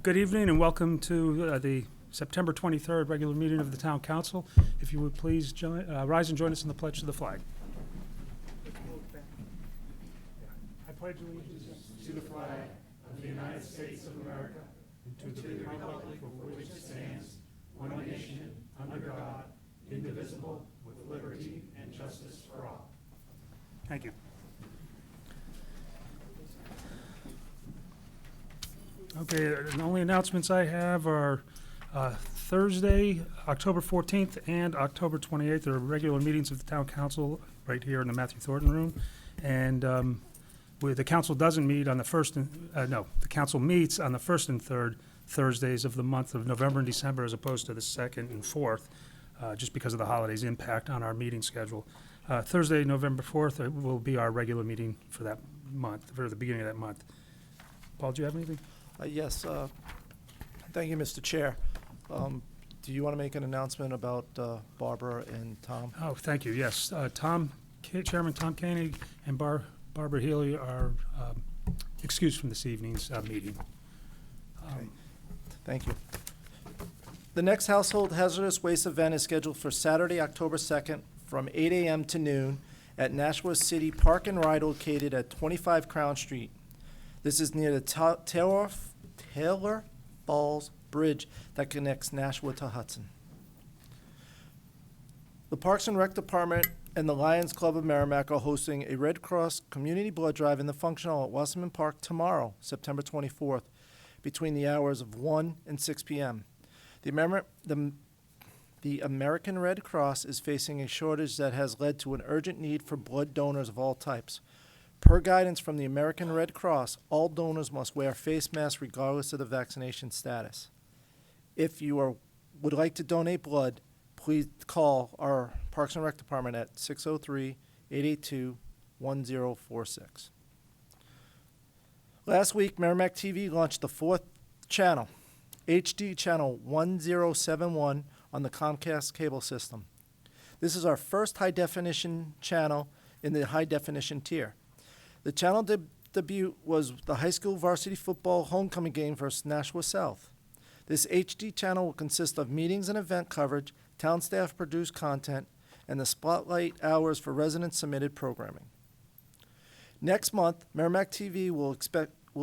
Good evening and welcome to the September 23rd regular meeting of the Town Council. If you would please rise and join us in the pledge to the flag. I pledge allegiance to the flag of the United States of America and to the republic for which it stands, one nation, under God, indivisible, with liberty and justice for all. Thank you. Okay, the only announcements I have are Thursday, October 14th and October 28th are regular meetings of the Town Council right here in the Matthew Thornton Room. And the council doesn't meet on the first the council meets on the first and third Thursdays of the month of November and December as opposed to the second and fourth, just because of the holidays' impact on our meeting schedule. Thursday, November 4th will be our regular meeting for that month, for the beginning of that month. Paul, do you have anything? Yes. Thank you, Mr. Chair. Do you want to make an announcement about Barbara and Tom? Oh, thank you. Yes. Chairman Tom Koenig and Barbara Healy are excused from this evening's meeting. Okay. Thank you. The next household hazardous waste event is scheduled for Saturday, October 2nd from 8 a.m. to noon at Nashua City Park and Ride located at 25 Crown Street. This is near the Taylor Falls Bridge that connects Nashua to Hudson. The Parks and Rec Department and the Lions Club of Merrimack are hosting a Red Cross Community Blood Drive in the Function Hall at Wasserman Park tomorrow, September 24th, between the hours of 1 and 6 p.m. The American Red Cross is facing a shortage that has led to an urgent need for blood donors of all types. Per guidance from the American Red Cross, all donors must wear face masks regardless of the vaccination status. If you would like to donate blood, please call our Parks and Rec Department at 603-882-1046. Last week, Merrimack TV launched the fourth channel, HD channel 1071 on the Comcast cable system. This is our first high-definition channel in the high-definition tier. The channel debut was the high school varsity football homecoming game versus Nashua South. This HD channel will consist of meetings and event coverage, town staff produced content, and the spotlight hours for resident submitted programming. Next month, Merrimack TV will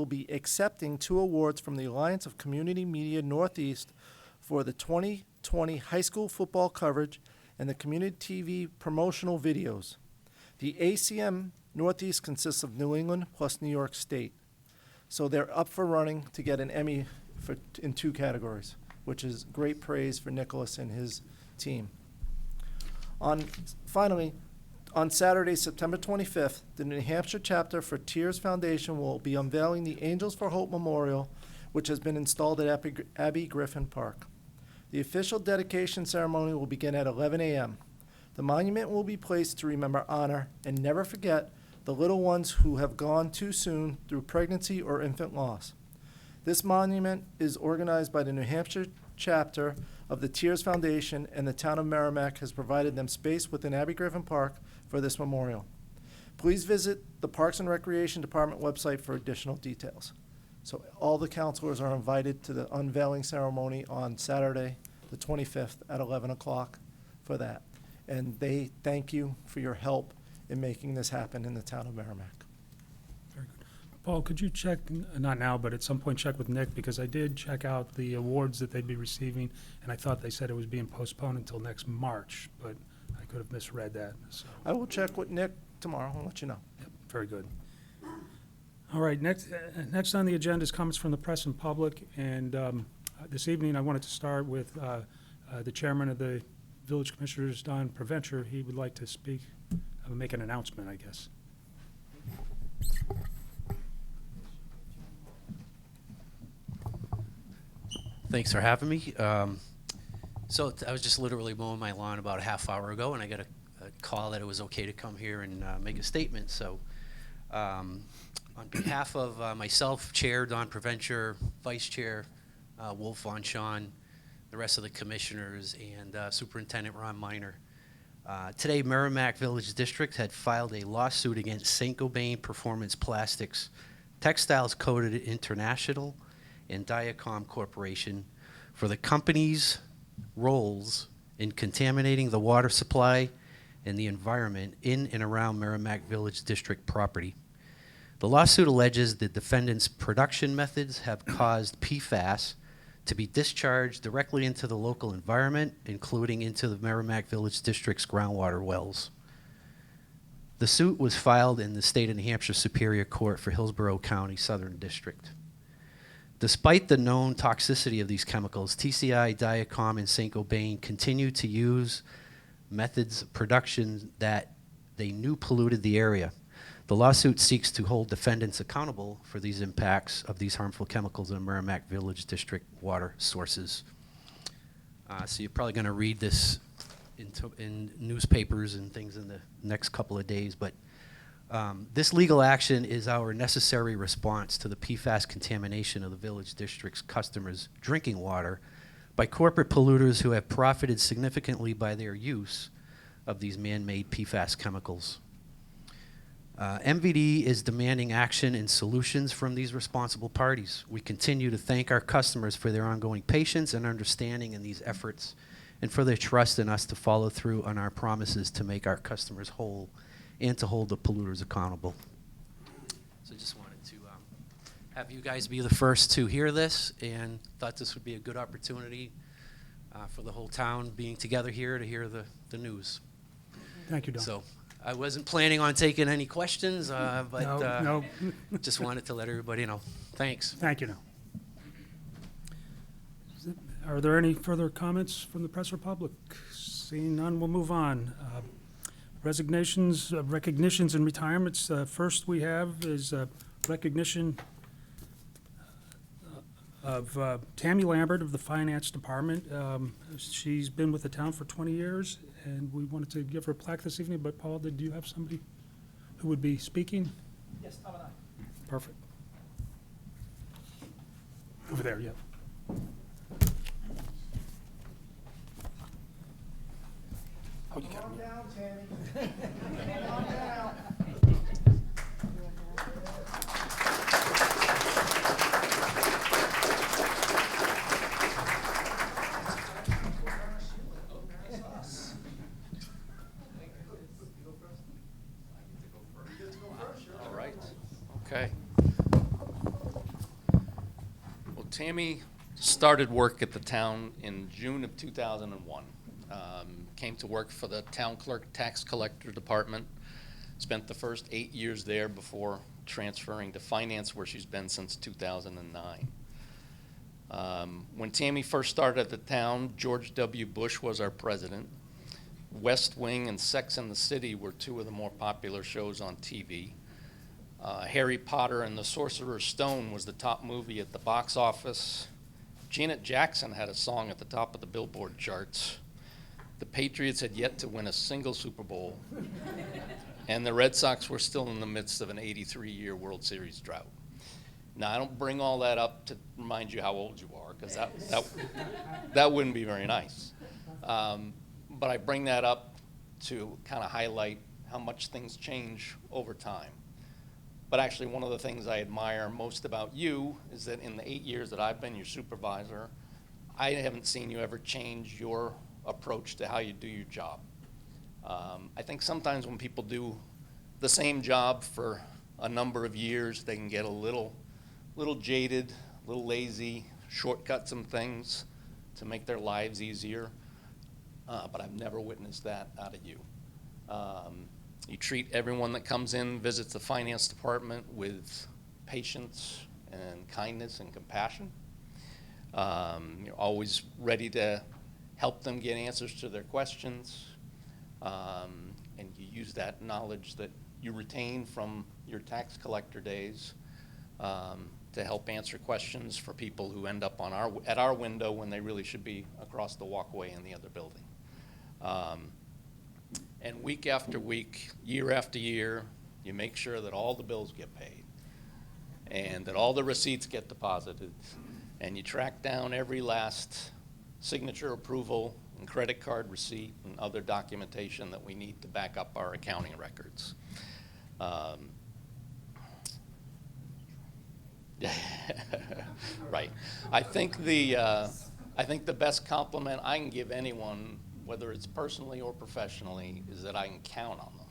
be accepting 2 awards from the Alliance of Community Media Northeast for the 2020 high school football coverage and the community TV promotional videos. The ACM Northeast consists of New England plus New York State. So they're up for running to get an Emmy in 2 categories, which is great praise for Nicholas and his team. Finally, on Saturday, September 25th, the New Hampshire chapter for Tears Foundation will be unveiling the Angels for Hope Memorial, which has been installed at Abbey Griffin Park. The official dedication ceremony will begin at 11 a.m. The monument will be placed to remember, honor, and never forget the little ones who have gone too soon through pregnancy or infant loss. This monument is organized by the New Hampshire chapter of the Tears Foundation, and the town of Merrimack has provided them space within Abbey Griffin Park for this memorial. Please visit the Parks and Recreation Department website for additional details. So all the counselors are invited to the unveiling ceremony on Saturday, the 25th at 11 o'clock for that. And they thank you for your help in making this happen in the town of Merrimack. Very good. Paul, could you check, not now, but at some point check with Nick, because I did check out the awards that they'd be receiving, and I thought they said it was being postponed until next March, but I could have misread that. So. I will check with Nick tomorrow and let you know. Yep, very good. All right, next on the agenda is comments from the press and public, and this evening I wanted to start with the chairman of the Village Commissioners, Don Preventure. He would like to speak. Make an announcement, I guess. Thanks for having me. So I was just literally mowing my lawn about a half hour ago, and I got a call that it was okay to come here and make a statement. So on behalf of myself, Chair Don Preventure, Vice Chair Wolf Von Schon, the rest of the commissioners, and Superintendent Ron Miner, today, Merrimack Village District had filed a lawsuit against Saint-Gobain Performance Plastics, Textiles Coated International, and Diacom Corporation for the company's roles in contaminating the water supply and the environment in and around Merrimack Village District property. The lawsuit alleges the defendant's production methods have caused PFAS to be discharged directly into the local environment, including into the Merrimack Village District's groundwater wells. The suit was filed in the state of New Hampshire Superior Court for Hillsborough County, Southern District. Despite the known toxicity of these chemicals, TCI, Diacom, and Saint-Gobain continue to use methods of production that they knew polluted the area. The lawsuit seeks to hold defendants accountable for these impacts of these harmful chemicals in Merrimack Village District water sources. So you're probably going to read this in newspapers and things in the next couple of days, but this legal action is our necessary response to the PFAS contamination of the Village District's customers' drinking water by corporate polluters who have profited significantly by their use of these man-made PFAS chemicals. MVD is demanding action and solutions from these responsible parties. We continue to thank our customers for their ongoing patience and understanding in these efforts and for their trust in us to follow through on our promises to make our customers whole and to hold the polluters accountable. So just wanted to have you guys be the first to hear this, and thought this would be a good opportunity for the whole town being together here to hear the news. Thank you, Don. So I wasn't planning on taking any questions, but No. just wanted to let everybody know. Thanks. Thank you. Are there any further comments from the press or public? Seeing none, we'll move on. Resignations, recognitions, and retirements. First we have is recognition of Tammy Lambert of the Finance Department. She's been with the town for 20 years, and we wanted to give her a plaque this evening, but Paul, did you have somebody who would be speaking? Yes, Tom and I. Perfect. Over there, yeah. Oh, you got Calm me. down, Tammy. Calm down. All right. Okay. Well, Tammy started work at the town in June of 2001. Came to work for the town clerk tax collector department. Spent the first 8 years there before transferring to finance, where she's been since 2009. When Tammy first started at the town, George W. Bush was our president. West Wing and Sex and the City were two of the more popular shows on TV. Harry Potter and the Sorcerer's Stone was the top movie at the box office. Janet Jackson had a song at the top of the Billboard charts. The Patriots had yet to win a single Super Bowl, and the Red Sox were still in the midst of an 83-year World Series drought. Now, I don't bring all that up to remind you how old you are, because that wouldn't be very nice. But I bring that up to kind of highlight how much things change over time. But actually, one of the things I admire most about you is that in the 8 years that I've been your supervisor, I haven't seen you ever change your approach to how you do your job. I think sometimes when people do the same job for a number of years, they can get a little jaded, a little lazy, shortcut some things to make their lives easier. But I've never witnessed that out of you. You treat everyone that comes in, visits the finance department with patience and kindness and compassion. You're always ready to help them get answers to their questions. And you use that knowledge that you retain from your tax collector days to help answer questions for people who end up at our window when they really should be across the walkway in the other building. And week after week, year after year, you make sure that all the bills get paid and that all the receipts get deposited, and you track down every last signature approval and credit card receipt and other documentation that we need to back up our accounting records. Right. I think the best compliment I can give anyone, whether it's personally or professionally, is that I can count on them.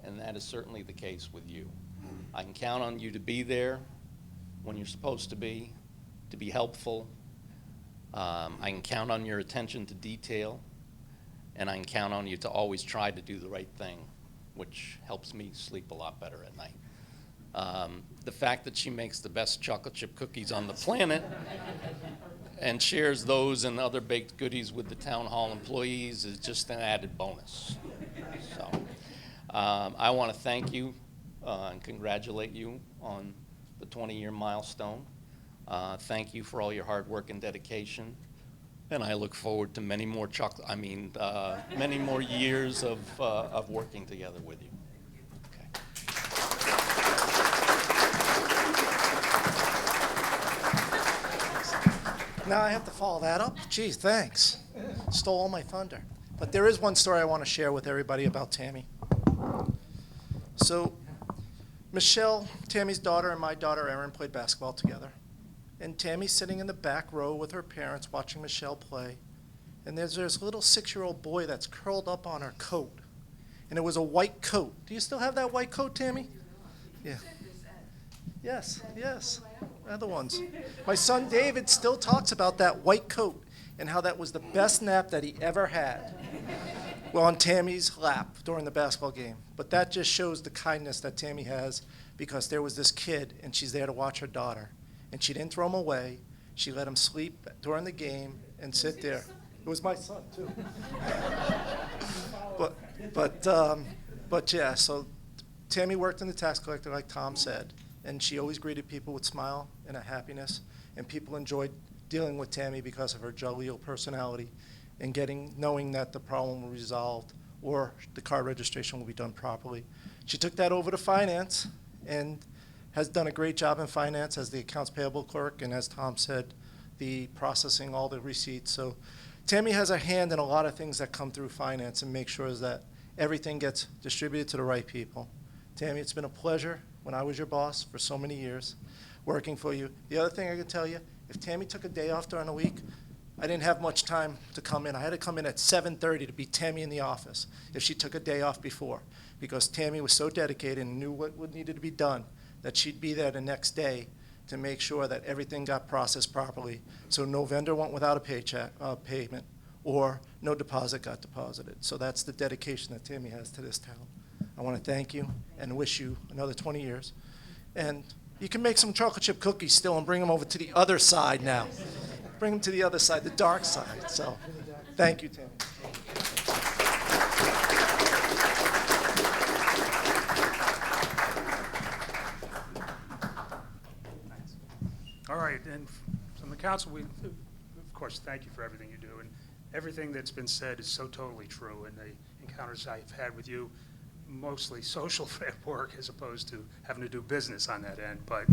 And that is certainly the case with you. I can count on you to be there when you're supposed to be helpful. I can count on your attention to detail, and I can count on you to always try to do the right thing, which helps me sleep a lot better at night. The fact that she makes the best chocolate chip cookies on the planet and shares those and other baked goodies with the town hall employees is just an added bonus. So I want to thank you and congratulate you on the 20-year milestone. Thank you for all your hard work and dedication. And I look forward to many more many more years of working together with you. Okay. Now I have to follow that up? Geez, thanks. Stole all my thunder. But there is one story I want to share with everybody about Tammy. So Michelle, Tammy's daughter, and my daughter Erin played basketball together. And Tammy's sitting in the back row with her parents watching Michelle play. And there's this little 6-year-old boy that's curled up on her coat. And it was a white coat. Do you still have that white coat, Tammy? Yeah. Yes, yes. Other ones. My son David still talks about that white coat and how that was the best nap that he ever had. Well, on Tammy's lap during the basketball game. But that just shows the kindness that Tammy has, because there was this kid and she's there to watch her daughter. And she didn't throw him away. She let him sleep during the game and sit there. It was my son, too. But yeah, so Tammy worked in the tax collector, like Tom said, and she always greeted people with smile and a happiness, and people enjoyed dealing with Tammy because of her jovial personality and knowing that the problem will be resolved or the car registration will be done properly. She took that over to finance and has done a great job in finance as the accounts payable clerk, and as Tom said, the processing all the receipts. So Tammy has a hand in a lot of things that come through finance and make sure that everything gets distributed to the right people. Tammy, it's been a pleasure when I was your boss for so many years working for you. The other thing I can tell you, if Tammy took a day off during the week, I didn't have much time to come in. I had to come in at 7:30 to be Tammy in the office if she took a day off before, because Tammy was so dedicated and knew what needed to be done that she'd be there the next day to make sure that everything got processed properly, so no vendor went without a payment or no deposit got deposited. So that's the dedication that Tammy has to this town. I want to thank you and wish you another 20 years. And you can make some chocolate chip cookies still and bring them over to the other side now. Bring them to the other side, the dark side. So thank you, Tammy. All right, and from the council, we, of course, thank you for everything you do. And everything that's been said is so totally true. And the encounters I've had with you, mostly social at work as opposed to having to do business on that end. But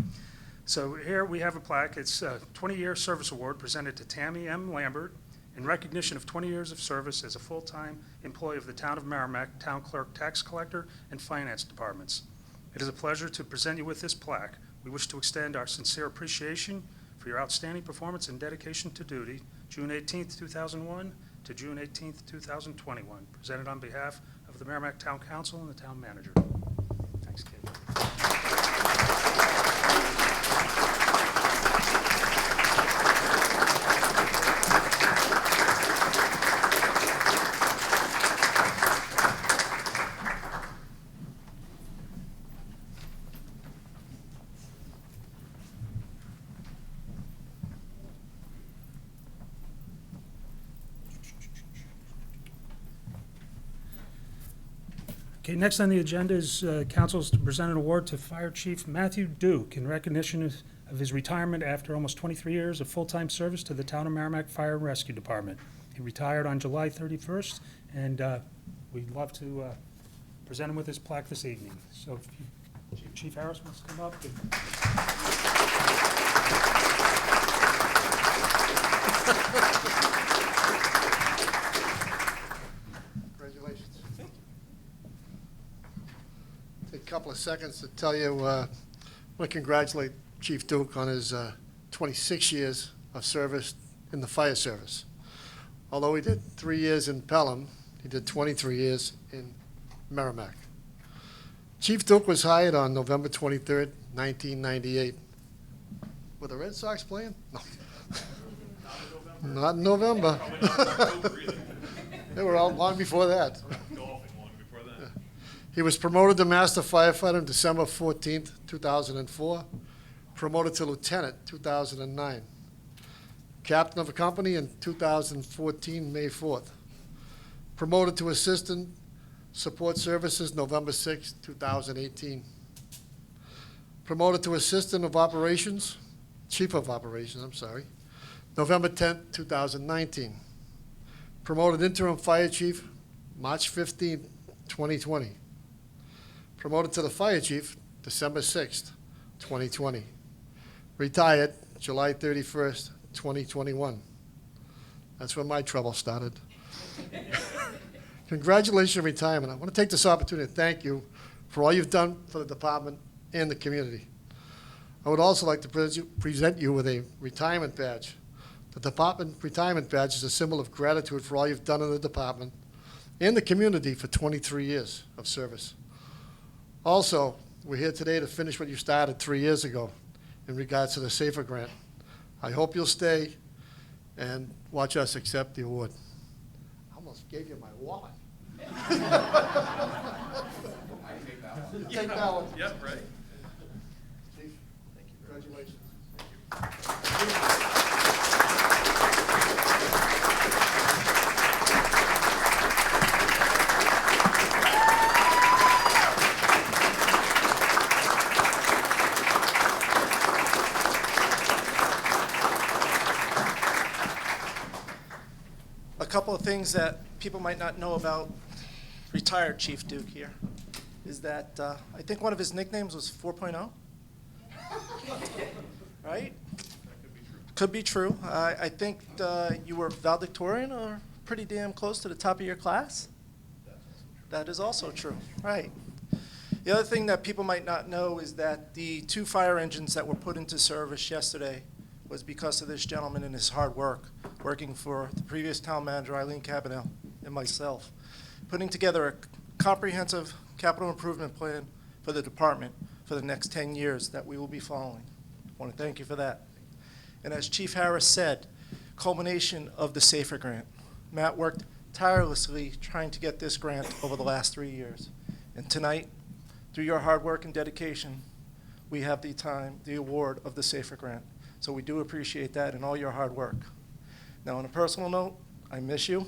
so here we have a plaque. It's a 20-year service award presented to Tammy M. Lambert in recognition of 20 years of service as a full-time employee of the Town of Merrimack, Town Clerk, Tax Collector, and Finance Departments. It is a pleasure to present you with this plaque. We wish to extend our sincere appreciation for your outstanding performance and dedication to duty, June 18th, 2001 to June 18th, 2021. Presented on behalf of the Merrimack Town Council and the Town Manager. Thanks, Kate. Okay, next on the agenda is council's to present an award to Fire Chief Matthew Duke in recognition of his retirement after almost 23 years of full-time service to the Town of Merrimack Fire and Rescue Department. He retired on July 31st, and we'd love to present him with his plaque this evening. So if Chief Harris wants to come up. Congratulations. Take a couple of seconds to tell you, I want to congratulate Chief Duke on his 26 years of service in the fire service. Although he did 3 years in Pelham, he did 23 years in Merrimack. Chief Duke was hired on November 23rd, 1998. Were the Red Sox playing? No. Not in November. They were out long before that. He was promoted to Master Firefighter on December 14th, 2004. Promoted to Lieutenant, 2009. Captain of a company in 2014, May 4th. Promoted to Assistant Support Services, November 6th, 2018. Promoted to Assistant of Operations, Chief of Operations, November 10th, 2019. Promoted Interim Fire Chief, March 15th, 2020. Promoted to the Fire Chief, December 6th, 2020. Retired July 31st, 2021. That's when my trouble started. Congratulations on retirement. I want to take this opportunity to thank you for all you've done for the department and the community. I would also like to present you with a retirement badge. The department retirement badge is a symbol of gratitude for all you've done in the department and the community for 23 years of service. Also, we're here today to finish what you started 3 years ago in regards to the SAFER grant. I hope you'll stay and watch us accept the award. I almost gave you my wallet. Take that one. Yep, right. Chief, thank you. Congratulations. A couple of things that people might not know about retired Chief Duke here is that I think one of his nicknames was 4.0. Right? Could be true. I think you were valedictorian or pretty damn close to the top of your class. That is also true. Right. The other thing that people might not know is that the 2 fire engines that were put into service yesterday was because of this gentleman and his hard work, working for the previous town manager, Eileen Cabinell, and myself, putting together a comprehensive capital improvement plan for the department for the next 10 years that we will be following. I want to thank you for that. And as Chief Harris said, culmination of the SAFER grant. Matt worked tirelessly trying to get this grant over the last 3 years. And tonight, through your hard work and dedication, we have the award of the SAFER grant. So we do appreciate that and all your hard work. Now, on a personal note, I miss you.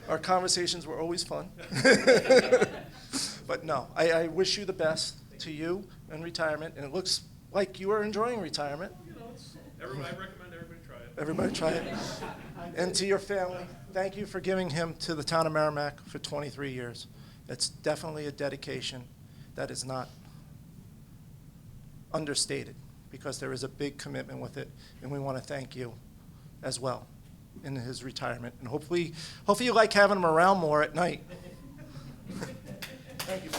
Our conversations were always fun. But no, I wish you the best to you in retirement, and it looks like you are enjoying retirement. You know, I recommend everybody try it. Everybody try it. And to your family, thank you for giving him to the town of Merrimack for 23 years. It's definitely a dedication that is not understated, because there is a big commitment with it, and we want to thank you as well in his retirement. And hopefully you like having him around more at night. Thank you.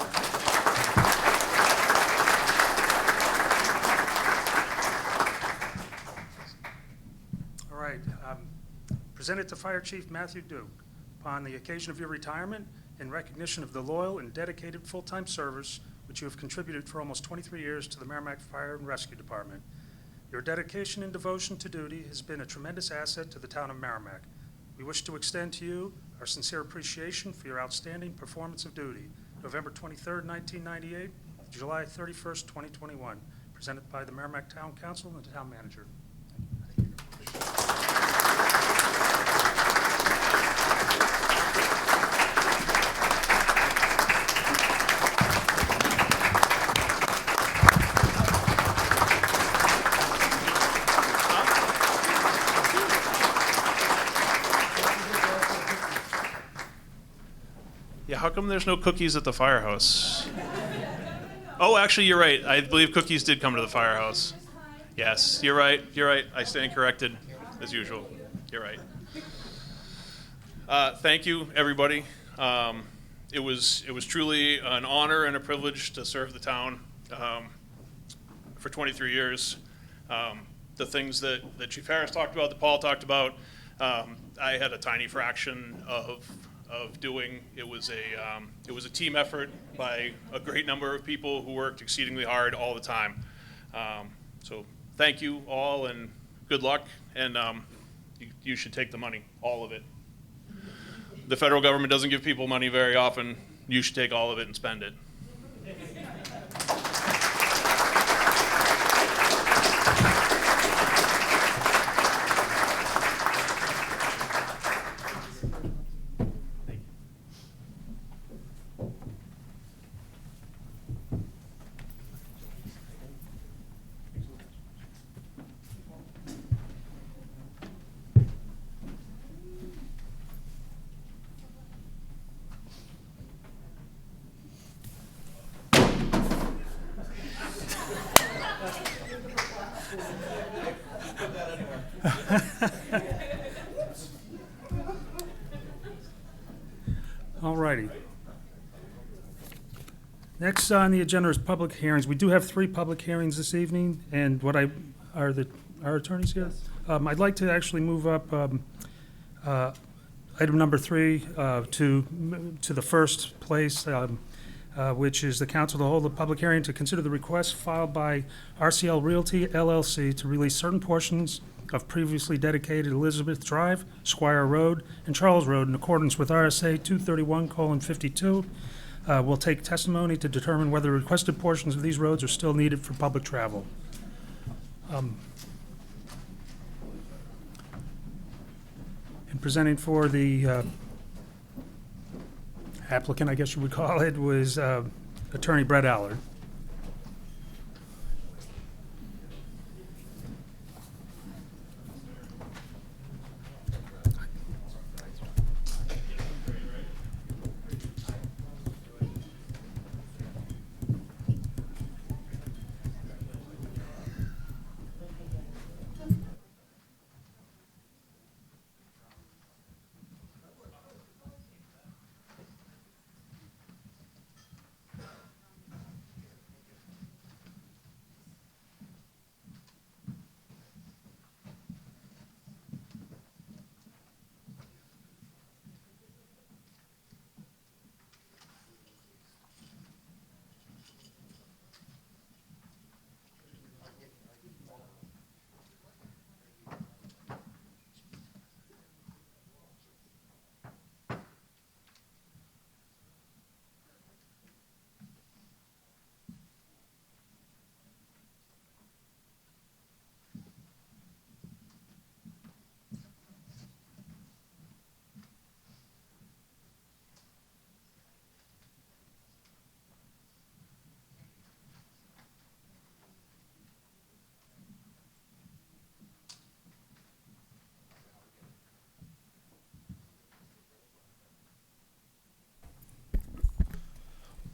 All right. Presented to Fire Chief Matthew Duke. Upon the occasion of your retirement, in recognition of the loyal and dedicated full-time service which you have contributed for almost 23 years to the Merrimack Fire and Rescue Department. Your dedication and devotion to duty has been a tremendous asset to the town of Merrimack. We wish to extend to you our sincere appreciation for your outstanding performance of duty. November 23rd, 1998, July 31st, 2021. Presented by the Merrimack Town Council and the Town Manager. Yeah, how come there's no cookies at the firehouse? Oh, actually, you're right. I believe cookies did come to the firehouse. Yes, you're right. You're right. I stand corrected, as usual. You're right. Thank you, everybody. It was truly an honor and a privilege to serve the town for 23 years. The things that Chief Harris talked about, that Paul talked about, I had a tiny fraction of doing. It was a team effort by a great number of people who worked exceedingly hard all the time. So thank you all, and good luck, and you should take the money, all of it. The federal government doesn't give people money very often. You should take all of it and spend it. All righty. Next on the agenda is public hearings. We do have 3 public hearings this evening, and are our attorneys here? I'd like to actually move up item number 3 to the first place, which is the council to hold a public hearing to consider the request filed by RCL Realty LLC to release certain portions of previously dedicated Elizabeth Drive, Squire Road, and Charles Road in accordance with RSA 231:52. We'll take testimony to determine whether requested portions of these roads are still needed for public travel. And presenting for the applicant, I guess you would call it, was Attorney Brett Allard.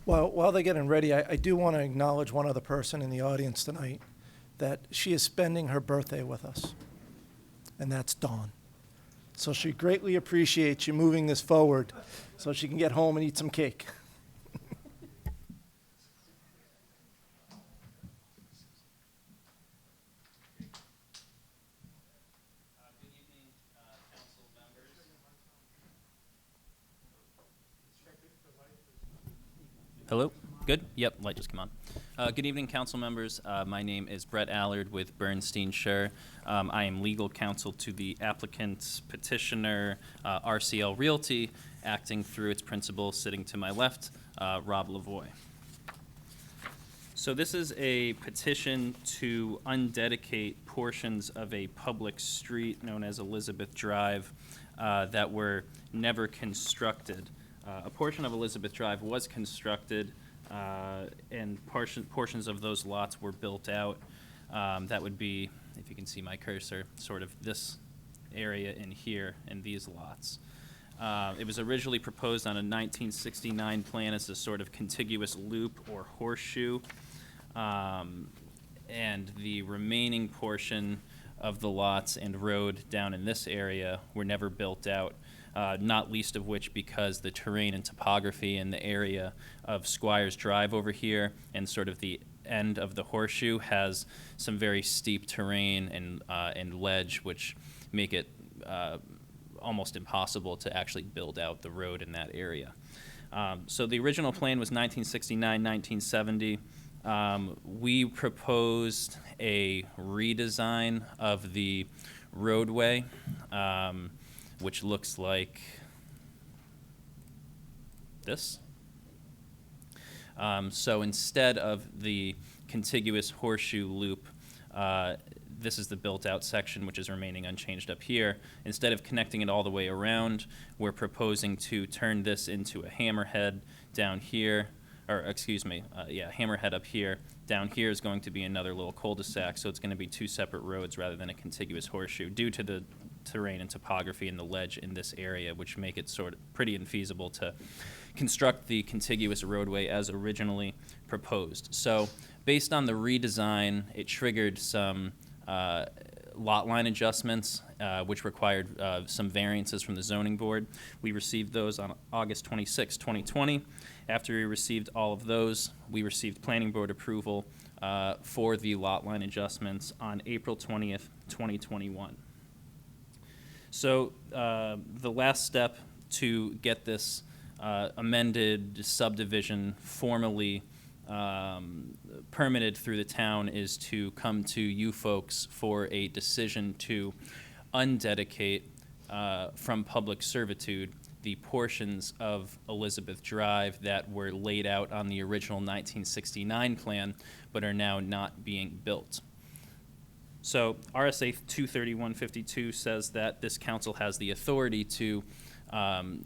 While they're getting ready, I do want to acknowledge one other person in the audience tonight, that she is spending her birthday with us, and that's Dawn. So she greatly appreciates you moving this forward so she can get home and eat some cake. Good evening, council members. Hello? Good? Yep, light just came on. Good evening, council members. My name is Brett Allard with Bernstein Scher. I am legal counsel to the applicant's petitioner, RCL Realty, acting through its principal, sitting to my left, Rob Lavoie. So this is a petition to undedicate portions of a public street known as Elizabeth Drive that were never constructed. A portion of Elizabeth Drive was constructed, and portions of those lots were built out. That would be, if you can see my cursor, sort of this area in here and these lots. It was originally proposed on a 1969 plan as a sort of contiguous loop or horseshoe. And the remaining portion of the lots and road down in this area were never built out. not least of which because the terrain and topography in the area of Squires Drive over here and sort of the end of the horseshoe has some very steep terrain and ledge, which make it almost impossible to actually build out the road in that area. So the original plan was 1969, 1970. We proposed a redesign of the roadway, which looks like this. So instead of the contiguous horseshoe loop, this is the built-out section, which is remaining unchanged up here. Instead of connecting it all the way around, we're proposing to turn this into a hammerhead down here, or excuse me, hammerhead up here. Down here is going to be another little cul-de-sac, so it's going to be two separate roads rather than a contiguous horseshoe due to the terrain and topography and the ledge in this area, which make it sort of pretty infeasible to construct the contiguous roadway as originally proposed. So based on the redesign, it triggered some lot line adjustments, which required some variances from the zoning board. We received those on August 26, 2020. After we received all of those, we received planning board approval for the lot line adjustments on April 20th, 2021. So the last step to get this amended subdivision formally permitted through the town is to come to you folks for a decision to undedicate from public servitude the portions of Elizabeth Drive that were laid out on the original 1969 plan but are now not being built. So RSA 23152 says that this council has the authority to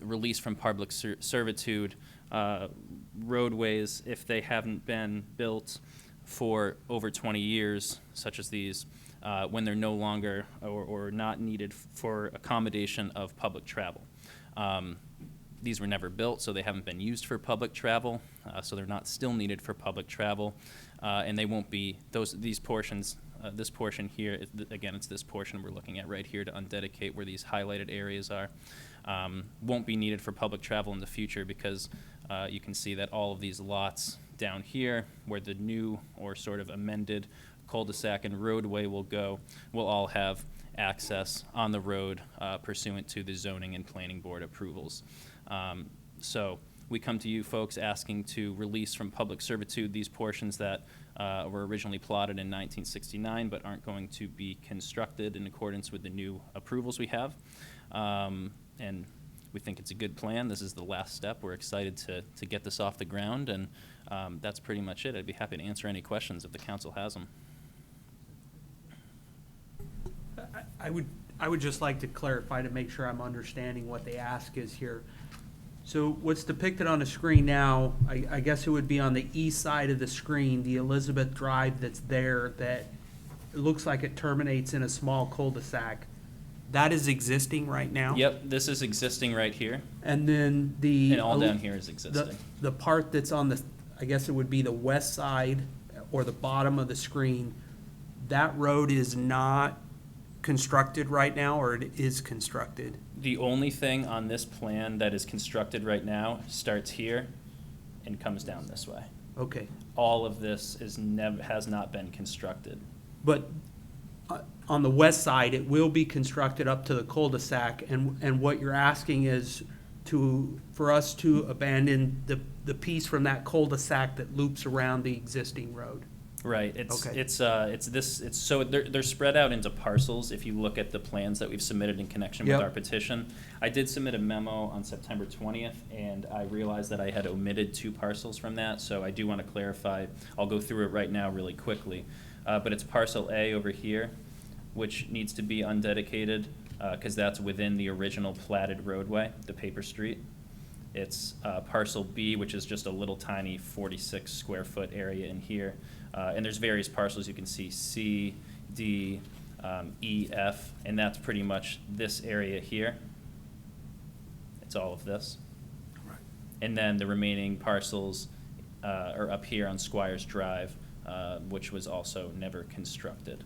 release from public servitude roadways if they haven't been built for over 20 years, such as these, when they're no longer or not needed for accommodation of public travel. These were never built, so they haven't been used for public travel, so they're not still needed for public travel, and they won't be, these portions, this portion here, again, it's this portion we're looking at right here to undedicate where these highlighted areas are, won't be needed for public travel in the future because you can see that all of these lots down here where the new or sort of amended cul-de-sac and roadway will go will all have access on the road pursuant to the zoning and planning board approvals. So we come to you folks asking to release from public servitude these portions that were originally plotted in 1969 but aren't going to be constructed in accordance with the new approvals we have. And we think it's a good plan. This is the last step. We're excited to get this off the ground, and that's pretty much it. I'd be happy to answer any questions if the council has them. I would just like to clarify to make sure I'm understanding what the ask is here. So what's depicted on the screen now, I guess it would be on the east side of the screen, the Elizabeth Drive that's there that it looks like it terminates in a small cul-de-sac. That is existing right now? Yep, this is existing right here, And then the... and all down here is existing. The part that's on the, I guess it would be the west side or the bottom of the screen, that road is not constructed right now, or it is constructed? The only thing on this plan that is constructed right now starts here and comes down this way. Okay. All of this has not been constructed. But on the west side, it will be constructed up to the cul-de-sac, and what you're asking is for us to abandon the piece from that cul-de-sac that loops around the existing road. Right, Okay. so they're spread out into parcels if you look at the plans that we've submitted in connection with Yep. our petition. I did submit a memo on September 20th, and I realized that I had omitted 2 parcels from that, so I do want to clarify. I'll go through it right now really quickly. But it's parcel A over here, which needs to be undedicated, because that's within the original platted roadway, the paper street. It's parcel B, which is just a little tiny 46 square foot area in here. And there's various parcels you can see, C, D, E, F, and that's pretty much this area here. It's all of this. Right. And then the remaining parcels are up here on Squires Drive, which was also never constructed.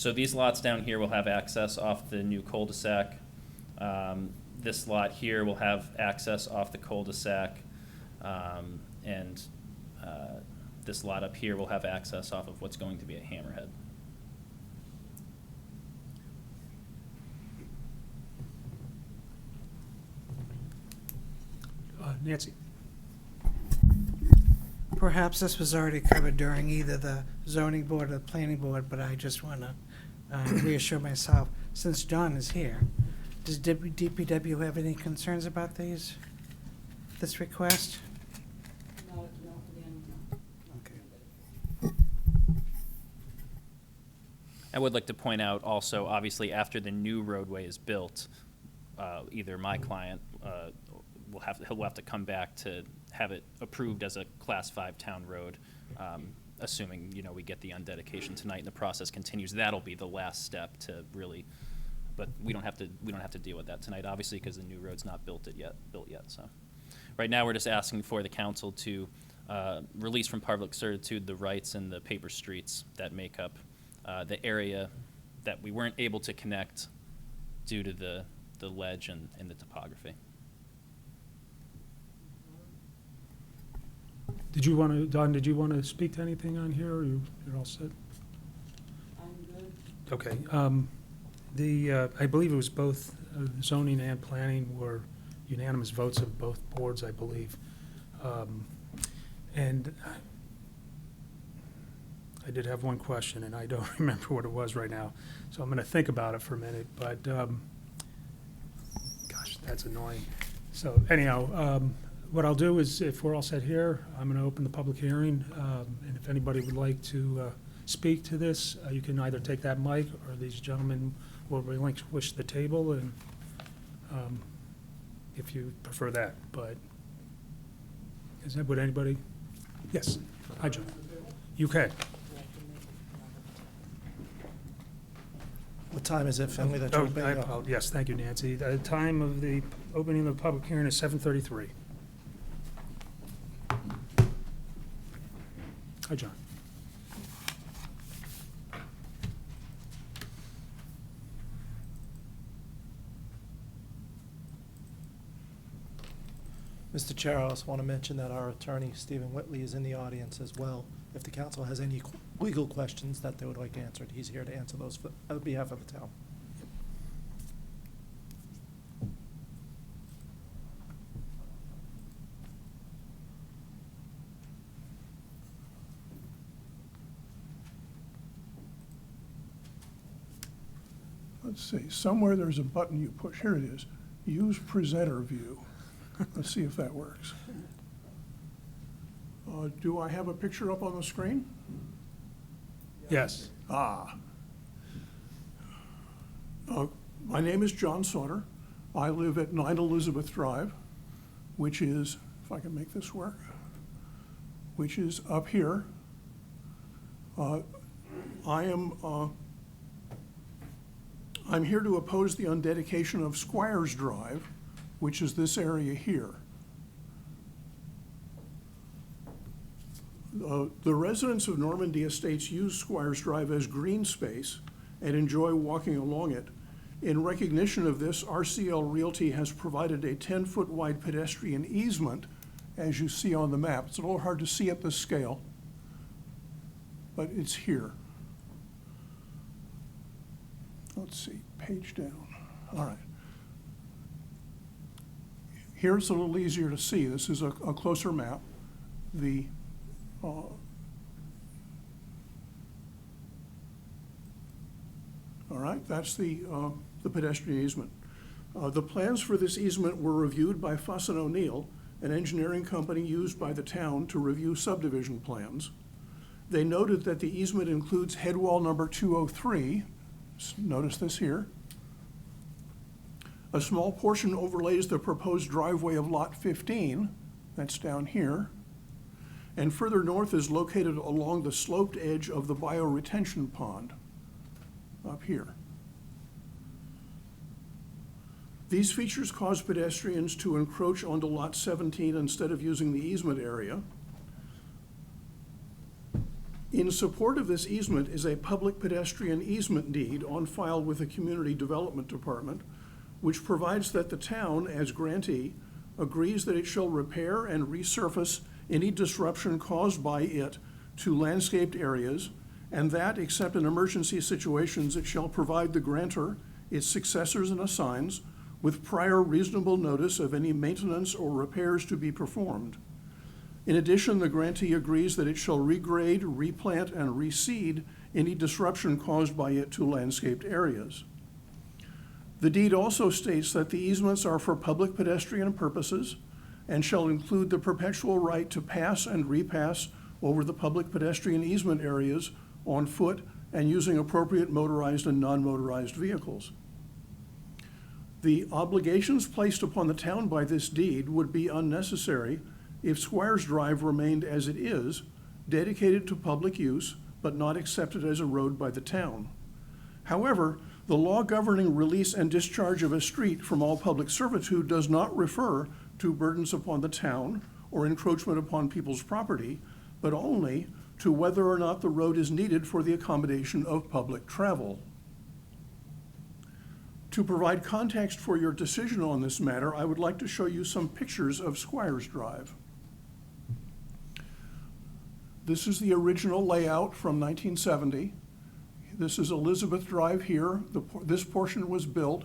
So these lots down here will have access off the new cul-de-sac. This lot here will have access off the cul-de-sac. And this lot up here will have access off of what's going to be a hammerhead. Nancy? Perhaps this was already covered during either the zoning board or the planning board, but I just want to reassure myself, since John is here, does DPW have any concerns about this request? No, again, no. Okay. I would like to point out also, obviously, after the new roadway is built, either my client he'll have to come back to have it approved as a Class 5 town road, assuming, we get the undedication tonight and the process continues. That'll be the last step to really, but we don't have to deal with that tonight, obviously, because the new road's not built yet. So, right now, we're just asking for the council to release from public certitude the rights and the paper streets that make up the area that we weren't able to connect due to the ledge and the topography. Don, did you want to speak to anything on here, or you're all set? I'm good. Okay. I believe it was both zoning and planning were unanimous votes of both boards, I believe. And I did have one question, and I don't remember what it was right now, so I'm going to think about it for a minute, but, gosh, that's annoying. So anyhow, what I'll do is, if we're all set here, I'm going to open the public hearing, and if anybody would like to speak to this, you can either take that mic, or these gentlemen will relinquish the table, and if you prefer that. But would anybody? Yes. Hi, John. You can. What time is it, Finley, that you're Oh, opening up? yes, thank you, Nancy. The time of the opening of the public hearing is 7:33. Hi, John. Mr. Chair, I also want to mention that our attorney, Stephen Whitley, is in the audience as well. If the council has any legal questions that they would like answered, he's here to answer those on behalf of the town. Let's see, somewhere there's a button you push. Here it is. Use presenter view. Let's see if that works. Do I have a picture up on the screen? Yes. My name is John Sauter. I live at 9 Elizabeth Drive, which is, if I can make this work, which is up here. I'm here to oppose the undedication of Squires Drive, which is this area here. The residents of Normandy Estates use Squires Drive as green space and enjoy walking along it. In recognition of this, RCL Realty has provided a 10-foot wide pedestrian easement, as you see on the map. It's a little hard to see at this scale, but it's here. Let's see, page down. All right. Here's a little easier to see. This is a closer map. All right, that's the pedestrian easement. The plans for this easement were reviewed by Fuss & O'Neill, an engineering company used by the town to review subdivision plans. They noted that the easement includes head wall number 203. Notice this here. A small portion overlays the proposed driveway of lot 15. That's down here. And further north is located along the sloped edge of the bioretention pond, up here. These features cause pedestrians to encroach onto lot 17 instead of using the easement area. In support of this easement is a public pedestrian easement deed on file with the Community Development Department, which provides that the town, as grantee, agrees that it shall repair and resurface any disruption caused by it to landscaped areas, and that, except in emergency situations, it shall provide the grantor, its successors and assigns, with prior reasonable notice of any maintenance or repairs to be performed. In addition, the grantee agrees that it shall regrade, replant, and reseed any disruption caused by it to landscaped areas. The deed also states that the easements are for public pedestrian purposes and shall include the perpetual right to pass and repass over the public pedestrian easement areas on foot and using appropriate motorized and non-motorized vehicles. The obligations placed upon the town by this deed would be unnecessary if Squires Drive remained as it is, dedicated to public use, but not accepted as a road by the town. However, the law governing release and discharge of a street from all public servitude does not refer to burdens upon the town or encroachment upon people's property, but only to whether or not the road is needed for the accommodation of public travel. To provide context for your decision on this matter, I would like to show you some pictures of Squires Drive. This is the original layout from 1970. This is Elizabeth Drive here. This portion was built.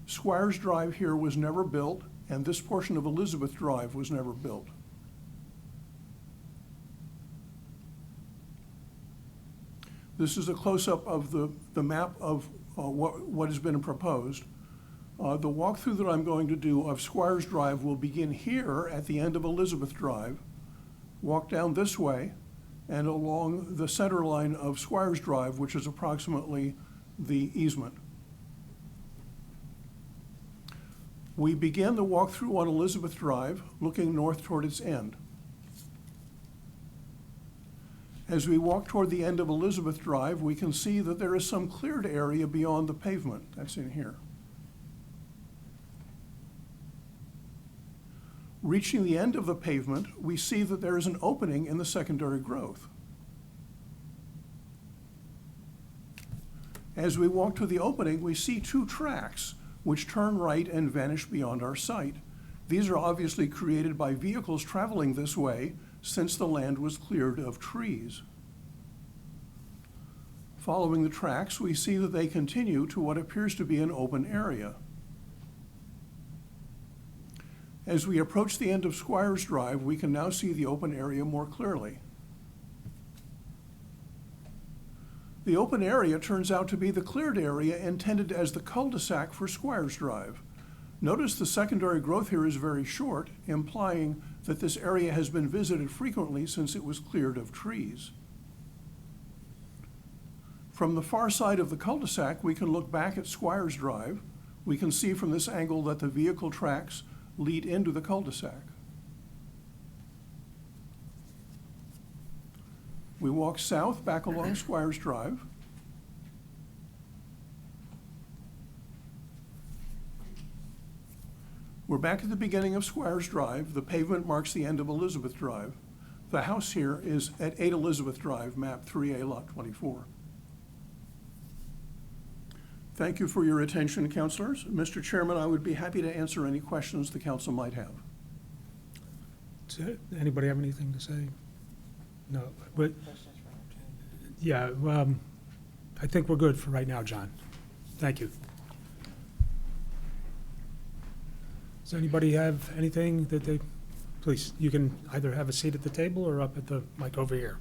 Squires Drive here was never built, and this portion of Elizabeth Drive was never built. This is a close-up of the map of what has been proposed. The walkthrough that I'm going to do of Squires Drive will begin here at the end of Elizabeth Drive, walk down this way, and along the center line of Squires Drive, which is approximately the easement. We began the walkthrough on Elizabeth Drive, looking north toward its end. As we walk toward the end of Elizabeth Drive, we can see that there is some cleared area beyond the pavement. That's in here. Reaching the end of the pavement, we see that there is an opening in the secondary growth. As we walk to the opening, we see two tracks which turn right and vanish beyond our sight. These are obviously created by vehicles traveling this way since the land was cleared of trees. Following the tracks, we see that they continue to what appears to be an open area. As we approach the end of Squires Drive, we can now see the open area more clearly. The open area turns out to be the cleared area intended as the cul-de-sac for Squires Drive. Notice the secondary growth here is very short, implying that this area has been visited frequently since it was cleared of trees. From the far side of the cul-de-sac, we can look back at Squires Drive. We can see from this angle that the vehicle tracks lead into the cul-de-sac. We walk south back along Squires Drive. We're back at the beginning of Squires Drive. The pavement marks the end of Elizabeth Drive. The house here is at 8 Elizabeth Drive, map 3A, lot 24. Thank you for your attention, councilors. Mr. Chairman, I would be happy to answer any questions the council might have. Does anybody have anything to say? No, but, yeah, I think we're good for right now, John. Thank you. Does anybody have anything that they, please, you can either have a seat at the table or up at the mic over here.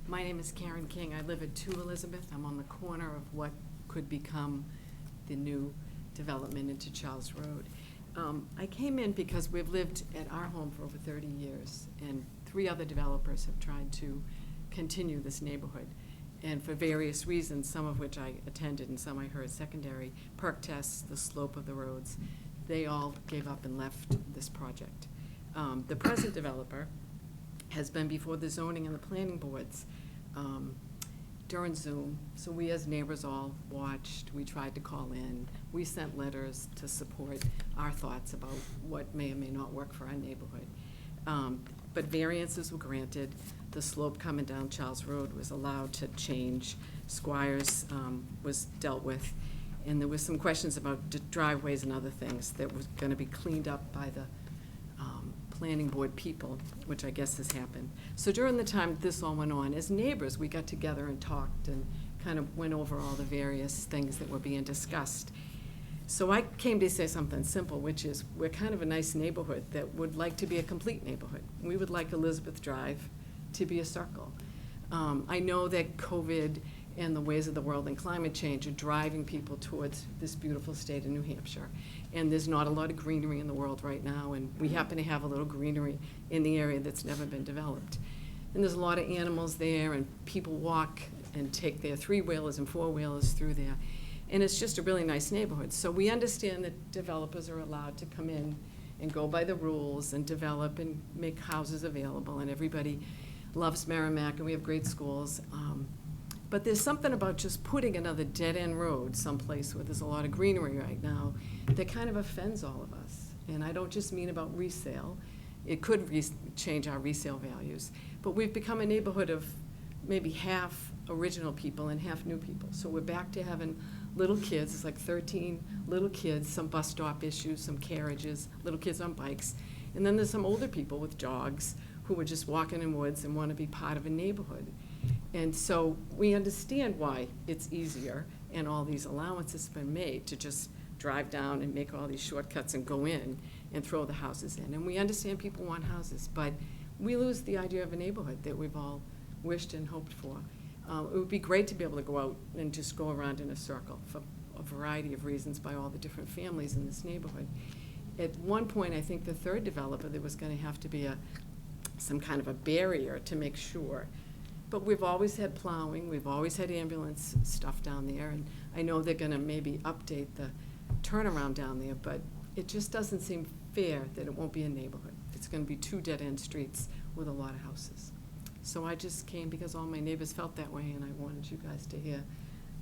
My name is Karen King. I live at 2 Elizabeth. I'm on the corner of what could become the new development into Charles Road. I came in because we've lived at our home for over 30 years, and 3 other developers have tried to continue this neighborhood. And for various reasons, some of which I attended and some I heard secondary, perk tests, the slope of the roads, they all gave up and left this project. The present developer has been before the zoning and the planning boards during Zoom. So we as neighbors all watched, we tried to call in, we sent letters to support our thoughts about what may or may not work for our neighborhood. But variances were granted. The slope coming down Charles Road was allowed to change. Squires was dealt with. And there was some questions about driveways and other things that was going to be cleaned up by the planning board people, which I guess has happened. So during the time this all went on, as neighbors, we got together and talked and kind of went over all the various things that were being discussed. So I came to say something simple, which is we're kind of a nice neighborhood that would like to be a complete neighborhood. We would like Elizabeth Drive to be a circle. I know that COVID and the ways of the world and climate change are driving people towards this beautiful state of New Hampshire. And there's not a lot of greenery in the world right now, and we happen to have a little greenery in the area that's never been developed. And there's a lot of animals there, and people walk and take their three-wheelers and four-wheelers through there. And it's just a really nice neighborhood. So we understand that developers are allowed to come in and go by the rules and develop and make houses available, and everybody loves Merrimack, and we have great schools. But there's something about just putting another dead-end road someplace where there's a lot of greenery right now that kind of offends all of us. And I don't just mean about resale. It could change our resale values. But we've become a neighborhood of maybe half original people and half new people. So we're back to having little kids. It's like 13 little kids, some bus stop issues, some carriages, little kids on bikes. And then there's some older people with dogs who are just walking in woods and want to be part of a neighborhood. And so we understand why it's easier and all these allowances have been made to just drive down and make all these shortcuts and go in and throw the houses in. And we understand people want houses, but we lose the idea of a neighborhood that we've all wished and hoped for. It would be great to be able to go out and just go around in a circle for a variety of reasons by all the different families in this neighborhood. At one point, I think the third developer, there was going to have to be some kind of a barrier to make sure. But we've always had plowing, we've always had ambulance stuff down there, and I know they're gonna maybe update the turnaround down there, but it just doesn't seem fair that it won't be a neighborhood. It's gonna be two dead-end streets with a lot of houses. So I just came because all my neighbors felt that way, and I wanted you guys to hear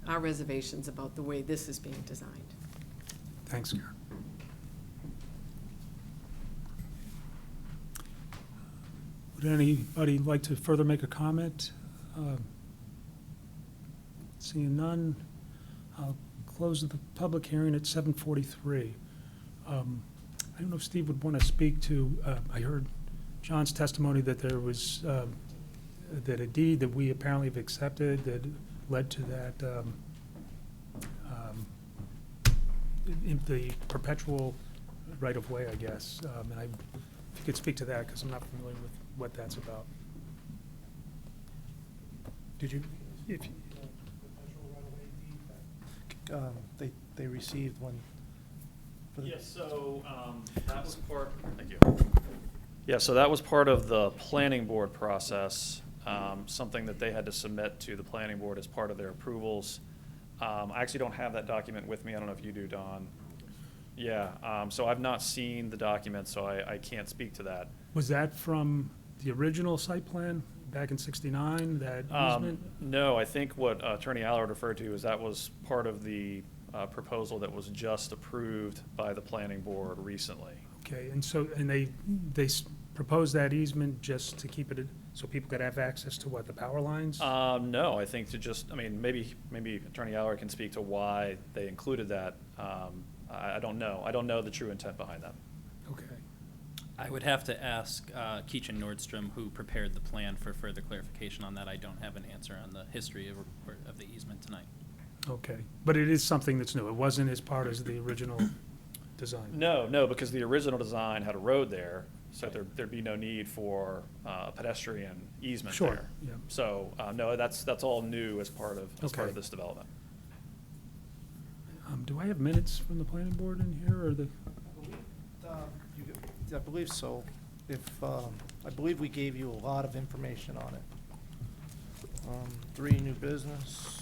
our reservations about the way this is being designed. Thanks, Karen. Would anybody like to further make a comment? Seeing none, I'll close the public hearing at 7:43. I don't know if Steve would want to speak to, I heard John's testimony that there was, that a deed that we apparently have accepted that led to that, in the perpetual right-of-way, I guess. And if you could speak to that, because I'm not familiar with what that's about. Did you? They received one. For the Yes, so that was part, thank you. Yeah, so that was part of the planning board process, something that they had to submit to the planning board as part of their approvals. I actually don't have that document with me. I don't know if you do, Don. Yeah, so I've not seen the document, so I can't speak to that. Was that from the original site plan back in '69, that easement? No, I think what Attorney Allard referred to is that was part of the proposal that was just approved by the planning board recently. Okay, and so, and they proposed that easement just to keep it, so people could have access to what, the power lines? No, I think to just, I mean, maybe Attorney Allard can speak to why they included that. I don't know. I don't know the true intent behind that. Okay. I would have to ask Keach and Nordstrom, who prepared the plan, for further clarification on that. I don't have an answer on the history of the easement tonight. Okay, but it is something that's new. It wasn't as part of the original design? No, because the original design had a road there, so there'd be no need for a pedestrian easement Sure, there. yeah. So, no, that's all new as part of this development. Do I have minutes from the planning board in here, or the? I believe so. I believe we gave you a lot of information on it. 3 new business.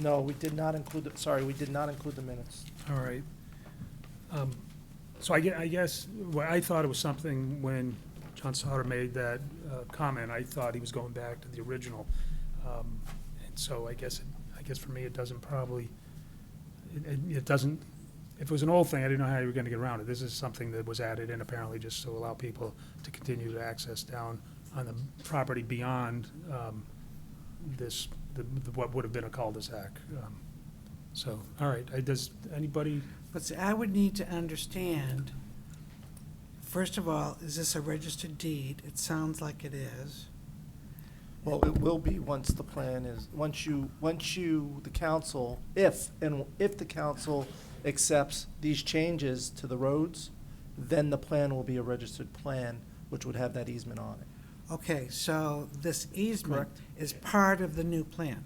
No, we did not include, we did not include the minutes. All right. So I guess, well, I thought it was something when John Sauter made that comment, I thought he was going back to the original. And so I guess for me, it doesn't probably, it doesn't, if it was an old thing, I didn't know how you were gonna get around it. This is something that was added in apparently just to allow people to continue to access down on the property beyond this, what would have been a cul-de-sac. So, all right, does anybody, But see, I would need to understand, first of all, is this a registered deed? It sounds like it is. Well, it will be once the plan is, once you, the council, if the council accepts these changes to the roads, then the plan will be a registered plan, which would have that easement on it. Okay, so this easement Correct. is part of the new plan.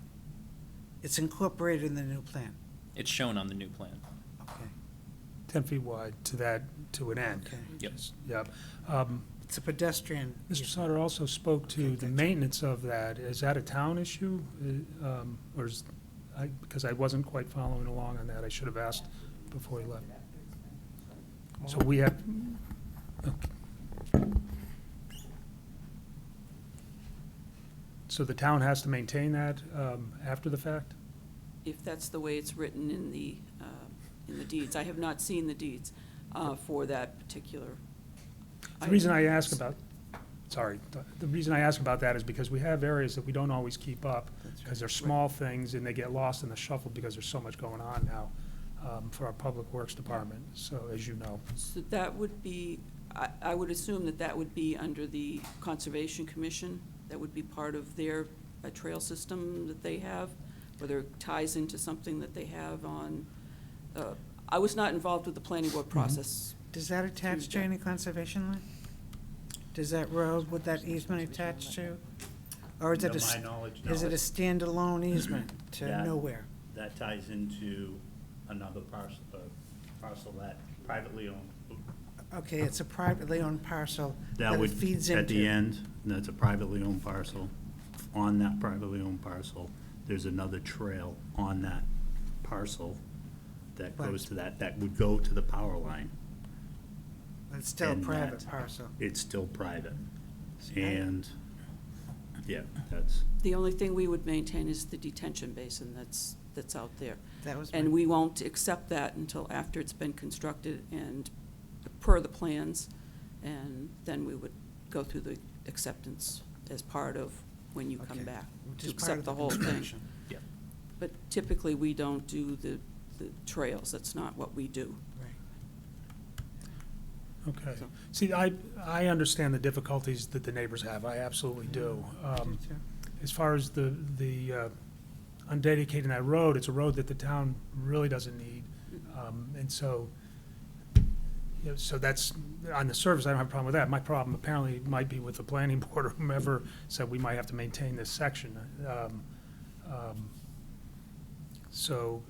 It's incorporated in the new plan. It's shown on the new plan. Okay. 10 feet wide to an end? Okay. Yep. Yep. It's a pedestrian. Mr. easement. Sauter also spoke to Okay, the gotcha. maintenance of that. Is that a town issue? Or is, because I wasn't quite following along on that. I should have asked before he left. So we have, okay. So the town has to maintain that after the fact? If that's the way it's written in the deeds. I have not seen the deeds for that particular. The reason I item. ask about, sorry, the reason I ask about that is because we have areas that we don't always keep up, because they're small things and they get lost in the shuffle because there's so much going on now for our Public Works Department, so, as you know. So that would be, I would assume that that would be under the Conservation Commission. That would be part of their trail system that they have, whether it ties into something that they have on, I was not involved with the planning board process. Does that attach to any conservation land? Does that road, would that easement attach to? Or is it To my knowledge, no. is it a standalone easement to That- nowhere? That ties into another parcel that privately owned. Okay, it's a privately owned parcel That that it would, feeds into. at the end, that's a privately owned parcel. On that privately owned parcel, there's another trail on that parcel that But- goes to that would go to the power line. It's still a and private that- parcel. It's still private. See, I- And, yeah, that's, The only thing we would maintain is the detention basin that's out there. That was And my- we won't accept that until after it's been constructed and per the plans, and then we would go through the acceptance as part of when you come Okay. back Which to is part accept of the whole thing. construction. Yep. But typically, we don't do the trails, that's not what we do. Right. Okay. See, I understand the difficulties that the neighbors have. I absolutely do. I do too. As far as the undedicating that road, it's a road that the town really doesn't need. And so, you know, so that's, on the surface, I don't have a problem with that. My problem apparently might be with the planning board or whomever said we might have to maintain this section. So,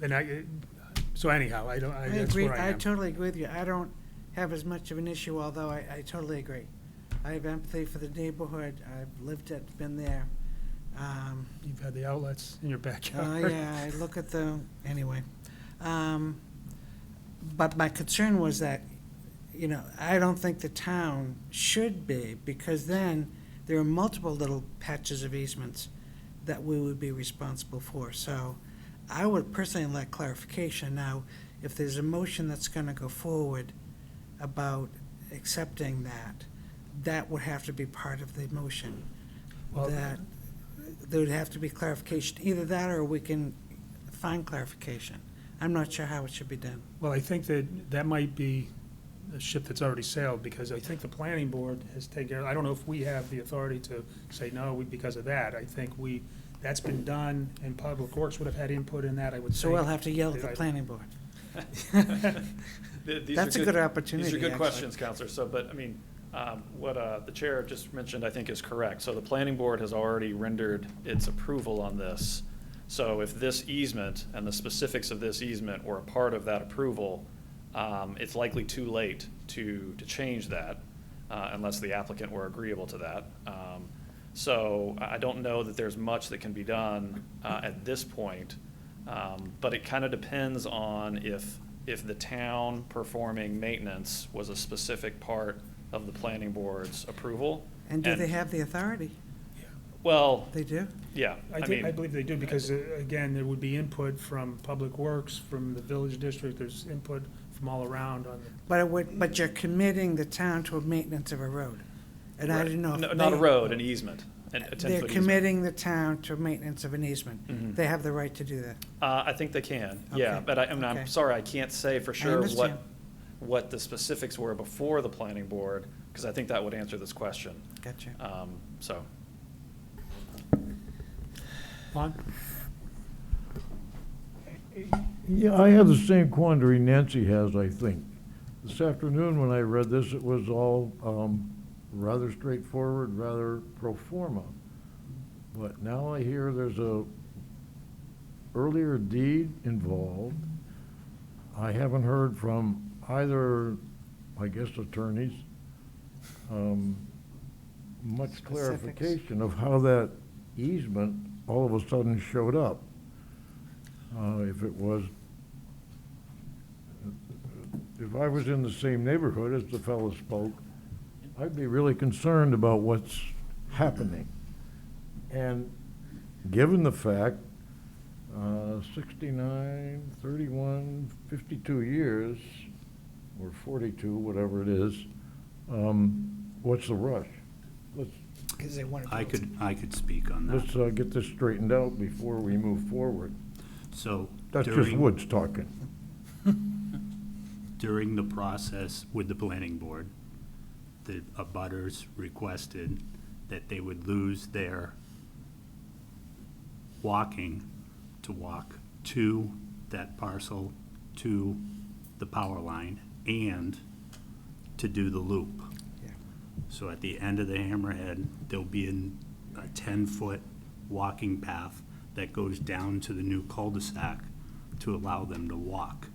so anyhow, I that's agree, where I I am. totally agree with you. I don't have as much of an issue, although I totally agree. I have empathy for the neighborhood. I've lived it, been there. You've had the outlets in your Oh, backyard. yeah, I look at anyway. But my concern was that, you know, I don't think the town should be, because then there are multiple little patches of easements that we would be responsible for. So I would personally like clarification. Now, if there's a motion that's gonna go forward about accepting that, that would have to be part of the motion. Well, That there would have to be clarification, either that or we can find clarification. I'm not sure how it should be done. Well, I think that might be a ship that's already sailed, because I think the planning board has taken care, I don't know if we have the authority to say no because of that. I think that's been done, and Public Works would have had input in that, I would say. So we'll have to yell at the planning board. These That's are a good opportunity, These are good actually. questions, Counselor. So, but, I mean, what the chair just mentioned, I think, is correct. So the planning board has already rendered its approval on this. So if this easement and the specifics of this easement were a part of that approval, it's likely too late to change that unless the applicant were agreeable to that. So I don't know that there's much that can be done at this point, but it kind of depends on if the town performing maintenance was a specific part of the planning board's approval. And do they have the authority? Well, They do? yeah, I believe they do, because, again, there would be input from Public Works, from the village district, there's input from all around on the. But you're committing the town to a maintenance of a road. And I didn't know if No, not a they- road, an easement, a 10-foot They're easement. committing the town to maintenance of an easement. Mhm. They have the right to do that. I think they can, yeah, Okay. but I'm Okay. sorry, I can't say for sure understand. what the specifics were before the planning board, because I think that would answer this question. Gotcha. So, Lon? Yeah, I have the same quandary Nancy has, I think. This afternoon, when I read this, it was all rather straightforward, rather pro forma. But now I hear there's a earlier deed involved. I haven't heard from either, I guess, attorneys, much Specifics. clarification of how that easement all of a sudden showed up. If it was, if I was in the same neighborhood as the fellow spoke, I'd be really concerned about what's happening. And given the fact, 69, 31, 52 years, or 42, whatever it is, what's the rush? Let's, Because they want to. I could speak on that. let's get this straightened out before we move forward. So That's just during, Woods talking. during the process with the planning board, the abutters requested that they would lose their walking to walk to that parcel, to the power line, and to do the loop. Yeah. So at the end of the hammerhead, there'll be a 10-foot walking path that goes down to the new cul-de-sac to allow them to walk.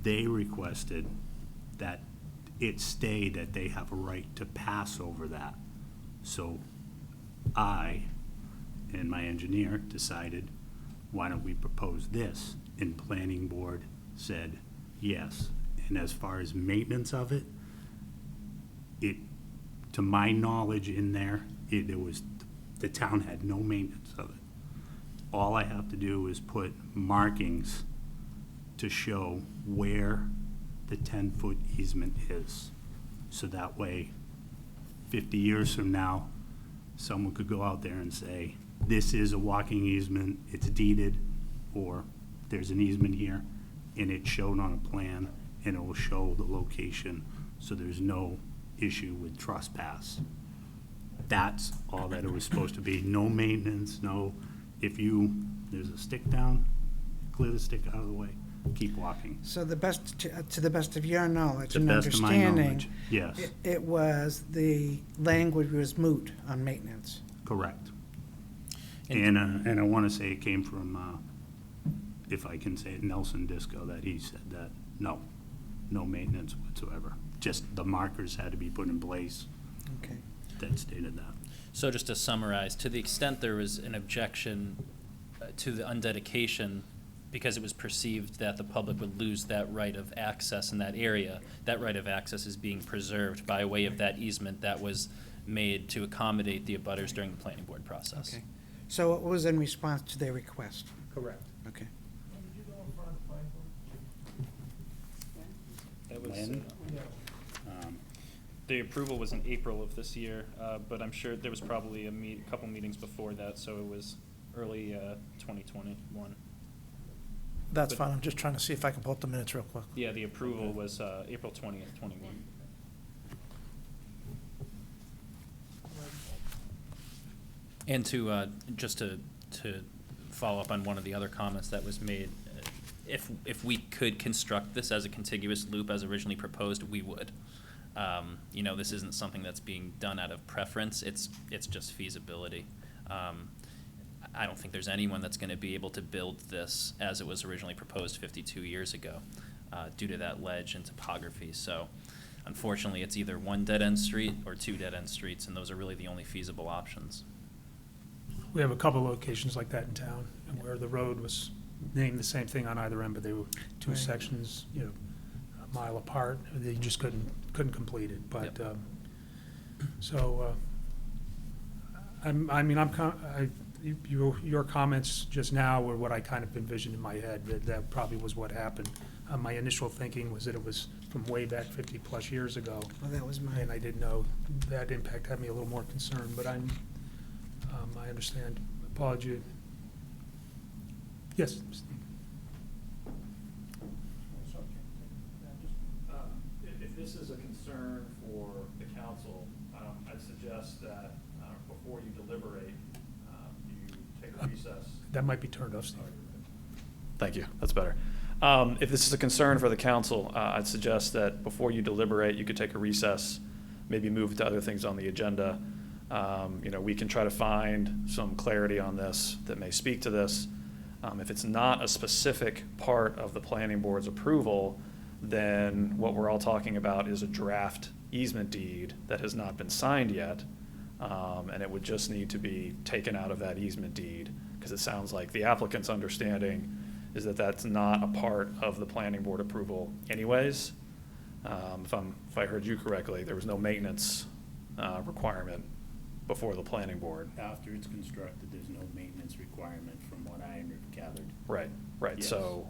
They requested that it stay that they have a right to pass over that. So I and my engineer decided, why don't we propose this? And planning board said yes. And as far as maintenance of it, to my knowledge in there, the town had no maintenance of it. All I have to do is put markings to show where the 10-foot easement is. So that way, 50 years from now, someone could go out there and say, this is a walking easement, it's deeded, or there's an easement here, and it's shown on a plan, and it will show the location, so there's no issue with trespass. That's all that it was supposed to be. No maintenance, no, there's a stick down, clear the stick out of the way, keep walking. So the best, to the best of your knowledge To and the best of my understanding, knowledge, yes, it was, the language was moot on maintenance. correct. And I want to say it came from, if I can say it, Nelson Disco, that he said that, no maintenance whatsoever. Just the markers had to be put in place Okay. that stated that. So just to summarize, to the extent there was an objection to the undedication because it was perceived that the public would lose that right of access in that area, that right of access is being preserved by way of that easement that was made to accommodate the abutters during the planning board process. Okay. So it was in response to their request? Correct. Okay. That was, When? the approval was in April of this year, but I'm sure there was probably a couple meetings before that, so it was early 2021. That's But- fine, I'm just trying to see if I can pull up the minutes real quick. Yeah, the approval was April 20th, 21. And just to follow up on one of the other comments that was made, if we could construct this as a contiguous loop as originally proposed, we would. This isn't something that's being done out of preference, it's just feasibility. I don't think there's anyone that's gonna be able to build this as it was originally proposed 52 years ago, due to that ledge and topography. So unfortunately, it's either one dead-end street or two dead-end streets, and those are really the only feasible options. We have a couple locations like that in town, where the road was named the same thing on either end, but they were two Right. sections, a mile apart. They just couldn't complete it, but, Yep. Your comments just now were what I kind of envisioned in my head, that probably was what happened. My initial thinking was that it was from way back 50-plus years ago, Well, that was mine. and I didn't know that impact had me a little more concerned, but I understand. Apology. Yes, Steve. If this is a concern for the council, I'd suggest that before you deliberate, you take a recess. That might be turned off, Steve. Thank you, that's better. If this is a concern for the council, I'd suggest that before you deliberate, you could take a recess, maybe move to other things on the agenda. We can try to find some clarity on this that may speak to this. If it's not a specific part of the planning board's approval, then what we're all talking about is a draft easement deed that has not been signed yet. And it would just need to be taken out of that easement deed, because it sounds like the applicant's understanding is that that's not a part of the planning board approval anyways. If I heard you correctly, there was no maintenance requirement before the planning board. After it's constructed, there's no maintenance requirement from what I gathered. Right. Yes. So,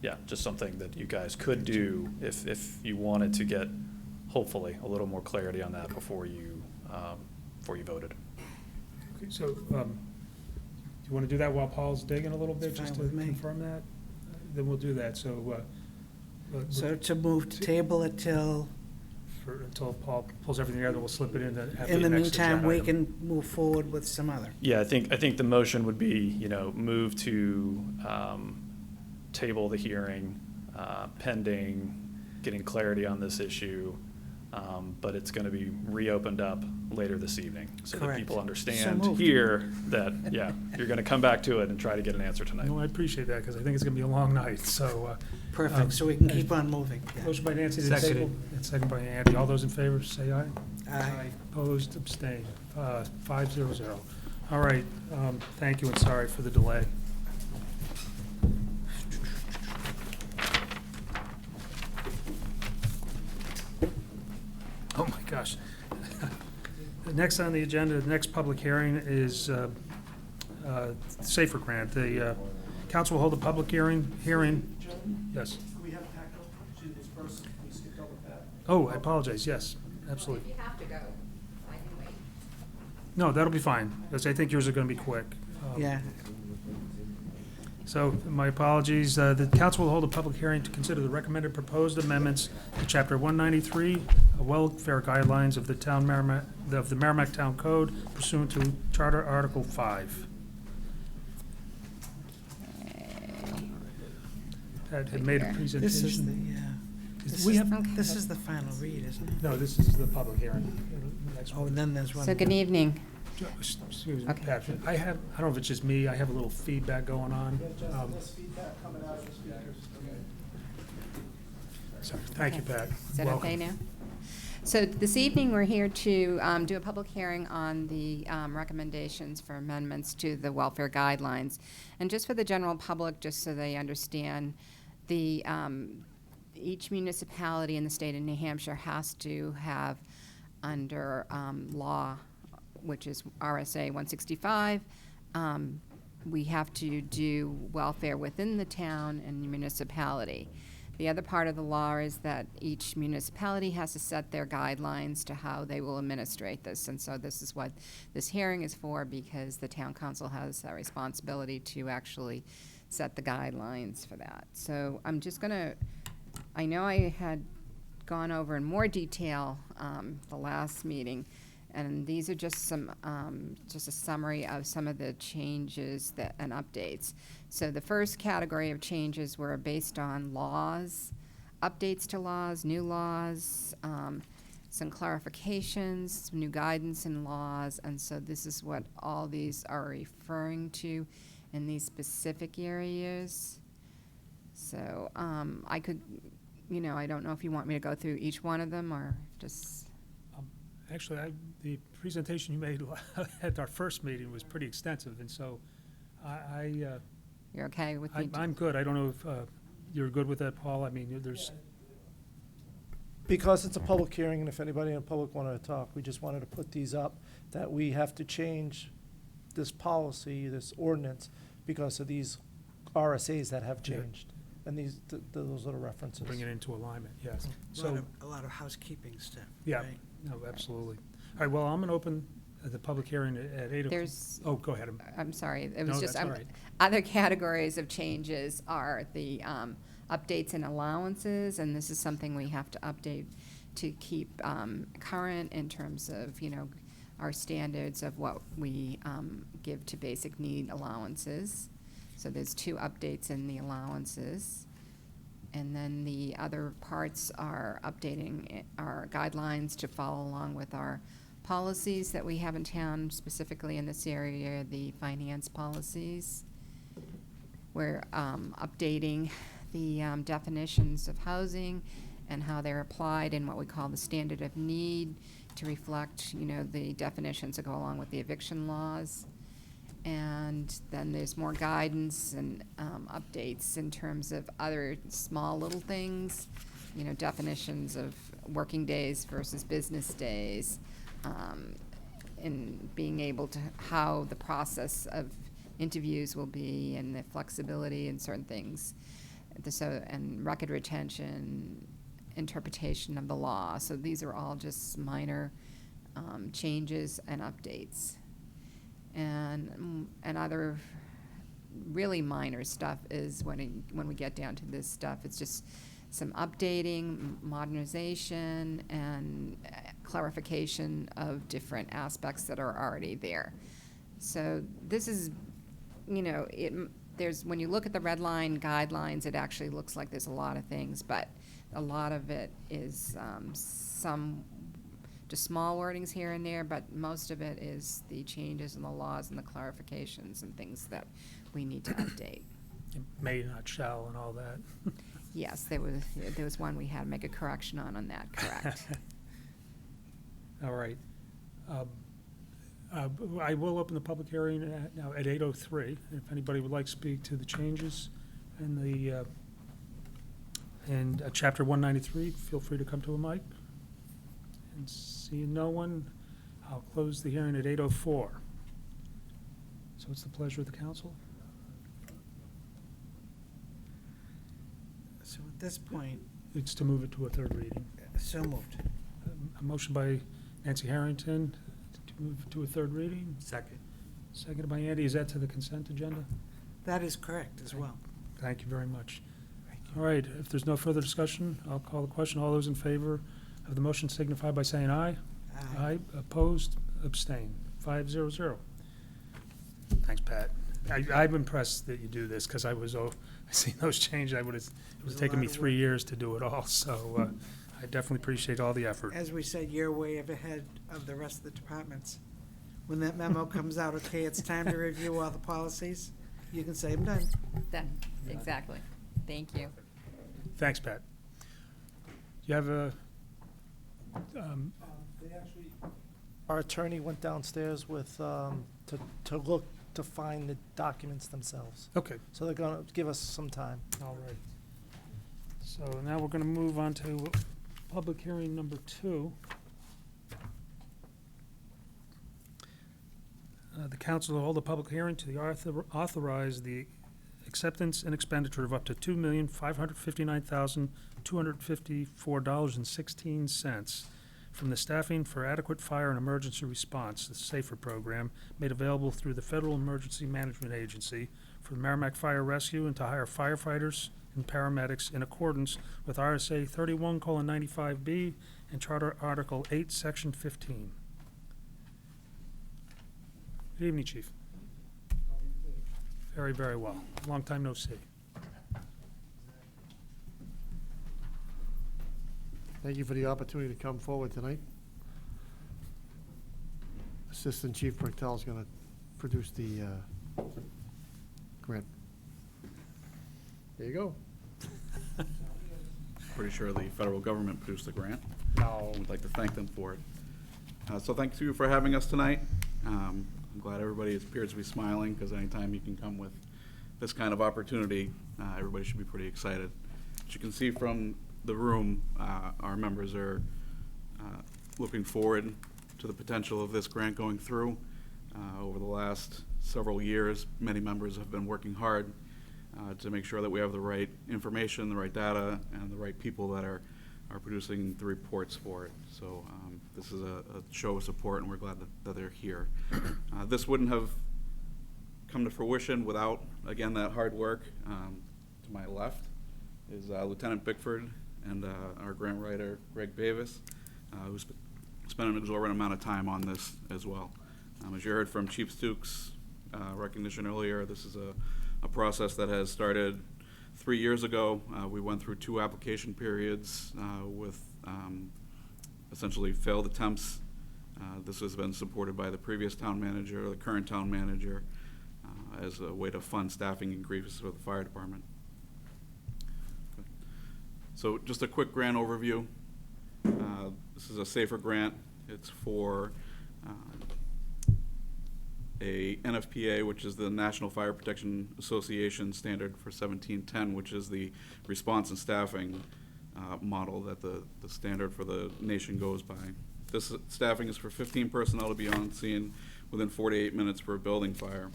yeah, just something that you guys could do if you wanted to get, hopefully, a little more clarity on that before you voted. Okay, so, do you want to do that while Paul's digging a little bit, It's just to fine with me. confirm that? Then we'll do that, so, So to move to table it till, until Paul pulls everything together, we'll slip it in at in the next meantime, agenda we item. can move forward with some other. Yeah, I think the motion would be, move to table the hearing pending getting clarity on this issue, but it's going to be reopened up later this evening, so that Correct. people So understand moved. here that, yeah, you're going to come back to it and try to get an answer tonight. No, I appreciate that, because I think it's going to be a long night, so. Perfect, so we can keep on moving. Yeah. Motion by Nancy to Seconded. table, and second by Andy. All those in favor, say aye. Aye. Opposed, abstained, 500. All right, thank you and sorry for the delay. Oh, my gosh. The next on the agenda, the next public hearing is Safer Grant. The council will hold a public hearing, yes. We have Pat go to this person, we skipped over Pat. Oh, I apologize, yes, absolutely. If you have to go, I can wait. No, that'll be fine, because I think yours are going to be quick. Yeah, So, my apologies. The council will hold a public hearing to consider the recommended proposed amendments to Chapter 193, welfare guidelines of the Merrimack Town Code pursuant to Charter Article 5. Pat had made a presentation. this is the, this is the final read, isn't it? No, this is the public hearing. Next Oh, one. and then there's one. So good evening. Excuse me, Okay. Pat, I don't know if it's just me, I have a little feedback going on. This feedback coming out of the speakers. Sorry. Thank you, Pat. Is that okay Welcome. now? So this evening, we're here to do a public hearing on the recommendations for amendments to the welfare guidelines. And just for the general public, just so they understand, each municipality in the state of New Hampshire has to have under law, which is RSA 165, we have to do welfare within the town and the municipality. The other part of the law is that each municipality has to set their guidelines to how they will administrate this. And so this is what this hearing is for, because the town council has a responsibility to actually set the guidelines for that. So I'm just gonna, I know I had gone over in more detail the last meeting, and these are just some, just a summary of some of the changes and updates. So the first category of changes were based on laws, updates to laws, new laws, some clarifications, some new guidance in laws, and so this is what all these are referring to in these specific areas. So I could, I don't know if you want me to go through each one of them or just. Actually, the presentation you made at our first meeting was pretty extensive, and so You're okay with me? I'm good. I don't know if you're good with that, Paul. I mean, there's, Because it's a public hearing, and if anybody in the public wanted to talk, we just wanted to put these up that we have to change this policy, this ordinance, because of these RSAs that have Yeah. changed. And those are the references. Bring it into alignment, yes. A lot of housekeeping stuff. Yeah, right? no, absolutely. All right, well, I'm going to open the public hearing at 8 o'clock. There's, Oh, go ahead. I'm sorry, it No, was just, that's all right. other categories of changes are the updates and allowances, and this is something we have to update to keep current in terms of, our standards of what we give to basic need allowances. So there's 2 updates in the allowances. And then the other parts are updating our guidelines to follow along with our policies that we have in town, specifically in this area, the finance policies. We're updating the definitions of housing and how they're applied in what we call the standard of need to reflect, the definitions that go along with the eviction laws. And then there's more guidance and updates in terms of other small little things, definitions of working days versus business days, and being able to, how the process of interviews will be and the flexibility in certain things. And record retention, interpretation of the law. So these are all just minor changes and updates. And other really minor stuff is when we get down to this stuff, it's just some updating, modernization, and clarification of different aspects that are already there. So this is, there's, when you look at the red line guidelines, it actually looks like there's a lot of things, but a lot of it is some just small wordings here and there, but most of it is the changes in the laws and the clarifications and things that we need to update. May, not shall, and all that. Yes, there was one we had to make a correction on that, correct. All right. I will open the public hearing now at 8:03. If anybody would like to speak to the changes in the, in Chapter 193, feel free to come to a mic. And seeing no one, I'll close the hearing at 8:04. So it's the pleasure of the council. So at this point, It's to move it to a third reading. so moved. A motion by Nancy Harrington to move it to a third reading. Second. Seconded by Andy. Is that to the consent agenda? That is correct as well. Thank you very much. All right, if there's no further discussion, I'll call the question. All those in favor of the motion signify by saying aye. Aye. Opposed, abstain. 5-0-0. Thanks, Pat. I'm impressed that you do this, because I seen those changes. It would have taken me 3 years to do it all, so I definitely appreciate all the effort. As we said, you're way ahead of the rest of the departments. When that memo comes out, okay, it's time to review all the policies, you can say, I'm done. Done, exactly. Thank you. Thanks, Pat. You have a, Our attorney went downstairs with, to look, to find the documents themselves. okay, So they're gonna give us some time. all right. So now we're going to move on to public hearing number 2. The council will hold a public hearing to authorize the acceptance and expenditure of up to $2,559,254.16 from the Staffing for Adequate Fire and Emergency Response, the SAFER program, made available through the Federal Emergency Management Agency for the Merrimack Fire Rescue and to hire firefighters and paramedics in accordance with RSA 31:95B and Charter Article 8, Section 15. Good evening, Chief. Very, very well. Long time no see. Thank you for the opportunity to come forward tonight. Assistant Chief Brickell is going to produce the grant. There you go. Pretty sure the federal government produced the grant. No. We'd like to thank them for it. So thank you for having us tonight. I'm glad everybody appears to be smiling, because anytime you can come with this kind of opportunity, everybody should be pretty excited. As you can see from the room, our members are looking forward to the potential of this grant going through. Over the last several years, many members have been working hard to make sure that we have the right information, the right data, and the right people that are producing the reports for it. So this is a show of support, and we're glad that they're here. This wouldn't have come to fruition without, again, that hard work. To my left is Lieutenant Bickford and our grant writer, Greg Bavis, who spent an exorbitant amount of time on this as well. As you heard from Chief Stukes' recognition earlier, this is a process that has started 3 years ago. We went through 2 application periods with essentially failed attempts. This has been supported by the previous town manager, the current town manager, as a way to fund staffing increases for the fire department. Okay. So just a quick grant overview. This is a SAFER grant. It's for a NFPA, which is the National Fire Protection Association standard for 1710, which is the response and staffing model that the standard for the nation goes by. This staffing is for 15 personnel to be on scene within 48 minutes per building fire.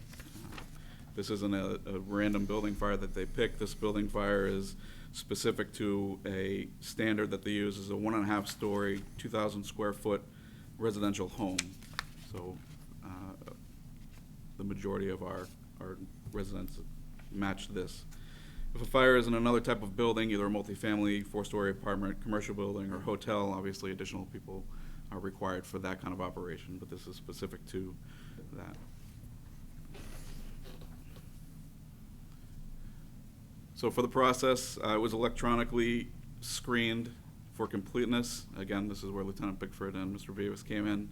This isn't a random building fire that they pick. This building fire is specific to a standard that they use as a 1.5 story, 2,000 square foot residential home. So the majority of our residents match this. If a fire is in another type of building, either a multifamily, 4-story apartment, commercial building, or hotel, obviously additional people are required for that kind of operation, but this is specific to that. So for the process, it was electronically screened for completeness. Again, this is where Lieutenant Bickford and Mr. Vivas came in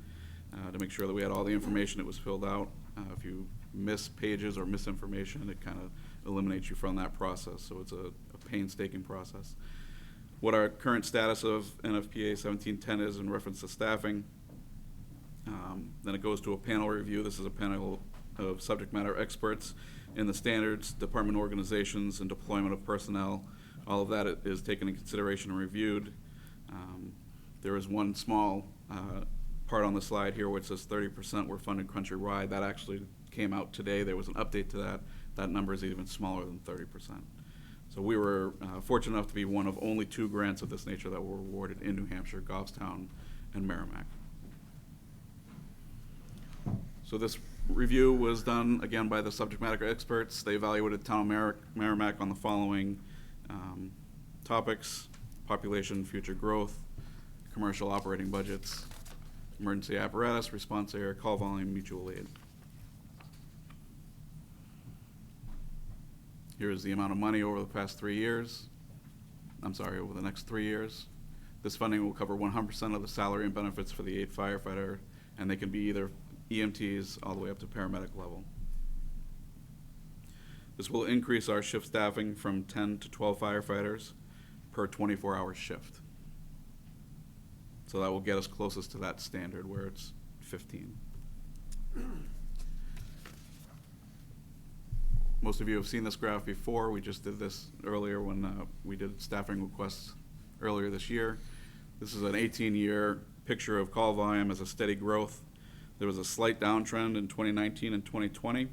to make sure that we had all the information that was filled out. If you miss pages or misinformation, it kind of eliminates you from that process. So it's a painstaking process. What our current status of NFPA 1710 is in reference to staffing. Then it goes to a panel review. This is a panel of subject matter experts in the standards, department organizations, and deployment of personnel. All of that is taken into consideration and reviewed. There is one small part on the slide here which says 30% were funded countrywide. That actually came out today. There was an update to that. That number is even smaller than 30%. So we were fortunate enough to be one of only 2 grants of this nature that were awarded in New Hampshire, Goffstown, and Merrimack. So this review was done, again, by the subject matter experts. They evaluated town of Merrimack on the following topics: population, future growth, commercial operating budgets, emergency apparatus, response area, call volume, mutual aid. Here is the amount of money over the past 3 years. I'm sorry, over the next 3 years. This funding will cover 100% of the salary and benefits for the 8 firefighter, and they can be either EMTs all the way up to paramedic level. This will increase our shift staffing from 10 to 12 firefighters per 24-hour shift. So that will get us closest to that standard where it's 15. Most of you have seen this graph before. We just did this earlier when we did staffing requests earlier this year. This is an 18-year picture of call volume as a steady growth. There was a slight downtrend in 2019 and 2020.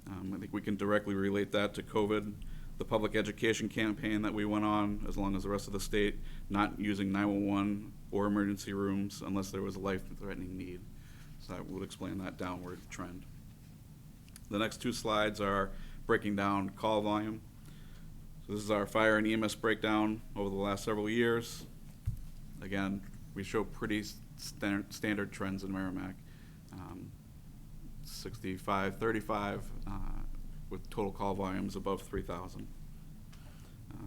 I think we can directly relate that to COVID, the public education campaign that we went on, as long as the rest of the state, not using 911 or emergency rooms unless there was a life-threatening need. So that would explain that downward trend. The next 2 slides are breaking down call volume. So this is our fire and EMS breakdown over the last several years. Again, we show pretty standard trends in Merrimack. 65-35 with total call volumes above 3,000.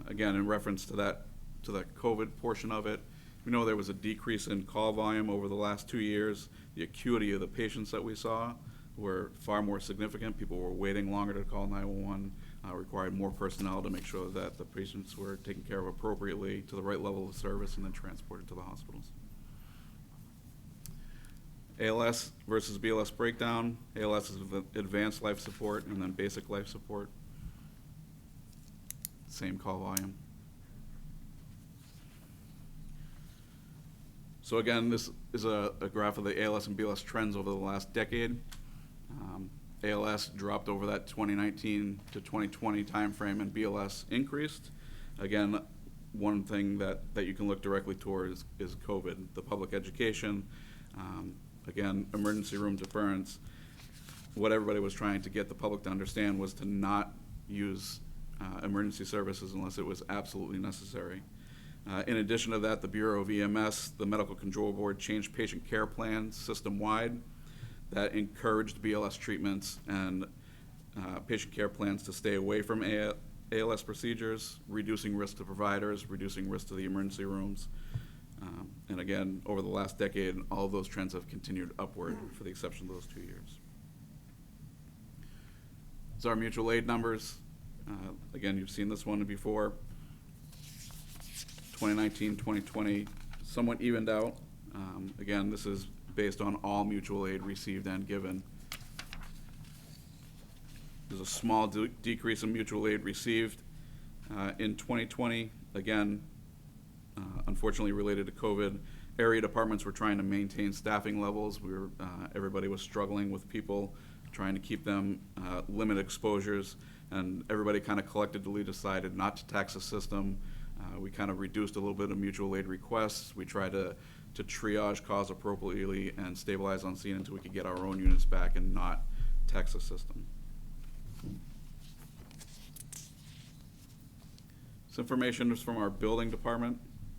Again, in reference to that COVID portion of it, we know there was a decrease in call volume over the last 2 years. The acuity of the patients that we saw were far more significant. People were waiting longer to call 911, required more personnel to make sure that the patients were taken care of appropriately to the right level of service and then transported to the hospitals. ALS versus BLS breakdown. ALS is advanced life support and then basic life support. Same call volume. So again, this is a graph of the ALS and BLS trends over the last decade. ALS dropped over that 2019 to 2020 timeframe, and BLS increased. Again, one thing that you can look directly towards is COVID, the public education, again, emergency room deference. What everybody was trying to get the public to understand was to not use emergency services unless it was absolutely necessary. In addition to that, the Bureau of EMS, the Medical Control Board, changed patient care plans system-wide that encouraged BLS treatments and patient care plans to stay away from ALS procedures, reducing risk to providers, reducing risk to the emergency rooms. And again, over the last decade, all of those trends have continued upward for the exception of those 2 years. So our mutual aid numbers, again, you've seen this one before. 2019, 2020, somewhat evened out. Again, this is based on all mutual aid received and given. There's a small decrease in mutual aid received. In 2020, again, unfortunately related to COVID, area departments were trying to maintain staffing levels. Everybody was struggling with people, trying to keep them limit exposures, and everybody kind of collectively decided not to tax the system. We kind of reduced a little bit of mutual aid requests. We tried to triage calls appropriately and stabilize on scene until we could get our own units back and not tax the system. This information is from our building department.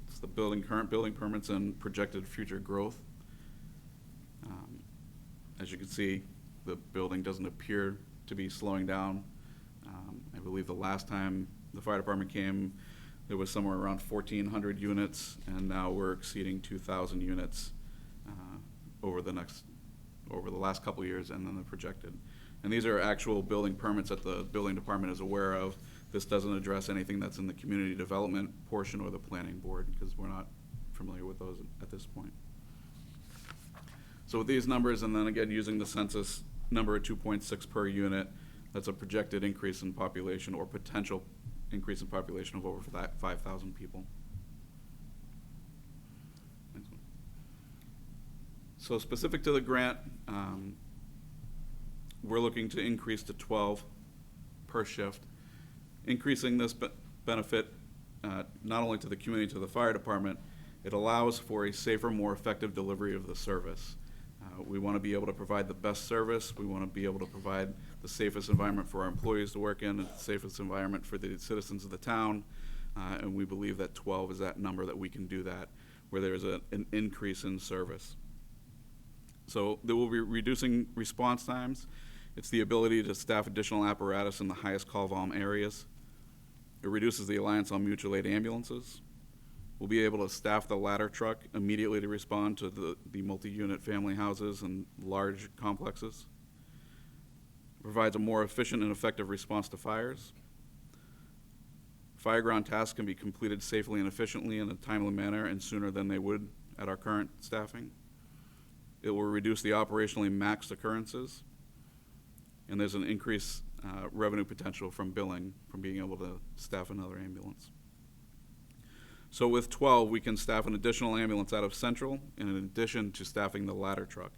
It's the current building permits and projected future growth. As you can see, the building doesn't appear to be slowing down. I believe the last time the fire department came, there was somewhere around 1,400 units, and now we're exceeding 2,000 units over the last couple of years, and then the projected. And these are actual building permits that the building department is aware of. This doesn't address anything that's in the community development portion or the planning board, because we're not familiar with those at this point. So with these numbers, and then again using the census number of 2.6 per unit, that's a projected increase in population or potential increase in population of over 5,000 people. Next one. So specific to the grant, we're looking to increase to 12 per shift. Increasing this benefit not only to the community, to the fire department, it allows for a safer, more effective delivery of the service. We want to be able to provide the best service. We want to be able to provide the safest environment for our employees to work in, and the safest environment for the citizens of the town. And we believe that 12 is that number that we can do that, where there's an increase in service. So there will be reducing response times. It's the ability to staff additional apparatus in the highest call volume areas. It reduces the reliance on mutual aid ambulances. We'll be able to staff the ladder truck immediately to respond to the multi-unit family houses and large complexes. It provides a more efficient and effective response to fires. Fireground tasks can be completed safely and efficiently in a timely manner and sooner than they would at our current staffing. It will reduce the operationally maxed occurrences. And there's an increased revenue potential from billing, from being able to staff another ambulance. So with 12, we can staff an additional ambulance out of Central in addition to staffing the ladder truck.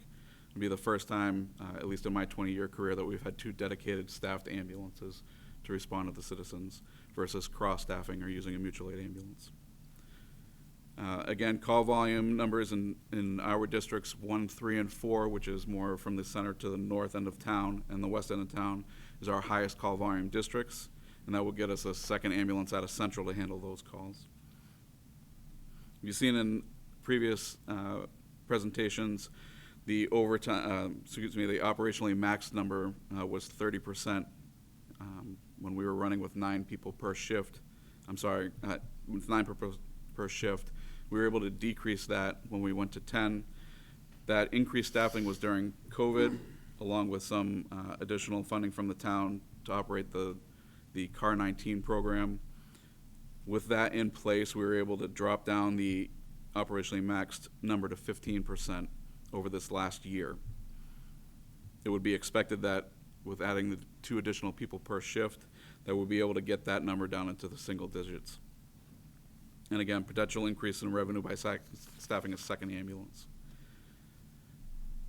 It'll be the first time, at least in my 20-year career, that we've had 2 dedicated staffed ambulances to respond to the citizens versus cross-staffing or using a mutual aid ambulance. Again, call volume numbers in our districts 1, 3, and 4, which is more from the center to the north end of town, and the west end of town is our highest call volume districts, and that will get us a second ambulance out of Central to handle those calls. You've seen in previous presentations, the the operationally maxed number was 30% when we were running with 9 people per shift. With 9 per shift. We were able to decrease that when we went to 10. That increased staffing was during COVID, along with some additional funding from the town to operate the CAR 19 program. With that in place, we were able to drop down the operationally maxed number to 15% over this last year. It would be expected that with adding the 2 additional people per shift, that we'll be able to get that number down into the single digits. And again, potential increase in revenue by staffing a second ambulance.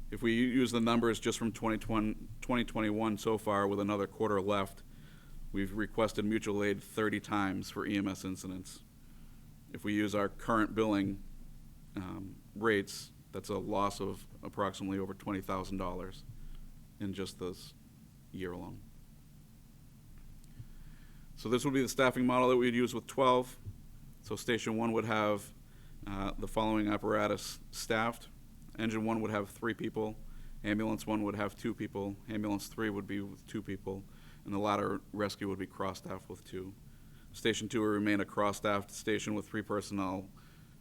If we use the numbers just from 2021 so far with another quarter left, we've requested mutual aid 30 times for EMS incidents. If we use our current billing rates, that's a loss of approximately over $20,000 in just this year alone. So this would be the staffing model that we'd use with 12. So Station 1 would have the following apparatus staffed. Engine 1 would have 3 people. Ambulance 1 would have 2 people. Ambulance 3 would be with 2 people. And the ladder rescue would be cross-staffed with 2. Station 2 would remain a cross-staffed station with 3 personnel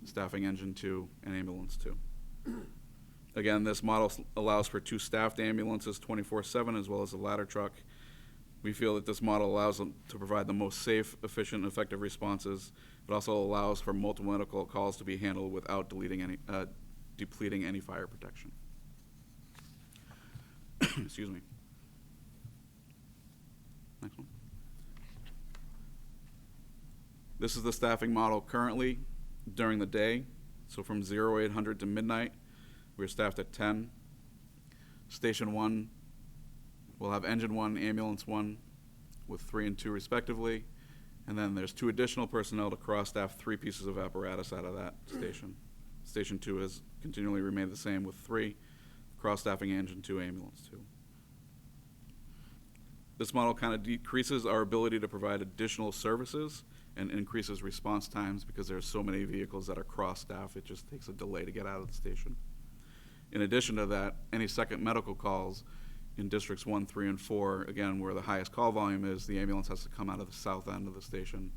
staffing Engine 2 and Ambulance 2. Again, this model allows for 2 staffed ambulances 24/7 as well as a ladder truck. We feel that this model allows them to provide the most safe, efficient, and effective responses. It also allows for multiple medical calls to be handled without depleting any fire protection. Excuse me. Next one. This is the staffing model currently during the day. So from 0800 to midnight, we're staffed at 10. Station 1 will have Engine 1, Ambulance 1 with 3 and 2 respectively. And then there's 2 additional personnel to cross-staff 3 pieces of apparatus out of that station. Station 2 has continually remained the same with 3, cross-staffing Engine 2, Ambulance 2. This model kind of decreases our ability to provide additional services and increases response times because there's so many vehicles that are cross-staffed. It just takes a delay to get out of the station. In addition to that, any second medical calls in districts 1, 3, and 4, again, where the highest call volume is, the ambulance has to come out of the south end of the station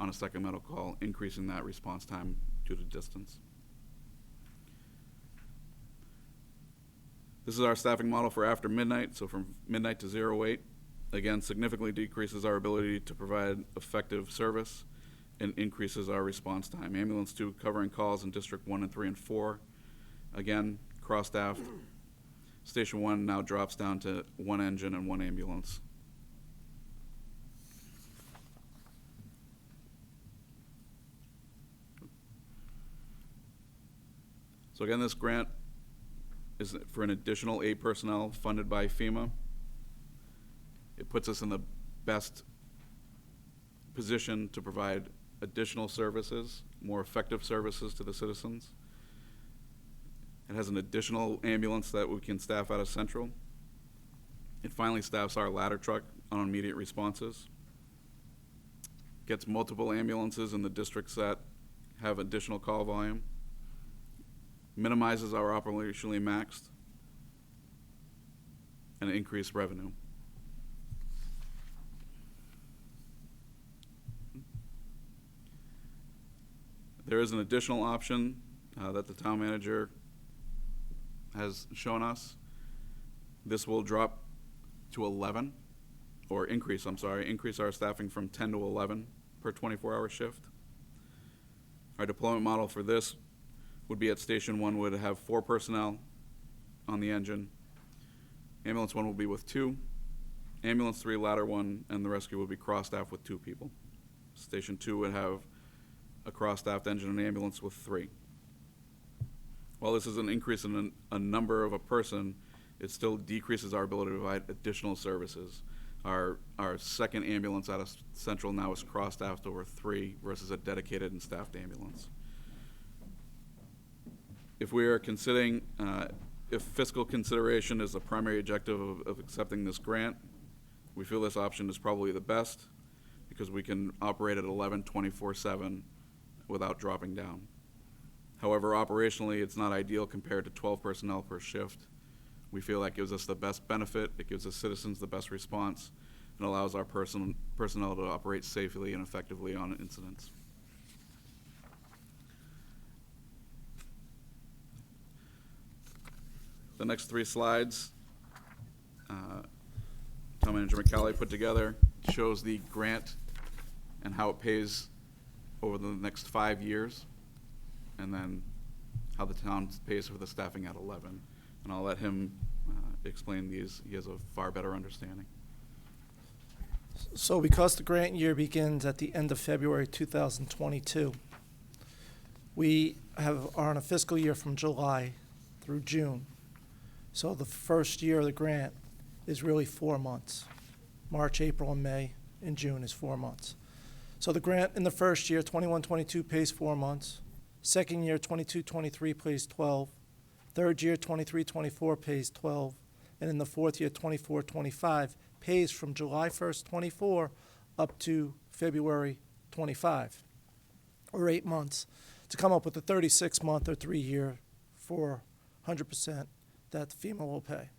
on a second medical call, increasing that response time due to distance. This is our staffing model for after midnight, so from midnight to 08. Again, significantly decreases our ability to provide effective service and increases our response time. Ambulance 2 covering calls in District 1 and 3 and 4. Again, cross-staffed. Station 1 now drops down to 1 engine and 1 ambulance. So again, this grant is for an additional 8 personnel funded by FEMA. It puts us in the best position to provide additional services, more effective services to the citizens. It has an additional ambulance that we can staff out of Central. It finally staffs our ladder truck on immediate responses. Gets multiple ambulances in the districts that have additional call volume. Minimizes our operationally maxed and increased revenue. There is an additional option that the town manager has shown us. This will drop to 11, or increase our staffing from 10 to 11 per 24-hour shift. Our deployment model for this would be at Station 1 would have 4 personnel on the engine. Ambulance 1 will be with 2. Ambulance 3, ladder 1, and the rescue would be cross-staffed with 2 people. Station 2 would have a cross-staffed engine and ambulance with 3. While this is an increase in a number of a person, it still decreases our ability to provide additional services. Our second ambulance out of Central now is cross-staffed over 3 versus a dedicated and staffed ambulance. If we are considering, if fiscal consideration is the primary objective of accepting this grant, we feel this option is probably the best because we can operate at 11 24/7 without dropping down. However, operationally, it's not ideal compared to 12 personnel per shift. We feel that gives us the best benefit, it gives the citizens the best response, and allows our personnel to operate safely and effectively on incidents. The next 3 slides, Town Manager McCallie put together, shows the grant and how it pays over the next 5 years, and then how the town pays for the staffing at 11. And I'll let him explain these. He has a far better understanding. So because the grant year begins at the end of February 2022, We are on a fiscal year from July through June. So the first year of the grant is really 4 months. March, April, and May, and June is 4 months. So the grant in the first year, 21-22, pays 4 months. Second year, 22-23, pays 12. Third year, 23-24, pays 12. And in the fourth year, 24-25, pays from July 1st, 24 up to February 25, or 8 months, to come up with a 36-month or 3-year for 100% that FEMA will pay.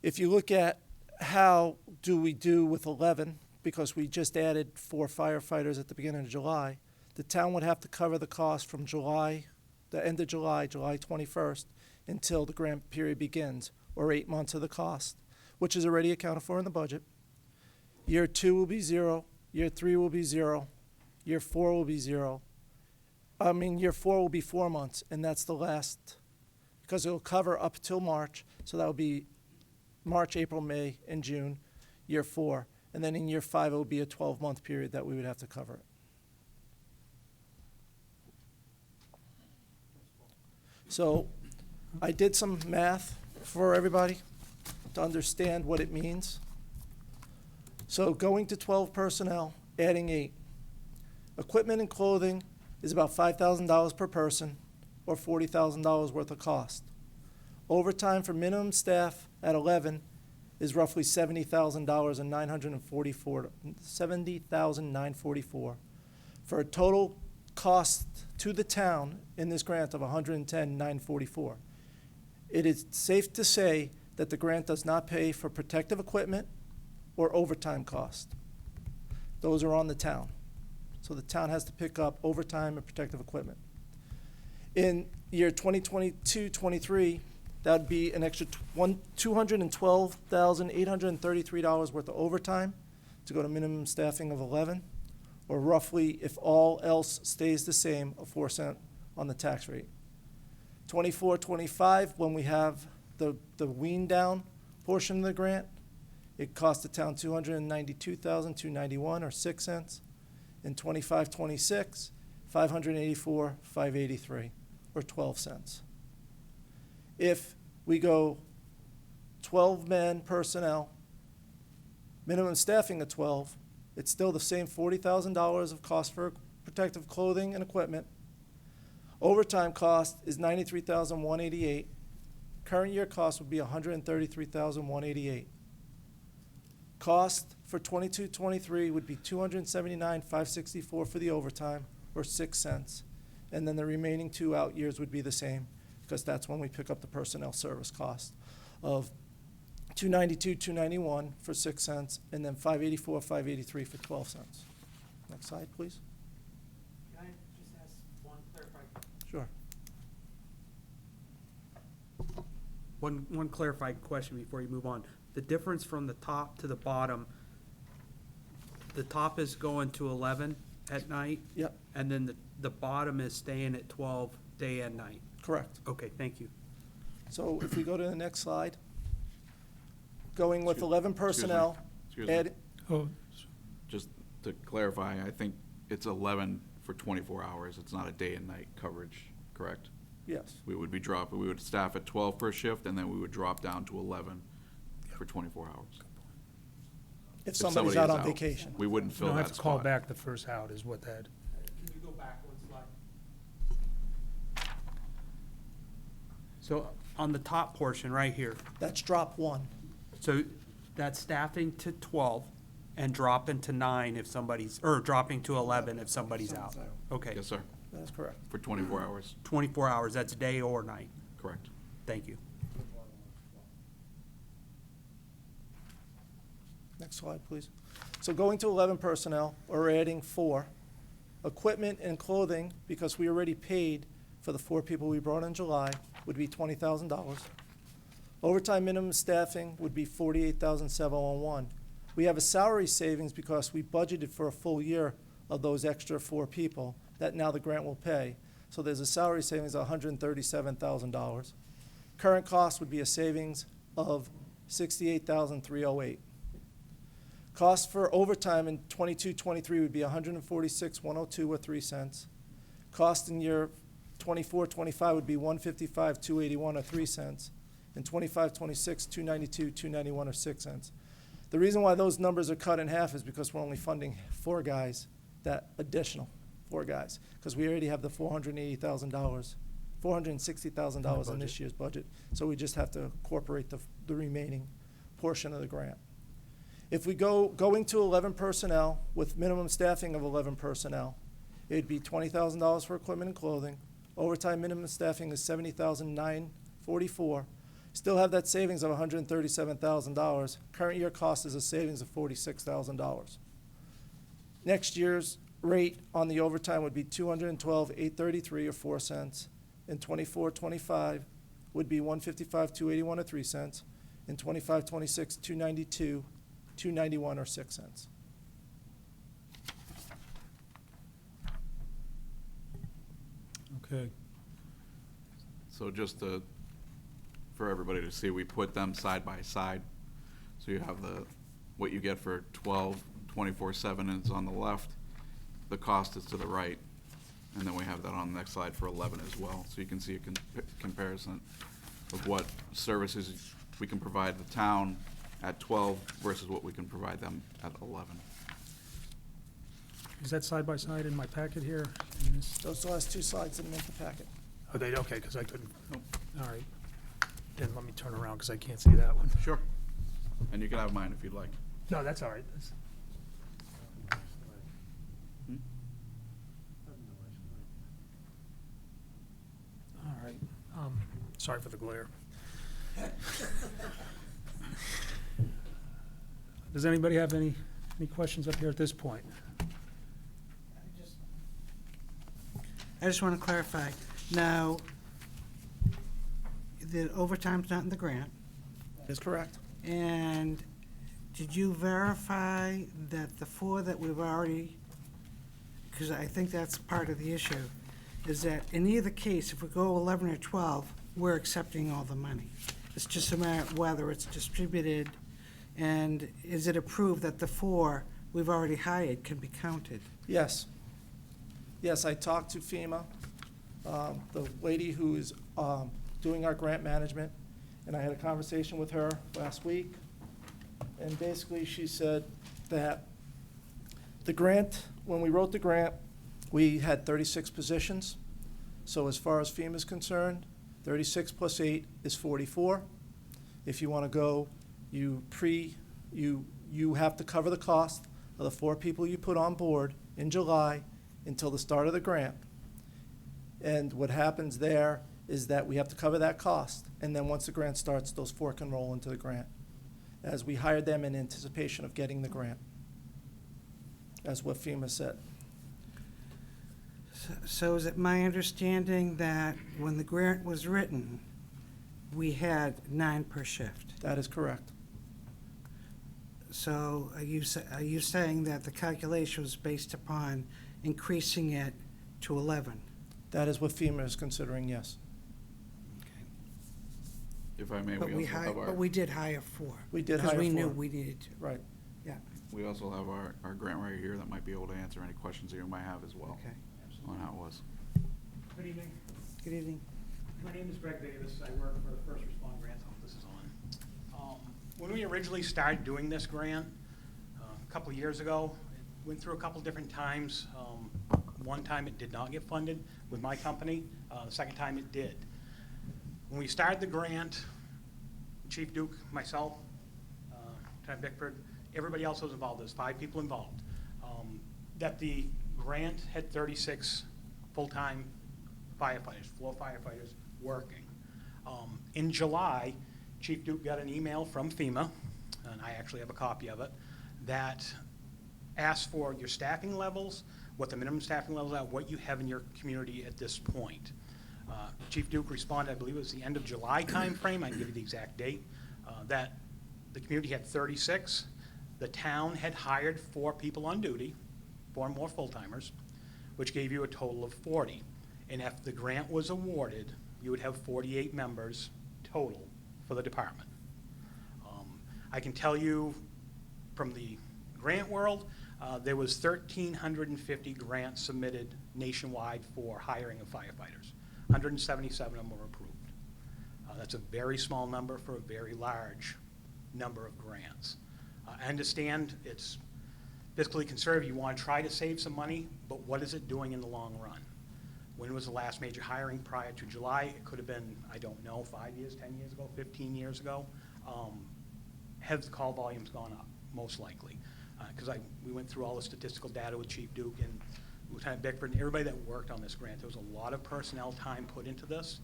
If you look at how do we do with 11, because we just added 4 firefighters at the beginning of July, the town would have to cover the cost from July, the end of July, July 21st, until the grant period begins, or 8 months of the cost, which is already accounted for in the budget. Year 2 will be 0, year 3 will be 0, year 4 will be 0. Year 4 will be 4 months, and that's the last, because it'll cover up till March, so that will be March, April, May, and June, year 4. And then in year 5, it will be a 12-month period that we would have to cover it. So I did some math for everybody to understand what it means. So going to 12 personnel, adding 8. Equipment and clothing is about $5,000 per person, or $40,000 worth of cost. Overtime for minimum staff at 11 is roughly $70,944, for a total cost to the town in this grant of $110,944. It is safe to say that the grant does not pay for protective equipment or overtime cost. Those are on the town. So the town has to pick up overtime and protective equipment. In year 2022-23, that would be an extra $212,833 worth of overtime to go to minimum staffing of 11, or roughly, if all else stays the same, a 4-cent on the tax rate. 24-25, when we have the wean down portion of the grant, it costs the town $292,291, or 6 cents. In 25-26, $584,583, or 12 cents. If we go 12-man personnel, minimum staffing of 12, it's still the same $40,000 of cost for protective clothing and equipment. Overtime cost is $93,188. Current year cost would be $133,188. Cost for 22-23 would be $279,564 for the overtime, or 6 cents. And then the remaining 2 out years would be the same, because that's when we pick up the personnel service cost of $292,291 for 6 cents, and then $584,583 for 12 cents. Next slide, please. Can I just ask one clarifying? Sure. One clarifying question before you move on. The difference from the top to the bottom, the top is going to 11 at night? Yep. And then the bottom is staying at 12 day and night? Correct. Okay, thank you. So if we go to the next slide, going with 11 personnel, Excuse me. add, Oh, Just to clarify, I think it's 11 for 24 hours. It's not a day and night coverage, correct? yes. We would staff at 12 per shift, and then we would drop down to 11 for 24 hours. If somebody's out is on vacation. We wouldn't you fill don't that have to call spot. back the first out is what that. Can you go back one slide? So on the top portion right here, That's drop 1. so that's staffing to 12 and dropping to 9 if somebody's, or dropping to 11 if somebody's out. Okay, Yes, sir, That's correct. for 24 hours, 24 hours, that's day or night. correct. Thank you. Next slide, please. So going to 11 personnel, or adding 4. Equipment and clothing, because we already paid for the 4 people we brought in July, would be $20,000. Overtime minimum staffing would be $48,701. We have a salary savings because we budgeted for a full year of those extra 4 people that now the grant will pay. So there's a salary savings of $137,000. Current cost would be a savings of $68,308. Cost for overtime in 22-23 would be $146,102 or 3 cents. Cost in year 24, 25 would be 155, 281 or 3 cents. In 25, 26, 292, 291 or 6 cents. The reason why those numbers are cut in half is because we're only funding 4 guys, that additional 4 guys, because we already have the $480,000, $460,000 in this year's budget. So we just have to incorporate the remaining portion of the grant. If we going to 11 personnel with minimum staffing of 11 personnel, it'd be $20,000 for equipment and clothing. Overtime minimum staffing is $70,944. Still have that savings of $137,000. Current year cost is a savings of $46,000. Next year's rate on the overtime would be $212,833 or 4 cents. In 24, 25 would be $155, 281 or 3 cents. In 25, 26, 292, 291 or 6 cents. Okay. So just for everybody to see, we put them side by side. So you have what you get for 12, 24/7 is on the left. The cost is to the right. And then we have that on the next slide for 11 as well. So you can see a comparison of what services we can provide the town at 12 versus what we can provide them at 11. Is that side by side in my packet here? Those last 2 slides didn't make the packet. Oh, they, okay, because I couldn't, all right. Then let me turn around because I can't see that one. Sure. And you can have mine if you'd like. No, that's all right. All right. Sorry for the glare. Does anybody have any questions up here at this point? I just want to clarify. Now, the overtime's not in the grant. That's correct. And did you verify that the 4 that we've already, because I think that's part of the issue, is that in either case, if we go 11 or 12, we're accepting all the money. It's just a matter of whether it's distributed, and is it approved that the 4 we've already hired can be counted? Yes. Yes, I talked to FEMA, the lady who is doing our grant management, and I had a conversation with her last week. And basically, she said that the grant, when we wrote the grant, we had 36 positions. So as far as FEMA is concerned, 36 plus 8 is 44. If you want to go, you have to cover the cost of the 4 people you put on board in July until the start of the grant. And what happens there is that we have to cover that cost. And then once the grant starts, those 4 can roll into the grant, as we hired them in anticipation of getting the grant. That's what FEMA said. So is it my understanding that when the grant was written, we had 9 per shift? That is correct. So are you saying that the calculation was based upon increasing it to 11? That is what FEMA is considering, yes. If I may, But we also have but we did hire 4. We did hire 4. Because we knew we needed to. Right. Yeah. We also have our grant writer here that might be able to answer any questions that you might have as well Okay. on how it was. Good evening. Good evening. My name is Greg Davis. I work for the First Respond Grant. I hope this is on. When we originally started doing this grant, a couple of years ago, it went through a couple different times. One time it did not get funded with my company. The second time it did. When we started the grant, Chief Duke, myself, Lieutenant Bickford, everybody else was involved. There's 5 people involved. That the grant had 36 full-time firefighters, floor firefighters, working. In July, Chief Duke got an email from FEMA, and I actually have a copy of it, that asked for your staffing levels, what the minimum staffing levels are, what you have in your community at this point. Chief Duke responded, I believe it was the end of July timeframe, I can give you the exact date, that the community had 36. The town had hired 4 people on duty, 4 more full-timers, which gave you a total of 40. And if the grant was awarded, you would have 48 members total for the department. I can tell you from the grant world, there was 1,350 grants submitted nationwide for hiring of firefighters. 177 of them were approved. That's a very small number for a very large number of grants. I understand it's fiscally conservative. You want to try to save some money, but what is it doing in the long run? When was the last major hiring prior to July? It could have been, I don't know, 5 years, 10 years ago, 15 years ago. Have the call volumes gone up? Most likely. Because we went through all the statistical data with Chief Duke and Lieutenant Bickford and everybody that worked on this grant. There was a lot of personnel time put into this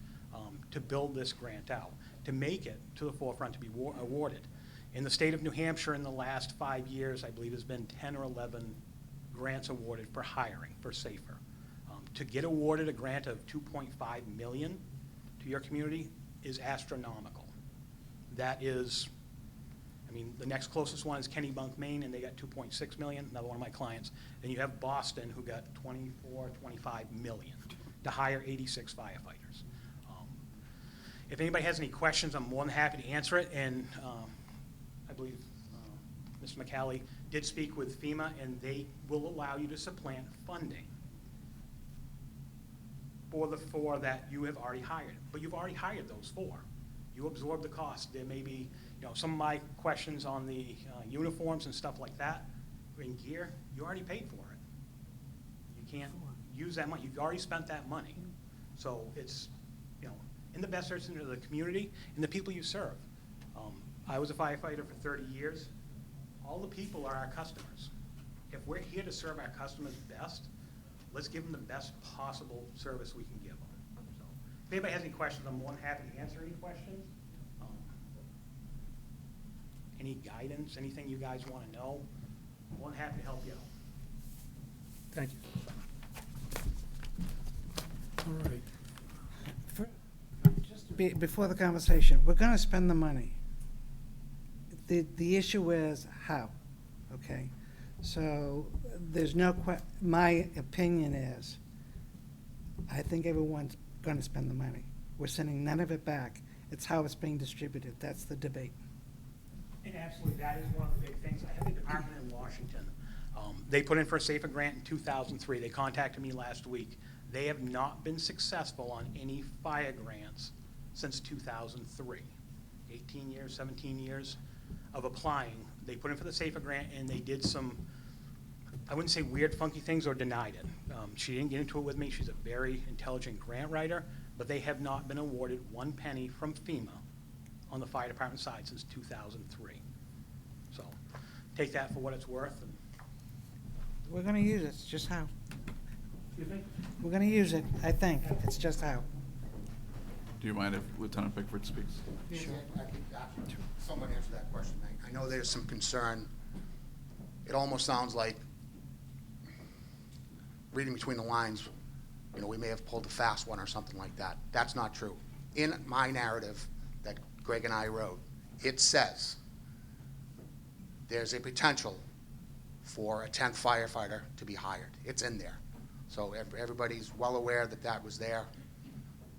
to build this grant out, to make it to the forefront to be awarded. In the state of New Hampshire in the last 5 years, I believe there's been 10 or 11 grants awarded for hiring, for SAFER. To get awarded a grant of $2.5 million to your community is astronomical. That is, I mean, the next closest one is Kennebunk, Maine, and they got $2.6 million, another one of my clients. Then you have Boston, who got $24, $25 million to hire 86 firefighters. If anybody has any questions, I'm more than happy to answer it, and I believe Mr. McCallie did speak with FEMA, and they will allow you to supplant funding for the 4 that you have already hired. But you've already hired those 4. You absorb the cost. There may be, some of my questions on the uniforms and stuff like that, in gear, you already paid for it. You can't use that money. You've already spent that money. So it's, in the best interest of the community and the people you serve. I was a firefighter for 30 years. All the people are our customers. If we're here to serve our customers best, let's give them the best possible service we can give them. So, if anybody has any questions, I'm more than happy to answer any questions. Any guidance, anything you guys want to know, I'm more than happy to help you out. Thank you. All right. Before the conversation, we're gonna spend the money. The issue is how, okay? So there's no my opinion is, I think everyone's gonna spend the money. We're sending none of it back. It's how it's being distributed. That's the debate. And absolutely, that is one of the big things. I have the department in Washington. They put in for a SAFER grant in 2003. They contacted me last week. They have not been successful on any fire grants since 2003. 18 years, 17 years of applying. They put in for the SAFER grant, and they did some, I wouldn't say weird, funky things, or denied it. She didn't get into it with me. She's a very intelligent grant writer, but they have not been awarded 1 penny from FEMA on the fire department side since 2003. So take that for what it's worth. And We're gonna use it. It's just how. excuse me? We're gonna use it, I think. It's just how. Do you mind if Lieutenant Bickford speaks? Sure. I think actually someone answered that question. I know there's some concern. It almost sounds like, reading between the lines, we may have pulled a fast one or something like that. That's not true. In my narrative that Greg and I wrote, it says there's a potential for a 10th firefighter to be hired. It's in there. So everybody's well aware that that was there.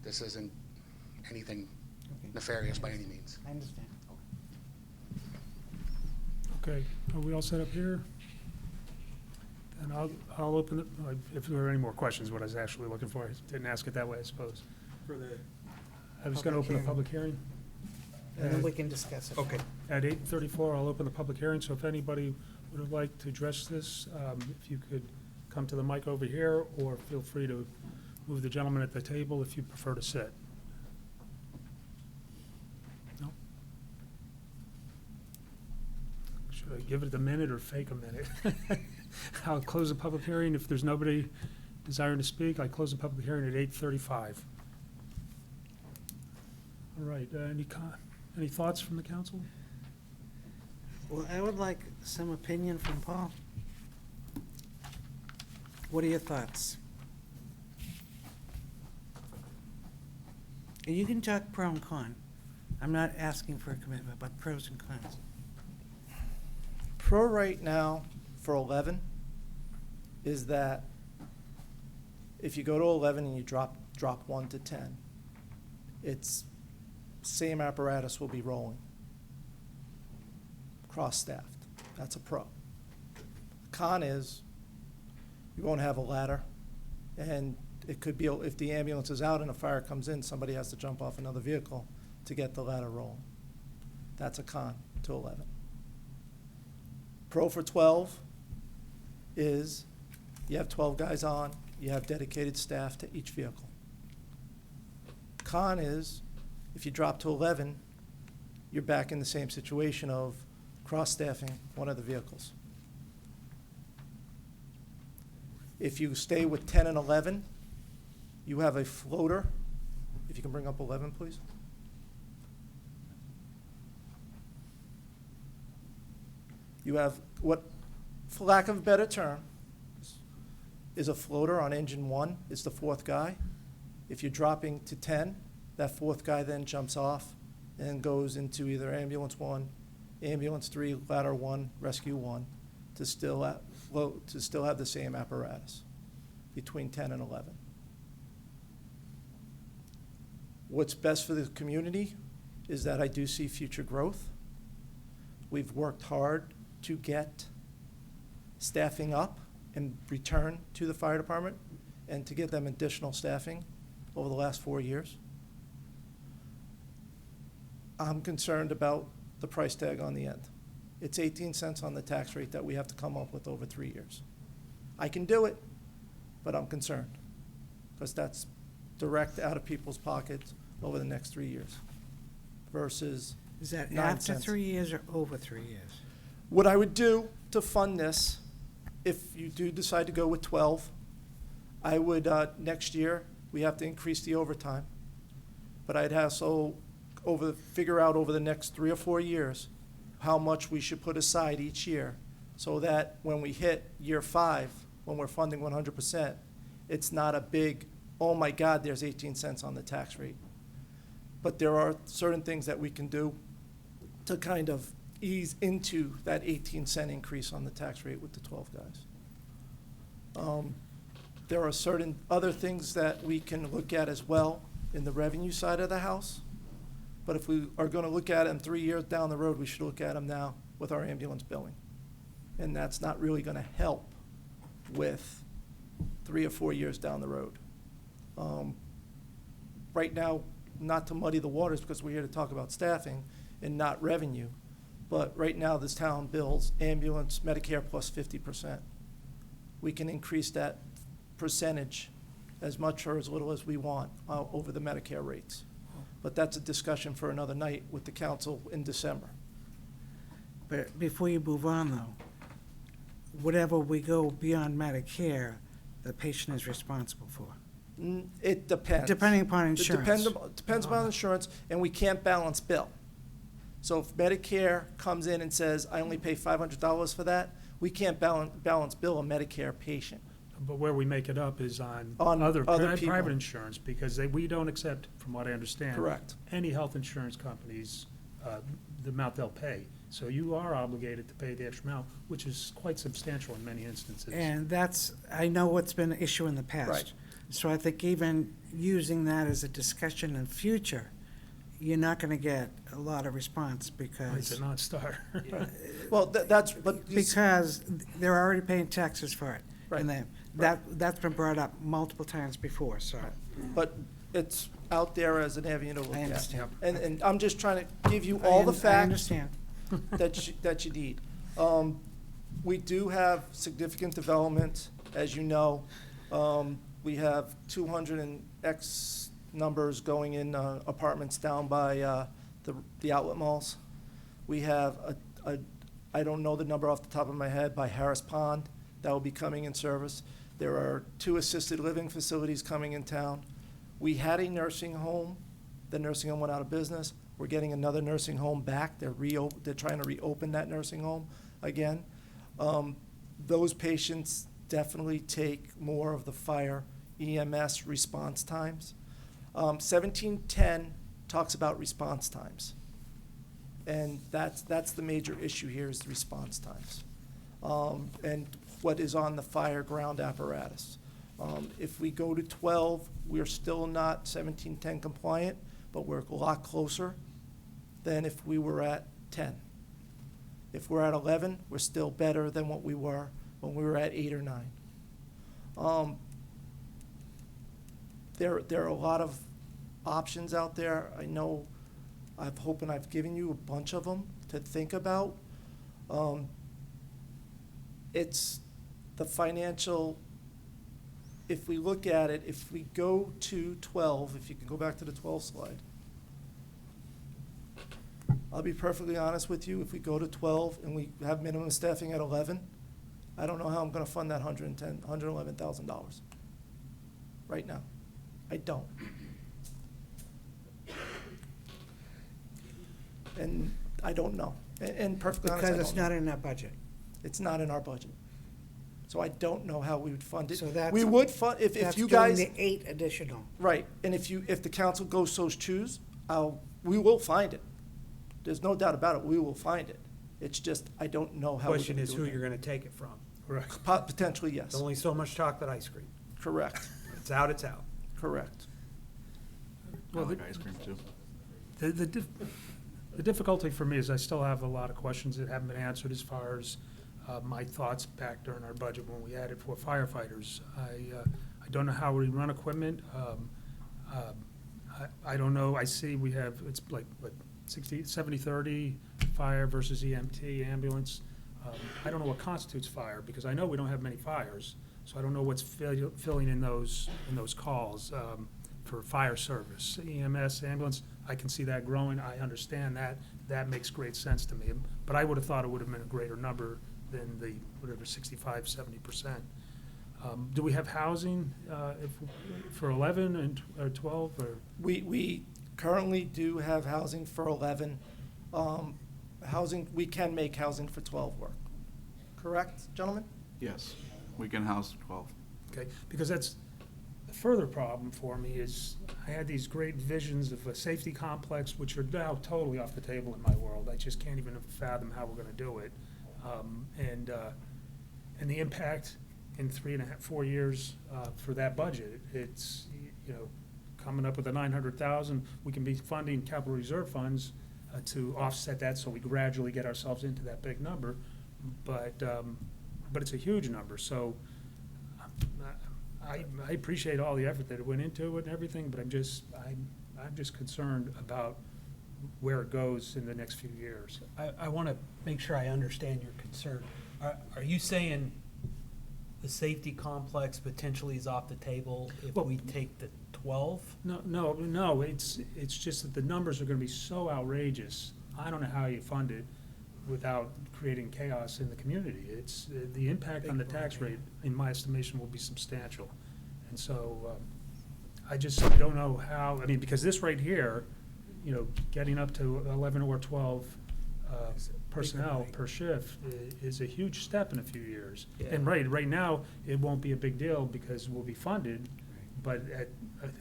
This isn't anything nefarious by any means. I understand. Okay, are we all set up here? And I'll open it, if there are any more questions, what I was actually looking for. I didn't ask it that way, I suppose. For the I was gonna open a public hearing. And then we can discuss it. Okay. At 8:34, I'll open the public hearing, so if anybody would like to address this, if you could come to the mic over here, or feel free to move the gentleman at the table if you prefer to sit. No? Should I give it a minute or fake a minute? I'll close the public hearing. If there's nobody desiring to speak, I close the public hearing at 8:35. All right, any thoughts from the council? Well, I would like some opinion from Paul. What are your thoughts? And you can talk pro and con. I'm not asking for a commitment, but pros and cons. Pro right now for 11 is that if you go to 11 and you drop 1 to 10, it's same apparatus will be rolling, cross-staffed. That's a pro. con is you won't have a ladder, and it could be, if the ambulance is out and a fire comes in, somebody has to jump off another vehicle to get the ladder rolling. That's a con to 11. Pro for 12 is you have 12 guys on, you have dedicated staff to each vehicle. Con is if you drop to 11, you're back in the same situation of cross-staffing one of the vehicles. If you stay with 10 and 11, you have a floater. If you can bring up 11, please. You have what, for lack of a better term, is a floater on engine 1, is the fourth guy. If you're dropping to 10, that fourth guy then jumps off and goes into either ambulance 1, ambulance 3, ladder 1, rescue 1, to still have the same apparatus between 10 and 11. What's best for the community is that I do see future growth. We've worked hard to get staffing up and return to the fire department and to get them additional staffing over the last 4 years. I'm concerned about the price tag on the end. It's 18 cents on the tax rate that we have to come up with over 3 years. I can do it, but I'm concerned because that's direct out of people's pockets over the next 3 years versus Is that 9 after cents. 3 years or over 3 years? What I would do to fund this, if you do decide to go with 12, I would, next year, we have to increase the overtime. But I'd have figure out over the next 3 or 4 years how much we should put aside each year so that when we hit year 5, when we're funding 100%, it's not a big, oh my God, there's 18 cents on the tax rate. But there are certain things that we can do to kind of ease into that 18-cent increase on the tax rate with the 12 guys. There are certain other things that we can look at as well in the revenue side of the house. But if we are going to look at them 3 years down the road, we should look at them now with our ambulance billing. And that's not really going to help with 3 or 4 years down the road. Right now, not to muddy the waters because we're here to talk about staffing and not revenue, but right now this town bills ambulance Medicare plus 50%. We can increase that percentage as much or as little as we want over the Medicare rates. But that's a discussion for another night with the council in December. But before you move on, though, whatever we go beyond Medicare, the patient is responsible for. It depends. Depending upon insurance. It depends upon insurance, and we can't balance bill. So if Medicare comes in and says, I only pay $500 for that, we can't balance bill a Medicare patient. But where we make it up is on On other other people. private insurance, because we don't accept, from what I understand. Correct. Any health insurance companies, the amount they'll pay. So you are obligated to pay the extra amount, which is quite substantial in many instances. And that's, I know what's been an issue in the past. Right. So I think even using that as a discussion in future, you're not going to get a lot of response It's because, a non-starter. Well, but because they're already paying taxes for it. Right. And that's been brought up multiple times before, so. but it's out there as an avenue to look I at. understand. And I'm just trying to give you all the I facts understand. that you need. We do have significant development, as you know. We have 200 and X numbers going in apartments down by the outlet malls. We have I don't know the number off the top of my head, by Harris Pond that will be coming in service. There are 2 assisted living facilities coming in town. We had a nursing home. The nursing home went out of business. We're getting another nursing home back. They're trying to reopen that nursing home again. Those patients definitely take more of the fire EMS response times. 1710 talks about response times. And that's the major issue here is the response times. And what is on the fire ground apparatus. If we go to 12, we're still not 1710 compliant, but we're a lot closer than if we were at 10. If we're at 11, we're still better than what we were when we were at 8 or 9. There are a lot of options out there. I know I'm hoping I've given you a bunch of them to think about. It's the financial, if we look at it, if we go to 12, if you can go back to the 12 slide. I'll be perfectly honest with you, if we go to 12 and we have minimum staffing at 11, I don't know how I'm gonna fund that $111,000 right now. I don't. And I don't know. And perfectly honest, I Because it's don't know. not in that budget. It's not in our budget. So I don't know how we would fund it. So that's. We would fund, if that's you doing guys. the 8 additional. Right, and if the council goes so choose, we will find it. There's no doubt about it, we will find it. It's just, I don't know how we're Question gonna is do who it. you're gonna take it from. Potentially, yes. There's only so much chocolate ice cream. Correct, It's out, it's out. correct. I like ice cream too. The difficulty for me is I still have a lot of questions that haven't been answered as far as my thoughts back during our budget when we added 4 firefighters. I don't know how we run equipment. I don't know, I see we have, it's like, what, 70-30 fire versus EMT ambulance. I don't know what constitutes fire, because I know we don't have many fires, so I don't know what's filling in those calls for fire service. EMS, ambulance, I can see that growing, I understand that, that makes great sense to me, but I would have thought it would have been a greater number than the, whatever, 65-70%. Do we have housing for 11 and or 12, or? We currently do have housing for 11. Housing, we can make housing for 12 work. Correct, gentlemen? Yes, we can house 12. Okay, because that's, the further problem for me is, I had these great visions of a safety complex, which are now totally off the table in my world. I just can't even fathom how we're gonna do it. And the impact in 3.5-4 years for that budget, it's, you know, coming up with the 900,000, we can be funding capital reserve funds to offset that, so we gradually get ourselves into that big number. But it's a huge number, so I appreciate all the effort that went into it and everything, but I'm just concerned about where it goes in the next few years. I wanna make sure I understand your concern. Are you saying the safety complex potentially is off the table if we take the 12? No, it's just that the numbers are gonna be so outrageous. I don't know how you fund it without creating chaos in the community. It's, the impact on the tax rate, in my estimation, will be substantial. And so, I just don't know how, I mean, because this right here, you know, getting up to 11 or 12 personnel per shift is a huge step in a few years. And right now, it won't be a big deal because we'll be funded, but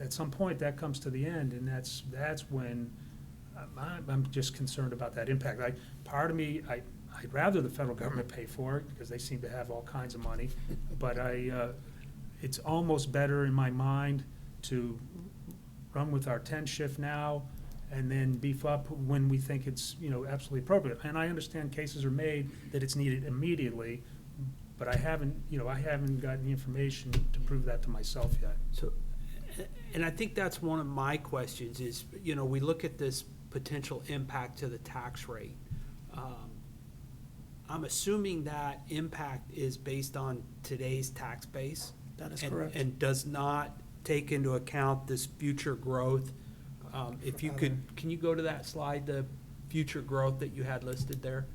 at some point, that comes to the end, and that's when I'm just concerned about that impact. Part of me, I'd rather the federal government pay for it, because they seem to have all kinds of money, but it's almost better in my mind to run with our 10 shift now, and then beef up when we think it's, you know, absolutely appropriate. And I understand cases are made that it's needed immediately, but I haven't gotten the information to prove that to myself yet. So, and I think that's one of my questions is, you know, we look at this potential impact to the tax rate. I'm assuming that impact is based on today's tax base. That is correct. And does not take into account this future growth. If you could, can you go to that slide, the future growth that you had listed there?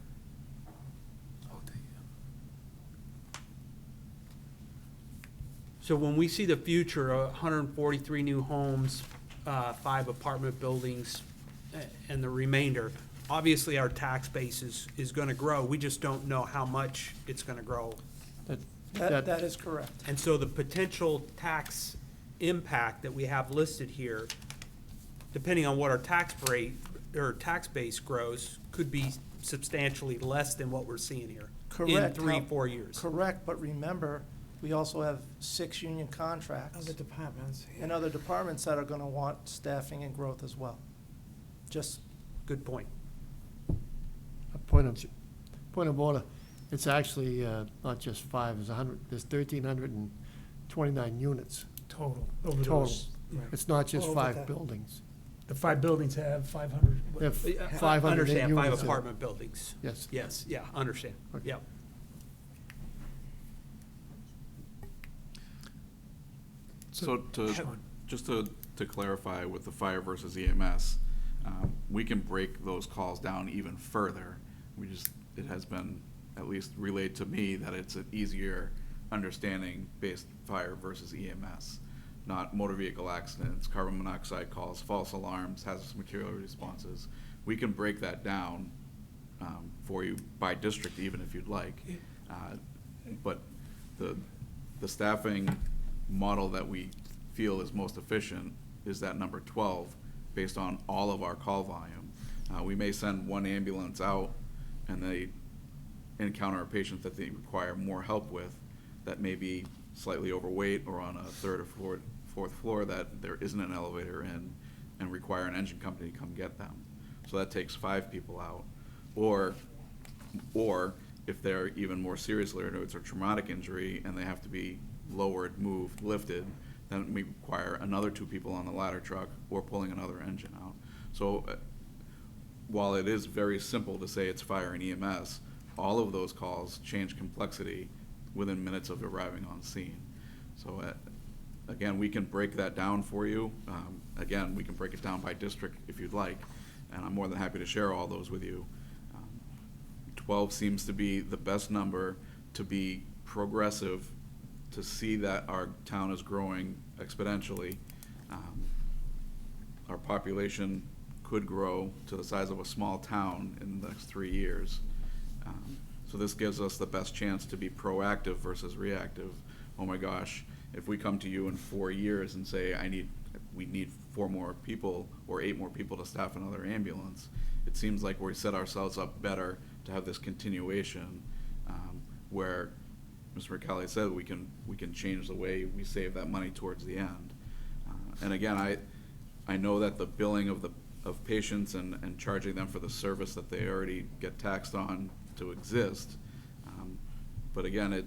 So when we see the future, 143 new homes, 5 apartment buildings, and the remainder, obviously our tax base is gonna grow. We just don't know how much it's gonna grow. That is correct. And so the potential tax impact that we have listed here, depending on what our tax rate or tax base grows, could be substantially less than what we're seeing here. Correct. In 3-4 years. Correct, but remember, we also have 6 union contracts. Other departments. And other departments that are gonna want staffing and growth as well. Just. Good point. A point of order. It's actually not just 5, there's 1,329 units Total, over total. those. Right. It's not just Over 5 that. buildings. The 5 buildings have 500. They have I 508 understand, units. 5 in it. apartment buildings. Yes. Yes, yeah, understand, Okay. yep. So Sean. just to clarify with the fire versus EMS, we can break those calls down even further. It has been at least relayed to me that it's an easier understanding based fire versus EMS, not motor vehicle accidents, carbon monoxide calls, false alarms, hazardous material responses. We can break that down for you by district even if you'd like. But the staffing model that we feel is most efficient is that number 12 based on all of our call volume. We may send one ambulance out and they encounter a patient that they require more help with that may be slightly overweight or on a third or fourth floor that there isn't an elevator in and require an engine company to come get them. So that takes 5 people out. Or if they're even more seriously or it's a traumatic injury and they have to be lowered, moved, lifted, then we require another 2 people on the ladder truck or pulling another engine out. So while it is very simple to say it's fire and EMS, all of those calls change complexity within minutes of arriving on scene. So again, we can break that down for you. Again, we can break it down by district if you'd like, and I'm more than happy to share all those with you. 12 seems to be the best number to be progressive, to see that our town is growing exponentially. Our population could grow to the size of a small town in the next 3 years. So this gives us the best chance to be proactive versus reactive. Oh my gosh, if we come to you in 4 years and say, we need 4 more people or 8 more people to staff another ambulance, it seems like we set ourselves up better to have this continuation where Mr. McCallie said we can change the way we save that money towards the end. And again, I know that the billing of patients and charging them for the service that they already get taxed on to exist. But again,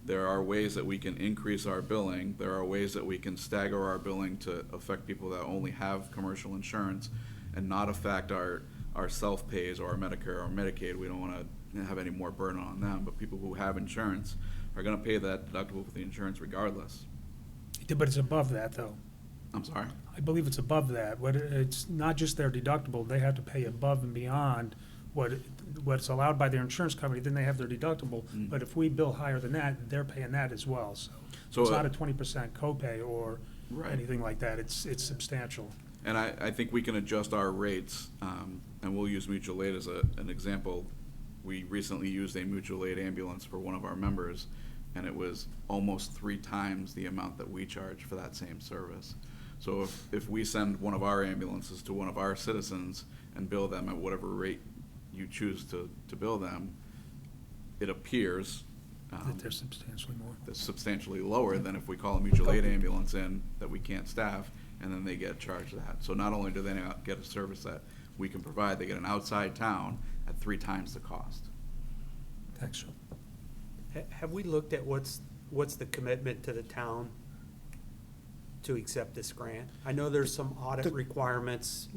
there are ways that we can increase our billing. There are ways that we can stagger our billing to affect people that only have commercial insurance and not affect our self-pays or our Medicare or Medicaid. We don't want to have any more burden on them, but people who have insurance are going to pay that deductible with the insurance regardless. But it's above that, though. I'm sorry? I believe it's above that. It's not just their deductible, they have to pay above and beyond what's allowed by their insurance company, then they have their deductible. But if we bill higher than that, they're paying that as well. So it's not a 20% copay or anything like that. It's substantial. And I think we can adjust our rates, and we'll use mutual aid as an example. We recently used a mutual aid ambulance for one of our members, and it was almost 3 times the amount that we charge for that same service. So if we send one of our ambulances to one of our citizens and bill them at whatever rate you choose to bill them, it appears That they're substantially more. they're substantially lower than if we call a mutual aid ambulance in that we can't staff, and then they get charged that. So not only do they not get a service that we can provide, they get an outside town at 3 times the cost. Thanks, Sean. Have we looked at what's the commitment to the town to accept this grant? I know there's some audit requirements.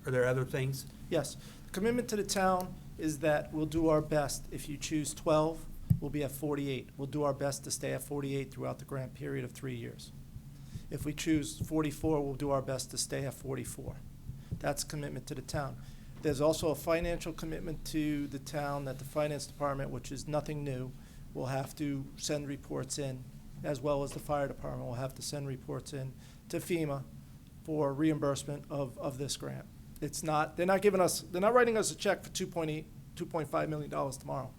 Are there other things? Yes. The commitment to the town is that we'll do our best. If you choose 12, we'll be at 48. We'll do our best to stay at 48 throughout the grant period of 3 years. If we choose 44, we'll do our best to stay at 44. That's commitment to the town. There's also a financial commitment to the town that the finance department, which is nothing new, will have to send reports in, as well as the fire department will have to send reports in to FEMA for reimbursement of this grant. It's not, they're not writing us a check for $2.5 million tomorrow.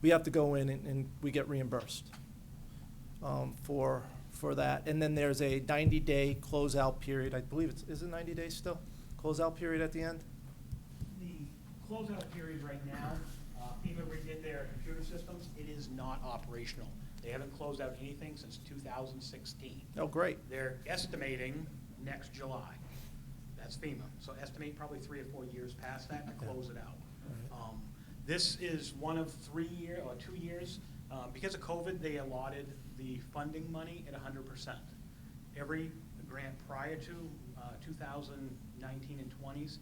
We have to go in and we get reimbursed for that. And then there's a 90-day closeout period. I believe is it 90 days still? Closeout period at the end? The closeout period right now, even redid their computer systems, it is not operational. They haven't closed out anything since 2016. Oh, great. They're estimating next July. That's FEMA. So estimate probably 3 or 4 years past that to close it out. This is one of 2 years. Because of COVID, they allotted the funding money at 100%. Every grant prior to 2019 and 20s,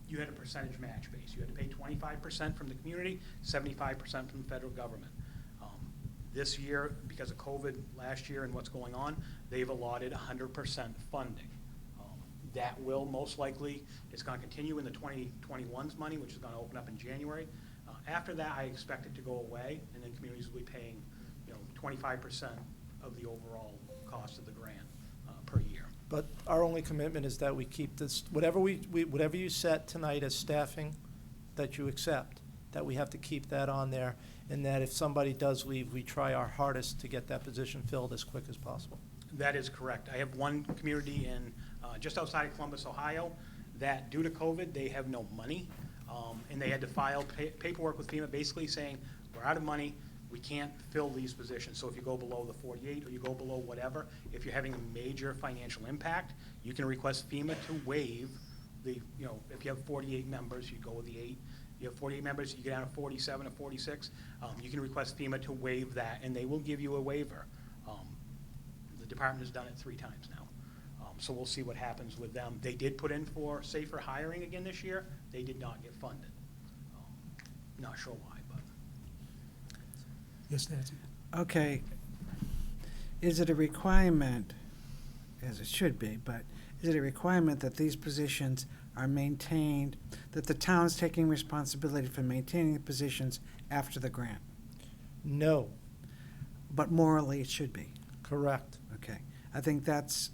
you had a percentage match base. You had to pay 25% from the community, 75% from the federal government. This year, because of COVID last year and what's going on, they've allotted 100% funding. That will most likely, it's going to continue in the 2021's money, which is going to open up in January. After that, I expect it to go away, and then communities will be paying, 25% of the overall cost of the grant per year. But our only commitment is that we keep this, whatever whatever you set tonight as staffing that you accept, that we have to keep that on there, and that if somebody does leave, we try our hardest to get that position filled as quick as possible. That is correct. I have one community in just outside of Columbus, Ohio, that due to COVID, they have no money, and they had to file paperwork with FEMA basically saying, we're out of money, we can't fill these positions. So if you go below the 48 or you go below whatever, if you're having a major financial impact, you can request FEMA to waive the, if you have 48 members, you go with the 8. You have 48 members, you get down to 47 or 46, you can request FEMA to waive that, and they will give you a waiver. The department has done it 3 times now. So we'll see what happens with them. They did put in for safer hiring again this year. They did not get funded. Not sure why, but. Yes, Nancy? Okay. Is it a requirement, as it should be, but is it a requirement that these positions are maintained, that the town's taking responsibility for maintaining the positions after the grant? No. But morally, it should be. Correct. Okay. I think that's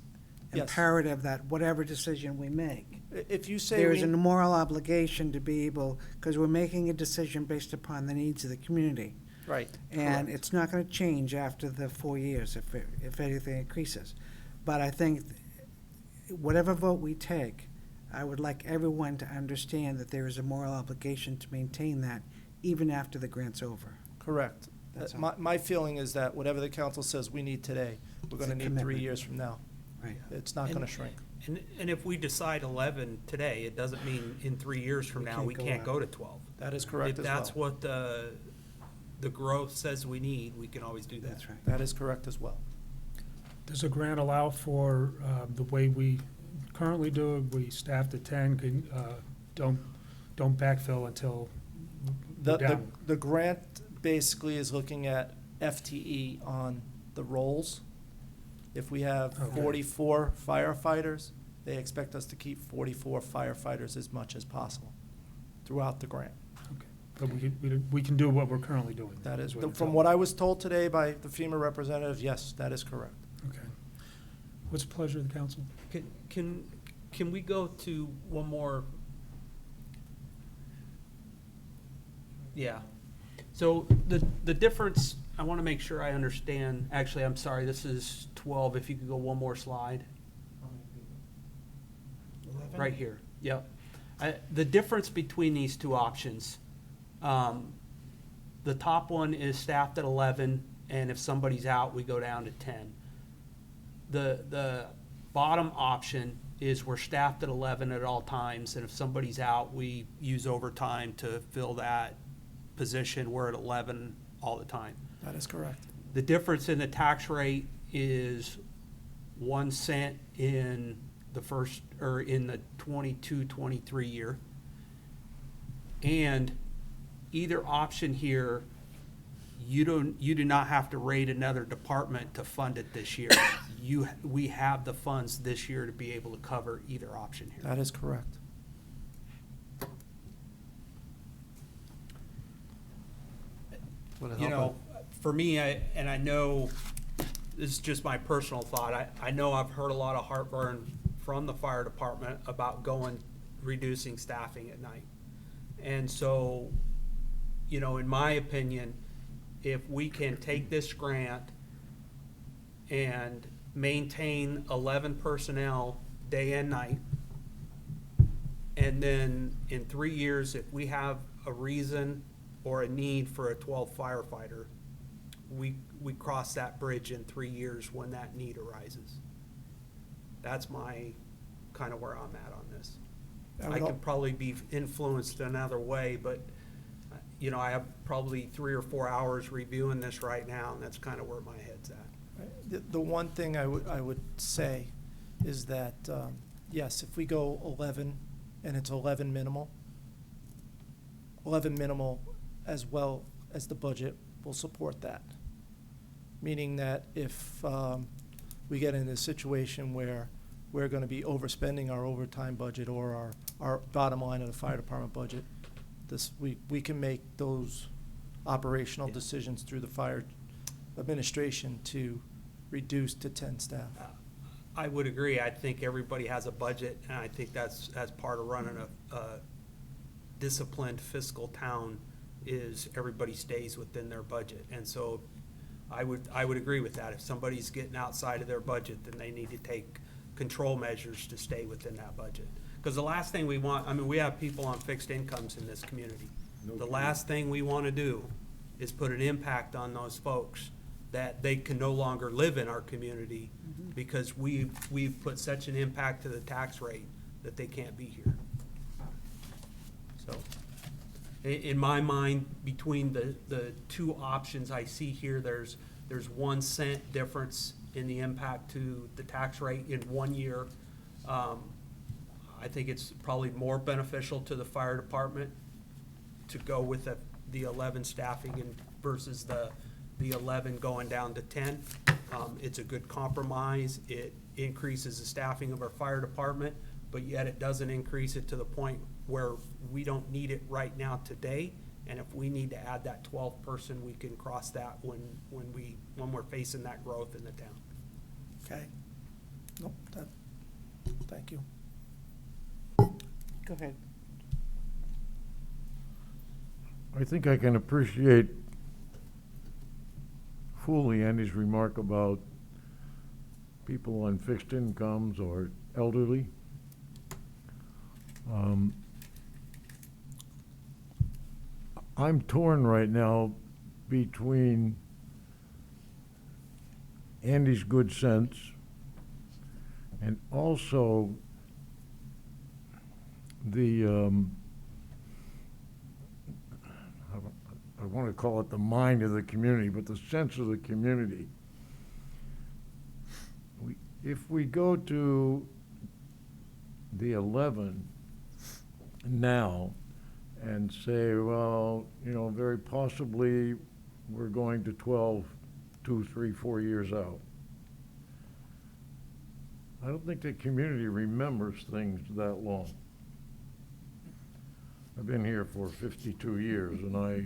Yes. imperative that whatever decision we make, If you say there is a moral obligation to be able, because we're making a decision based upon the needs of the community. Right. And Correct. it's not going to change after the 4 years if anything increases. But I think whatever vote we take, I would like everyone to understand that there is a moral obligation to maintain that even after the grant's over. Correct. That's all. My feeling is that whatever the council says we need today, we're It's going a to need 3 commitment. years from now. Right. It's not going to shrink. And if we decide 11 today, it doesn't mean in 3 years from now, we can't go to 12. That is correct If as that's well. what the growth says we need, we can always do that. That's right. That is correct as well. Does a grant allow for the way we currently do it? We staff to 10, don't backfill until we're down. The grant basically is looking at FTE on the roles. If we have Okay. 44 firefighters, they expect us to keep 44 firefighters as much as possible throughout the grant. But we can do what we're currently doing. That is, what you're from telling what me. I was told today by the FEMA representative, yes, that is correct. Okay. What's the pleasure of the council? Can we go to one more? Yeah. So the difference, I want to make sure I understand. Actually, I'm sorry, this is 12. If you could go one more slide. Right here. Yep. The difference between these two options, the top one is staffed at 11, and if somebody's out, we go down to 10. The bottom option is we're staffed at 11 at all times, and if somebody's out, we use overtime to fill that position. We're at 11 all the time. That is correct. The difference in the tax rate is 1 cent in the first, or in the 22-23 year. And either option here, you do not have to raid another department to fund it this year. We have the funds this year to be able to cover either option here. That is correct. You know, for me, I know, this is just my personal thought, I know I've heard a lot of heartburn from the fire department about reducing staffing at night. And so, you know, in my opinion, if we can take this grant and maintain 11 personnel day and night, and then in 3 years, if we have a reason or a need for a 12th firefighter, we cross that bridge in 3 years when that need arises. That's my, kind of where I'm at on this. I could probably be influenced another way, but you know, I have probably 3 or 4 hours reviewing this right now, and that's kind of where my head's at. The one thing I would say is that, yes, if we go 11 and it's 11 minimal as well as the budget will support that. Meaning that if we get in a situation where we're going to be overspending our overtime budget or our bottom line of the fire department budget, we can make those operational decisions through the fire administration to reduce to 10 staff. I would agree. I think everybody has a budget, and I think that's part of running a disciplined fiscal town is everybody stays within their budget. And so I would agree with that. If somebody's getting outside of their budget, then they need to take control measures to stay within that budget. Because the last thing we want, I mean, we have people on fixed incomes in this community. The last thing we want to do is put an impact on those folks that they can no longer live in our community because we've put such an impact to the tax rate that they can't be here. So, in my mind, between the two options I see here, there's 1 cent difference in the impact to the tax rate in 1 year. I think it's probably more beneficial to the fire department to go with the 11 staffing and versus the 11 going down to 10. It's a good compromise. It increases the staffing of our fire department, but yet it doesn't increase it to the point where we don't need it right now today. And if we need to add that 12th person, we can cross that when we're facing that growth in the town. Okay? Nope, thank you. Go ahead. I think I can appreciate fully Andy's remark about people on fixed incomes or elderly. I'm torn right now between Andy's good sense and also the I want to call it the mind of the community, but the sense of the community. If we go to the 11 now and say, well, you know, very possibly we're going to 12, 2, 3, 4 years out. I don't think the community remembers things that long. I've been here for 52 years, and I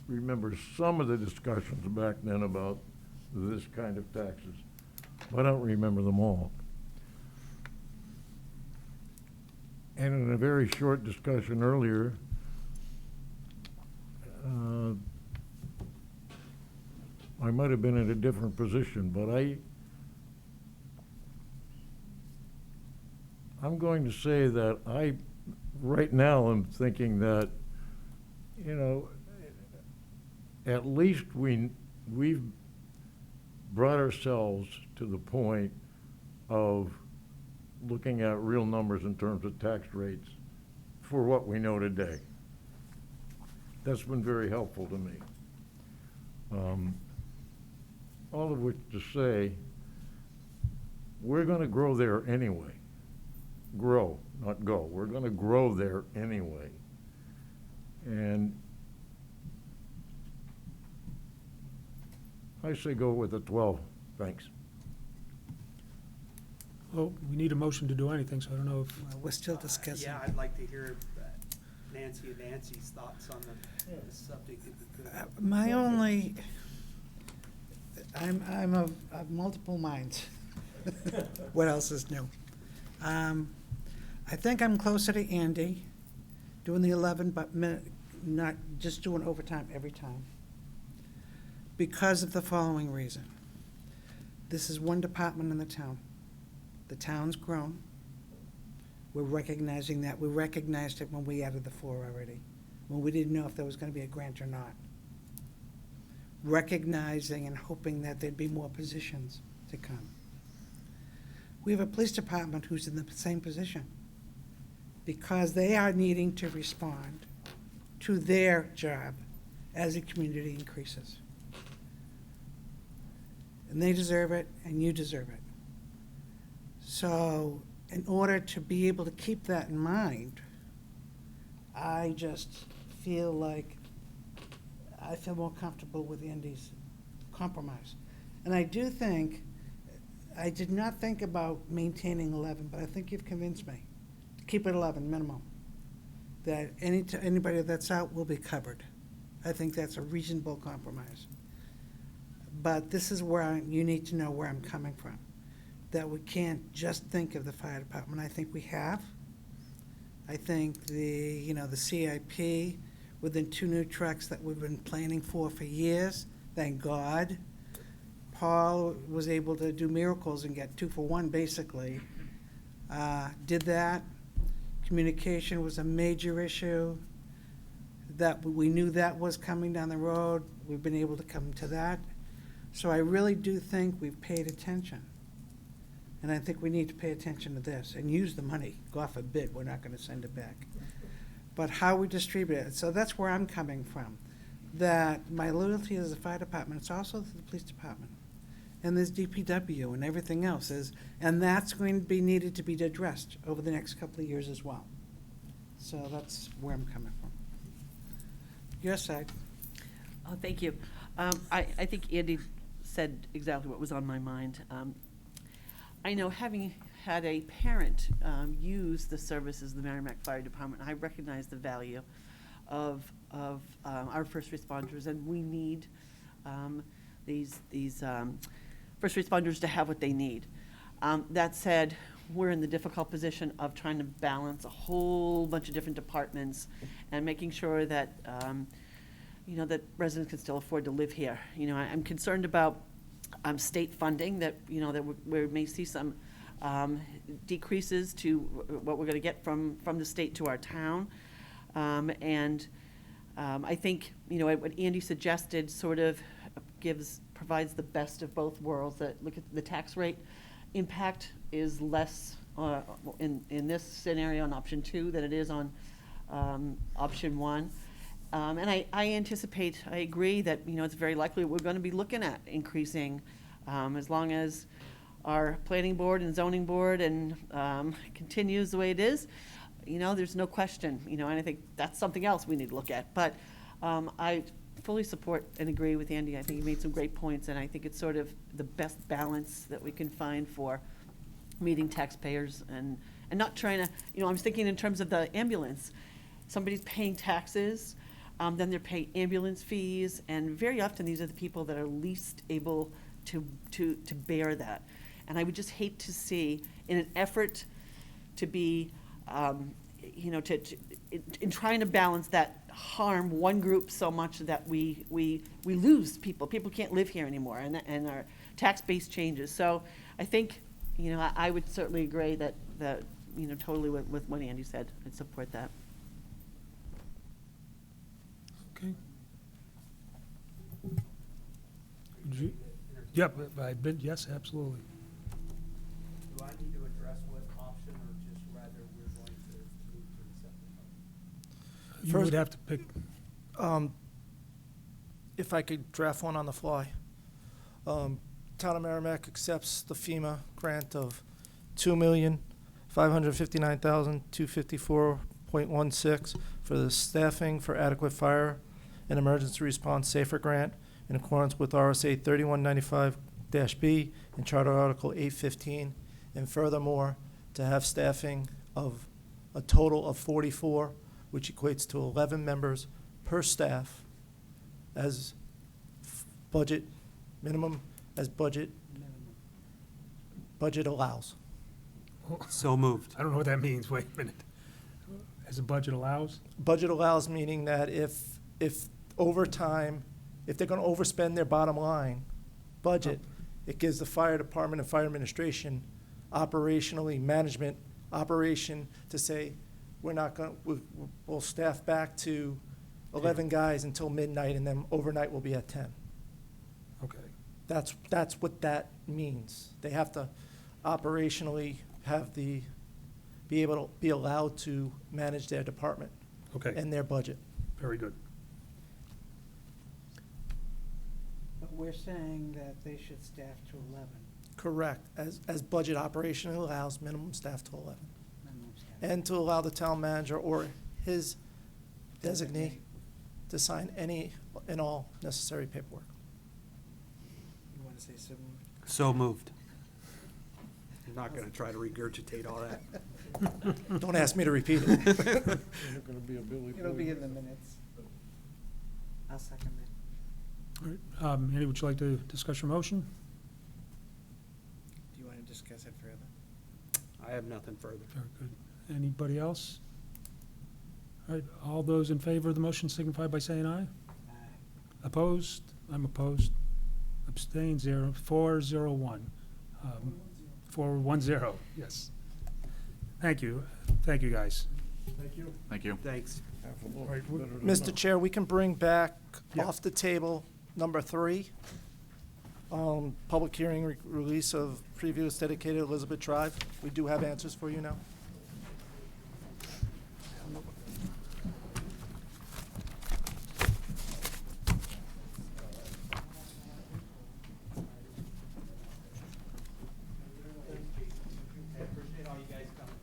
remember some of the discussions back then about this kind of taxes. I don't remember them all. And in a very short discussion earlier, I might have been in a different position, but I'm going to say that right now I'm thinking that, you know, at least we've brought ourselves to the point of looking at real numbers in terms of tax rates for what we know today. That's been very helpful to me. All of which to say, we're going to grow there anyway. Grow, not go. We're going to grow there anyway. And I say go with the 12. Thanks. Well, we need a motion to do anything, so I don't know if. Well, we're still discussing. Yeah, I'd like to hear Nancy and Nancy's thoughts on the subject. If we could. My only, I'm of multiple minds. What else is new? I think I'm closer to Andy, doing the 11, but not just doing overtime every time. Because of the following reason. This is one department in the town. The town's grown. We're recognizing that. We recognized it when we added the 4 already, when we didn't know if there was going to be a grant or not. Recognizing and hoping that there'd be more positions to come. We have a police department who's in the same position because they are needing to respond to their job as the community increases. And they deserve it, and you deserve it. So in order to be able to keep that in mind, I just feel like I feel more comfortable with Andy's compromise. And I do think, I did not think about maintaining 11, but I think you've convinced me to keep it 11 minimum. That anybody that's out will be covered. I think that's a reasonable compromise. But this is where you need to know where I'm coming from. That we can't just think of the fire department. I think we have. I think the CIP with the 2 new trucks that we've been planning for years, thank God. Paul was able to do miracles and get 2 for 1 basically. Did that. Communication was a major issue. That we knew that was coming down the road. We've been able to come to that. So I really do think we've paid attention. And I think we need to pay attention to this and use the money. God forbid, we're not going to send it back. But how we distribute it. So that's where I'm coming from. That my loyalty is the fire department. It's also the police department. And there's DPW and everything else. And that's going to be needed to be addressed over the next couple of years as well. So that's where I'm coming from. Your side. Oh, thank you. I think Andy said exactly what was on my mind. I know, having had a parent use the services of the Merrimack Fire Department, I recognize the value of our first responders, and we need these first responders to have what they need. That said, we're in the difficult position of trying to balance a whole bunch of different departments and making sure that that residents can still afford to live here. I'm concerned about state funding, that we may see some decreases to what we're going to get from the state to our town. I think what Andy suggested sort of provides the best of both worlds. That look at the tax rate impact is less in this scenario on option 2 than it is on option 1. And I anticipate, I agree that, it's very likely we're going to be looking at increasing as long as our planning board and zoning board and continues the way it is. There's no question, and I think that's something else we need to look at. But I fully support and agree with Andy. I think he made some great points, and I think it's sort of the best balance that we can find for meeting taxpayers and not trying to, I'm thinking in terms of the ambulance. Somebody's paying taxes, then they're paying ambulance fees, and very often these are the people that are least able to bear that. And I would just hate to see, in an effort to be, in trying to balance that, harm one group so much that we lose people. People can't live here anymore, and our tax base changes. So I think, I would certainly agree that totally with what Andy said. I'd support that. Okay. Yep, yes, absolutely. Do I need to address what option, or just rather we're going to move to the second? You would have to pick. If I could draft one on the fly. Town of Merrimack accepts the FEMA grant of $2,559,254.16 for the staffing for adequate fire and emergency response safer grant in accordance with RSA 3195-B and Charter Article 815. And furthermore, to have staffing of a total of 44, which equates to 11 members per staff as budget, minimum as budget allows. So moved. I don't know what that means. Wait a minute. As the budget allows? Budget allows meaning that if over time, if they're going to overspend their bottom line budget, it gives the fire department and fire administration operationally, management operation to say, we're not going to, we'll staff back to 11 guys until midnight, and then overnight we'll be at 10. Okay. That's what that means. They have to operationally be able to be allowed to manage their department Okay. and their budget. Very good. But we're saying that they should staff to 11. Correct, as budget operation allows, minimum staff to 11. minimum staff. And to allow the town manager or his designee to sign any and all necessary paperwork. You want to say so moved? So moved. I'm not going to try to regurgitate all that. Don't ask me to repeat it. Isn't gonna be a Billy It'll be Boy. in the minutes. I'll second it. All right, Andy, would you like to discuss your motion? Do you want to discuss it further? I have nothing further. Very good. Anybody else? All right, all those in favor of the motion signify by saying aye. Aye. Opposed? I'm opposed. Abstain, 401. 410, yes. Thank you. Thank you, guys. Thank you. Thank you. Thanks. Half a loaf Right, is we- better than Mr. none. Chair, we can bring back Yeah. off the table number 3, public hearing release of previous dedicated Elizabeth Drive. We do have answers for you now. Appreciate all you guys coming.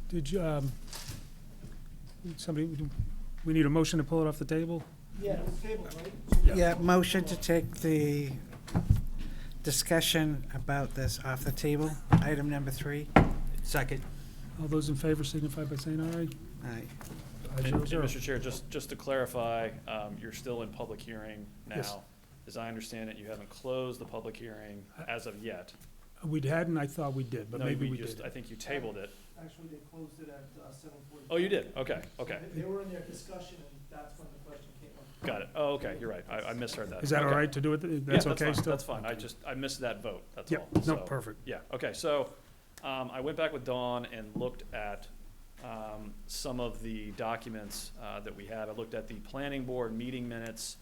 Did you, somebody, we need a motion to pull it off the table? Yeah, table, right? Yeah, motion to take the discussion about this off the table, item number 3. Second. All those in favor signify by saying aye. Aye. Five And zero zero. Mr. Chair, just to clarify, you're still in public hearing Yes. now. As I understand it, you haven't closed the public hearing as of yet. We hadn't, I thought we did, but No, maybe we just- did. I think you tabled it. Actually, they closed it at 7:45. Oh, you did? Okay, okay. They were in their discussion, and that's when the question came up. Got it. Oh, okay, you're right. I misheard that. Is that all Okay. right to do it? Yeah, That's okay fine, still? that's fine. I missed that vote, that's Yep, all. no, So, perfect. Yeah, okay, so, I went back with Dawn and looked at, some of the documents, that we had. I looked at the planning board meeting minutes,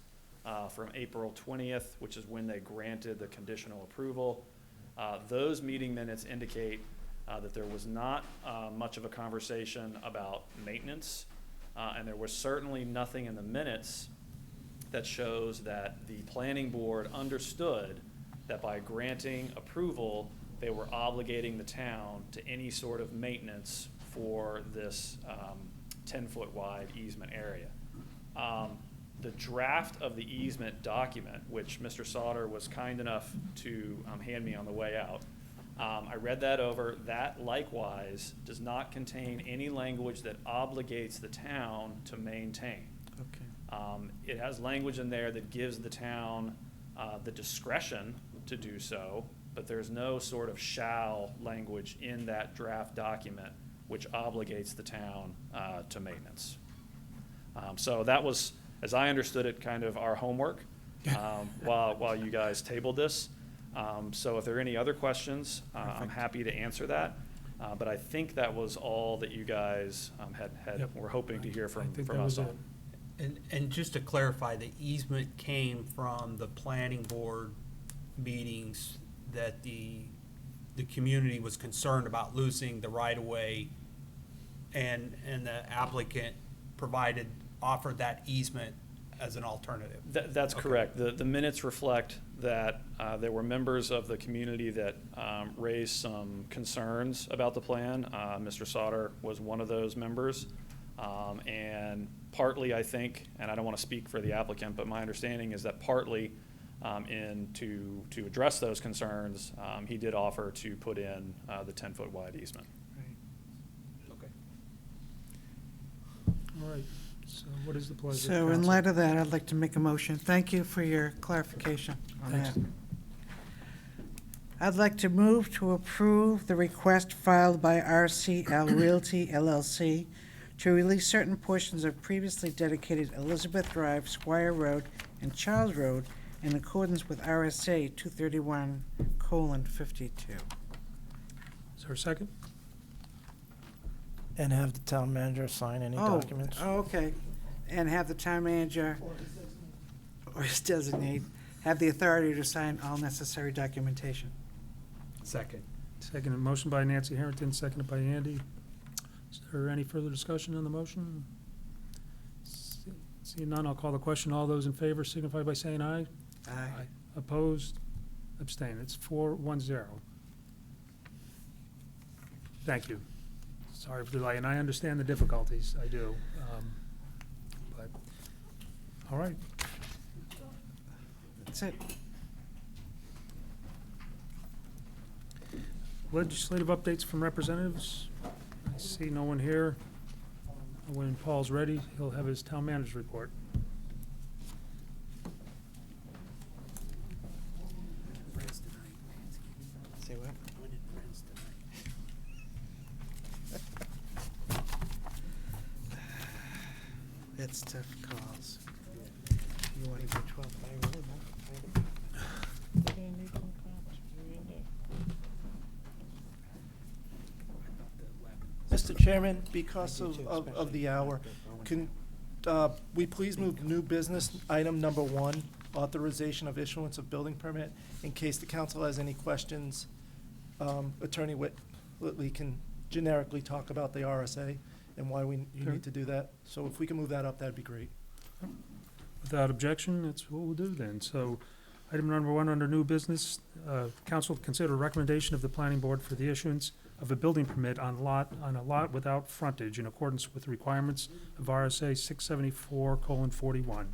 from April 20th, which is when they granted the conditional approval. Those meeting minutes indicate, that there was not, much of a conversation about maintenance, and there was certainly nothing in the minutes that shows that the planning board understood that by granting approval, they were obligating the town to any sort of maintenance for this 10-foot wide easement area. The draft of the easement document, which Mr. Sauter was kind enough to hand me on the way out, I read that over. That likewise does not contain any language that obligates the town to maintain. Okay. It has language in there that gives the town the discretion to do so, but there's no sort of shall language in that draft document which obligates the town to maintenance. So that was, as I understood it, kind of our homework while you guys tabled this. So if there are any other questions, I'm happy to answer that. But I think that was all that you guys Yep. were hoping to hear I from think that us was on. it. And just to clarify, the easement came from the planning board meetings that the community was concerned about losing the right-of-way, and the applicant offered that easement as an alternative. That's Okay. correct. The minutes reflect that there were members of the community that raised some concerns about the plan. Mr. Sauter was one of those members. And partly, I think, and I don't want to speak for the applicant, but my understanding is that partly to address those concerns, he did offer to put in the 10-foot wide easement. Okay. All right, so what is the pleasure? of So in council? light of that, I'd like to make a motion. Thank you for your clarification on Thanks. that. I'd like to move to approve the request filed by RCL Realty LLC to release certain portions of previously dedicated Elizabeth Drive, Squire Road, and Charles Road in accordance with RSA 231:52. Is there a second? And have the town manager sign any documents. Oh, okay. And have the town manager or his designate have the authority to sign all necessary documentation. Second. Second, motion by Nancy Harrington, seconded by Andy. Is there any further discussion on the motion? Seeing none, I'll call the question. All those in favor signify by saying aye. Aye. Opposed? Abstain. It's 4-1-0. Thank you. Sorry for the delay, and I understand the difficulties, I do. But, all right. That's it. Legislative updates from representatives. I see no one here. When Paul's ready, he'll have his town manager's report. Say what? That's tough calls. You want to go 12 by road, Mr. Chairman, because of the hour, can we please move new business item number 1, authorization of issuance of building permit? In case the council has any questions, Attorney Whitley can generically talk about the RSA and why you need to do that. So if we can move that up, that'd be great. Without objection, that's what we'll do then. So, item number 1 under new business, council to consider a recommendation of the planning board for the issuance of a building permit on a lot without frontage in accordance with the requirements of RSA 674:41.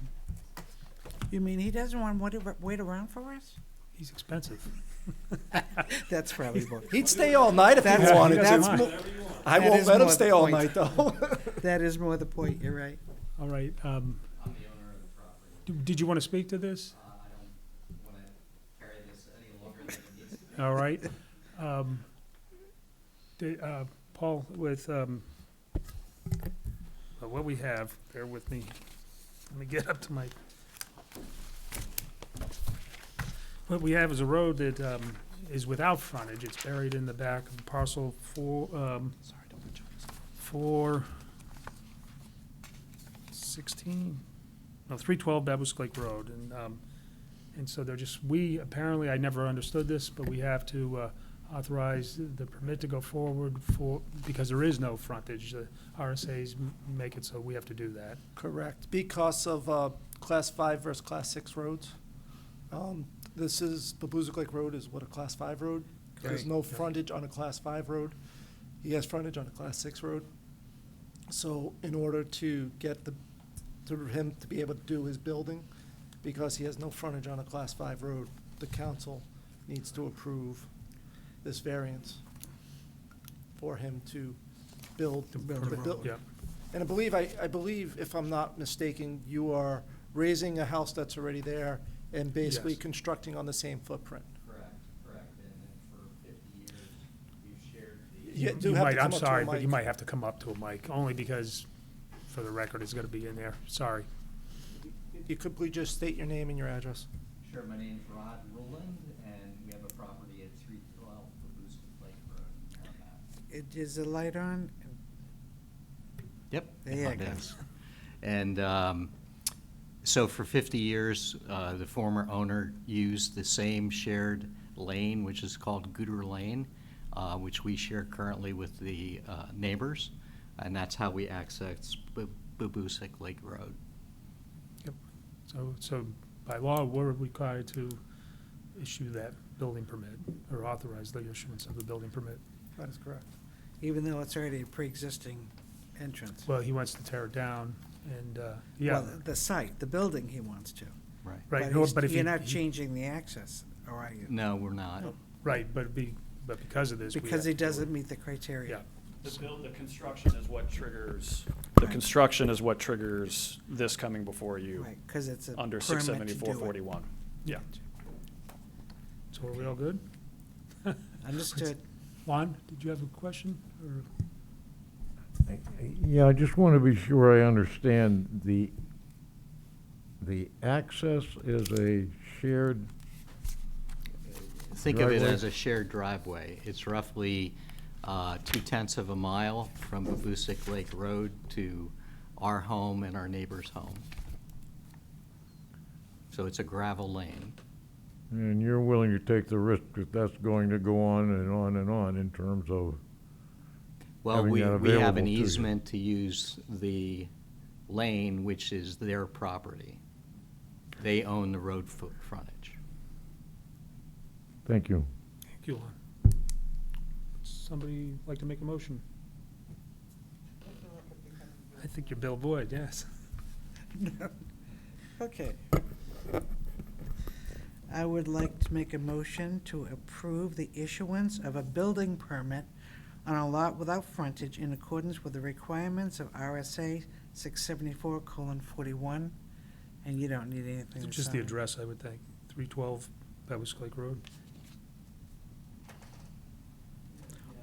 You mean he doesn't want to wait around for us? He's expensive. That's probably more. He'd stay all night if he That's- wanted that's to. mo- I that won't is let him more stay the all point. night, though. That is more the point, you're right. All right. Did you want to speak to this? I don't want to carry this any longer than it needs to be. All right. Paul, with what we have, bear with me. Let me get up to my. What we have is a road that is without frontage. It's buried in the back of parcel 416, no, 312 Babusk Lake Road. And so they're just, apparently, I never understood this, but we have to authorize the permit to go forward because there is no frontage. The RSA's make it so we have to do that. Correct, because of Class 5 versus Class 6 roads. This is, Babuzik Lake Road is what, a Class 5 road? There's no frontage on a Class 5 road. He has frontage on a Class 6 road. So in order to get him to be able to do his building, because he has no frontage on a Class 5 road, the council needs to approve this variance for him to build. Yep. And I believe, if I'm not mistaken, you are raising a house that's already there and basically Yes. constructing on the same footprint. Correct. And then for 50 years, we've shared the. You do have to come I'm up to a sorry, but mic. you might have to come up to a mic, only because, for the record, it's gonna be in there. Sorry. You could please just state your name and your address. Sure, my name's Rod Ruland, and we have a property at 312 Babusk Lake Road, Merrimack. Is the light on? Yep. There you it go. is. And so for 50 years, the former owner used the same shared lane, which is called Gooder Lane, which we share currently with the neighbors, and that's how we access Babusk Lake Road. Yep. So by law, we're required to issue that building permit or authorize the issuance of the building permit. That is correct. Even though it's already a pre-existing entrance? Well, he wants to tear it down and, yeah. Well, the site, the building he wants to. Right. Right, But if you're not changing the access, or are you? No, we're not. Right, but because of this. we Because have he to do doesn't it. meet the criteria. Yeah. The construction is what triggers, this coming before you. Right, 'cause it's a Under permit to do it. 674-41. Yeah. So are we all good? Understood. Lon, did you have a question? Or? Yeah, I just want to be sure I understand. The access is a shared Think of it driveway? as a shared driveway. It's roughly 2/10 of a mile from Babusk Lake Road to our home and our neighbor's home. So it's a gravel lane. And you're willing to take the risk that that's going to go on and on and on in terms of Well, having we that we have available an to you. easement to use the lane, which is their property. They own the road frontage. Thank you. Thank you, Lon. Somebody like to make a motion? I think you're Bill Boyd, yes. Okay. I would like to make a motion to approve the issuance of a building permit on a lot without frontage in accordance with the requirements of RSA 674:41, and you don't need anything to Just the sign. address, I would think, 312 Bevis Lake Road.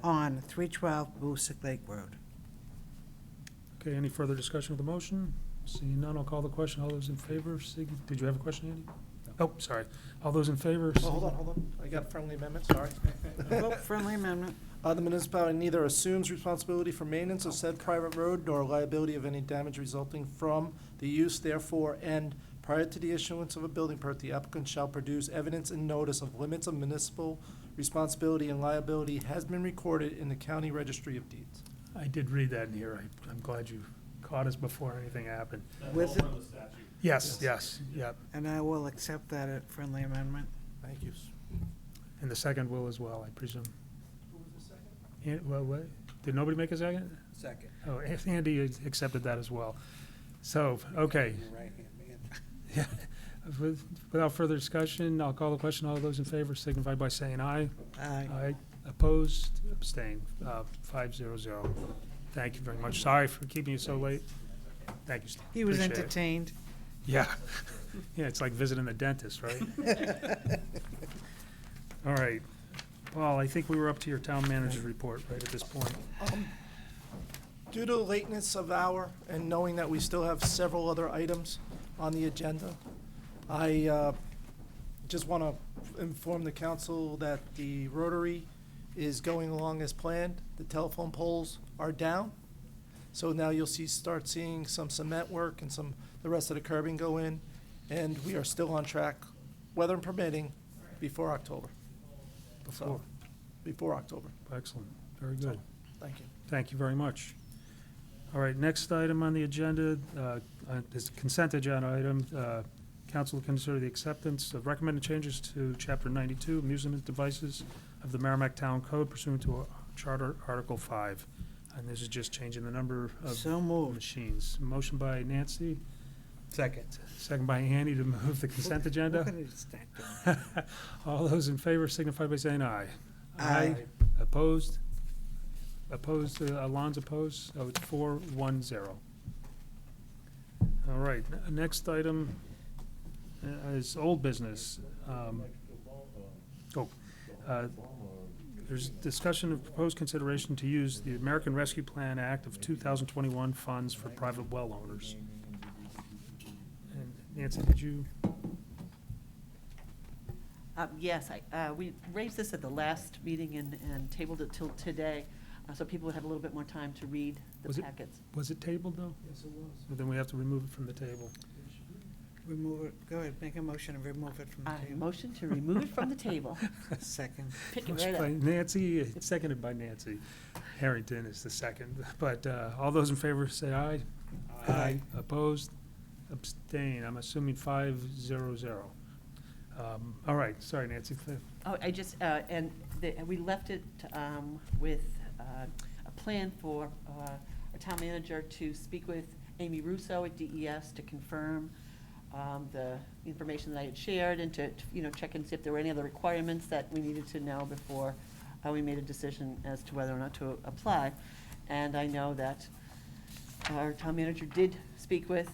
On 312 Boosick Lake Road. Okay, any further discussion of the motion? Seeing none, I'll call the question. All those in favor, did you have a question, Andy? Oh, sorry. All those in favor? Oh, hold on. I got a friendly amendment, sorry. Oh, friendly amendment. The municipality neither assumes responsibility for maintenance of said private road nor liability of any damage resulting from the use therefore, and prior to the issuance of a building permit, the applicant shall produce evidence and notice of limits of municipal responsibility and liability has been recorded in the county registry of deeds. I did read that in here. I'm glad you caught us before anything happened. With it, Yes, yes, yep. and I will accept that at friendly amendment. Thank you. And the second will as well, I presume. Who was the second? Well, what? Did nobody make a second? Second. Oh, Andy accepted that as well. So, okay. Yeah. Without further discussion, I'll call the question. All those in favor signify by saying aye. Aye. Aye. Opposed, abstain, 5-0-0. Thank you very much. Sorry for keeping you so late. Thank you, Steve. He was Appreciate it. entertained. Yeah. Yeah, it's like visiting the dentist, right? All right. Paul, I think we were up to your town manager's report right at this point. Due to the lateness of hour and knowing that we still have several other items on the agenda, I just want to inform the council that the Rotary is going along as planned. The telephone poles are down. So now you'll start seeing some cement work and the rest of the curbing go in. And we are still on track, weather permitting, before October. So, before October. Excellent. Very good. Thank you. Thank you very much. All right, next item on the agenda is consent agenda item. Council will consider the acceptance of recommended changes to Chapter 92, amusement devices of the Merrimack Town Code pursuant to Charter Article 5. And this is just changing the number of So moved. machines. Motion by Nancy, Second. second by Andy to move the consent agenda. What did it stack down? All those in favor signify by saying aye. Aye. Opposed? Opposed, Alon's opposed, so it's 4-1-0. All right, next item is old business. There's discussion of proposed consideration to use the American Rescue Plan Act of 2021 funds for private well owners. And Nancy, did you? Yes, we raised this at the last meeting and tabled it till today, so people would have a little bit more time to read the packets. Was it tabled, though? Yes, it was. Then we have to remove it from the table. Remove it, go ahead, make a motion and remove it from the table. Motion to remove it from the table. Second. Pick it Motion right by up. Nancy, seconded by Nancy. Harrington is the second. But all those in favor say aye. Aye. Opposed? Abstain. I'm assuming 5-0-0. All right, sorry, Nancy. Oh, we left it with a plan for our town manager to speak with Amy Russo at DES to confirm the information that I had shared and to check and see if there were any other requirements that we needed to know before we made a decision as to whether or not to apply. And I know that our town manager did speak with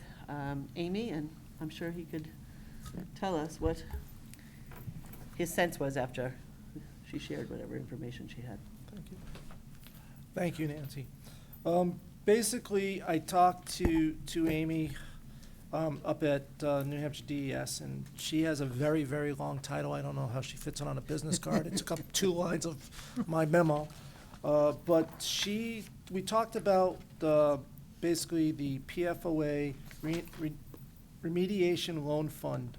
Amy, and I'm sure he could tell us what his sense was after she shared whatever information she had. Thank you. Thank you, Nancy. Basically, I talked to Amy up at New Hampshire DES, and she has a very, very long title. I don't know how she fits it on a business card. It took up 2 lines of my memo. But we talked about basically the PFOA remediation loan fund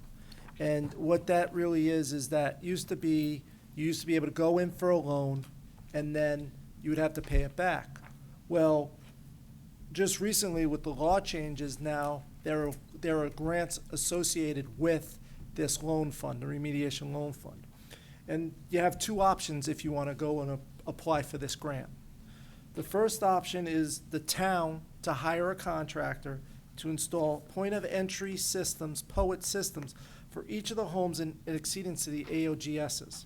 And what that really is that you used to be able to go in for a loan, and then you would have to pay it back. Well, just recently with the law changes now, there are grants associated with this loan fund, the remediation loan fund. And you have two options if you want to go and apply for this grant. The first option is the town to hire a contractor to install point-of-entry systems, POET systems, for each of the homes in exceedance to the AOGSs.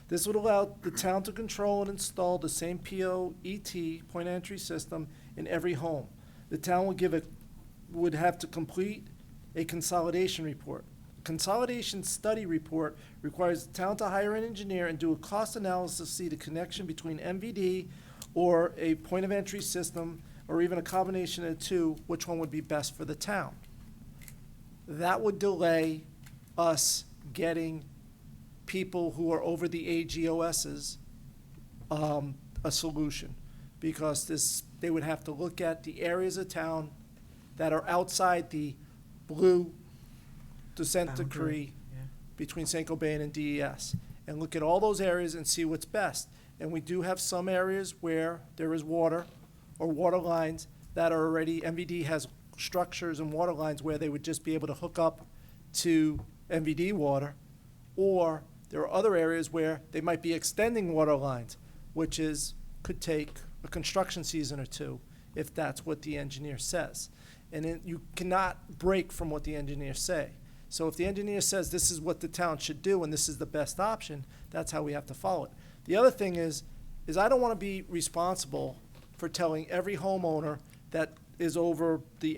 This would allow the town to control and install the same POET, point-of-entry system, in every home. The town would have to complete a consolidation report. Consolidation study report requires the town to hire an engineer and do a cost analysis to see the connection between MVD or a point-of-entry system, or even a combination of the two, which one would be best for the town. That would delay us getting people who are over the AGOSs a solution, because they would have to look at the areas of town that are outside the blue descent decree between St. Cobain and DES, and look at all those areas and see what's best. And we do have some areas where there is water or water lines that are already, MVD has structures and water lines where they would just be able to hook up to MVD water, or there are other areas where they might be extending water lines, which could take a construction season or two if that's what the engineer says. And then you cannot break from what the engineers say. So if the engineer says this is what the town should do and this is the best option, that's how we have to follow it. The other thing is I don't want to be responsible for telling every homeowner that is over the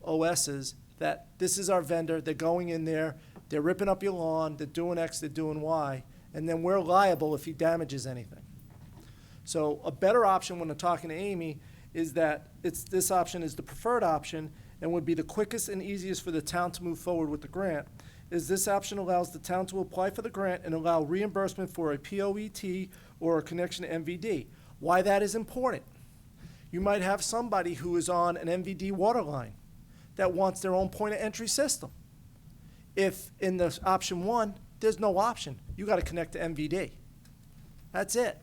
AGOSs that this is our vendor, they're going in there, they're ripping up your lawn, they're doing X, they're doing Y, and then we're liable if he damages anything. So a better option when I'm talking to Amy is that this option is the preferred option and would be the quickest and easiest for the town to move forward with the grant, is this option allows the town to apply for the grant and allow reimbursement for a POET or a connection to MVD. Why that is important? You might have somebody who is on an MVD water line that wants their own point-of-entry system. If in the option one, there's no option. You got to connect to MVD. That's it.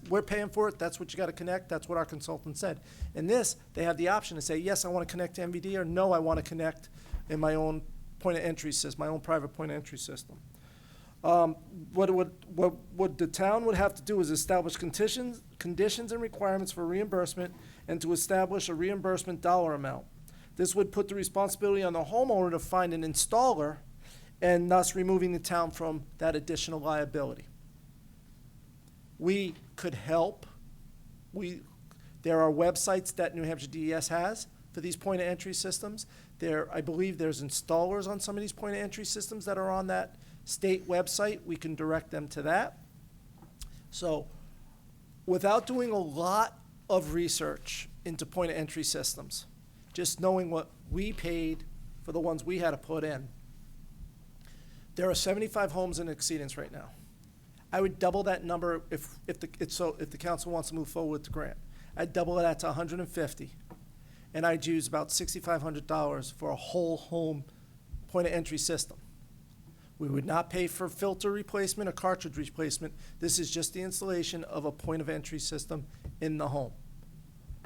We're paying for it. That's what you got to connect. That's what our consultant said. In this, they have the option to say, yes, I want to connect to MVD, or no, I want to connect in my own point-of-entry system, my own private point-of-entry system. What the town would have to do is establish conditions and requirements for reimbursement and to establish a reimbursement dollar amount. This would put the responsibility on the homeowner to find an installer and thus removing the town from that additional liability. We could help. There are websites that New Hampshire DES has for these point-of-entry systems. I believe there's installers on some of these point-of-entry systems that are on that state website. We can direct them to that. So without doing a lot of research into point-of-entry systems, just knowing what we paid for the ones we had to put in, there are 75 homes in exceedance right now. I would double that number if the council wants to move forward with the grant. I'd double that to 150, and I'd use about $6,500 for a whole home point-of-entry system. We would not pay for filter replacement or cartridge replacement. This is just the installation of a point-of-entry system in the home.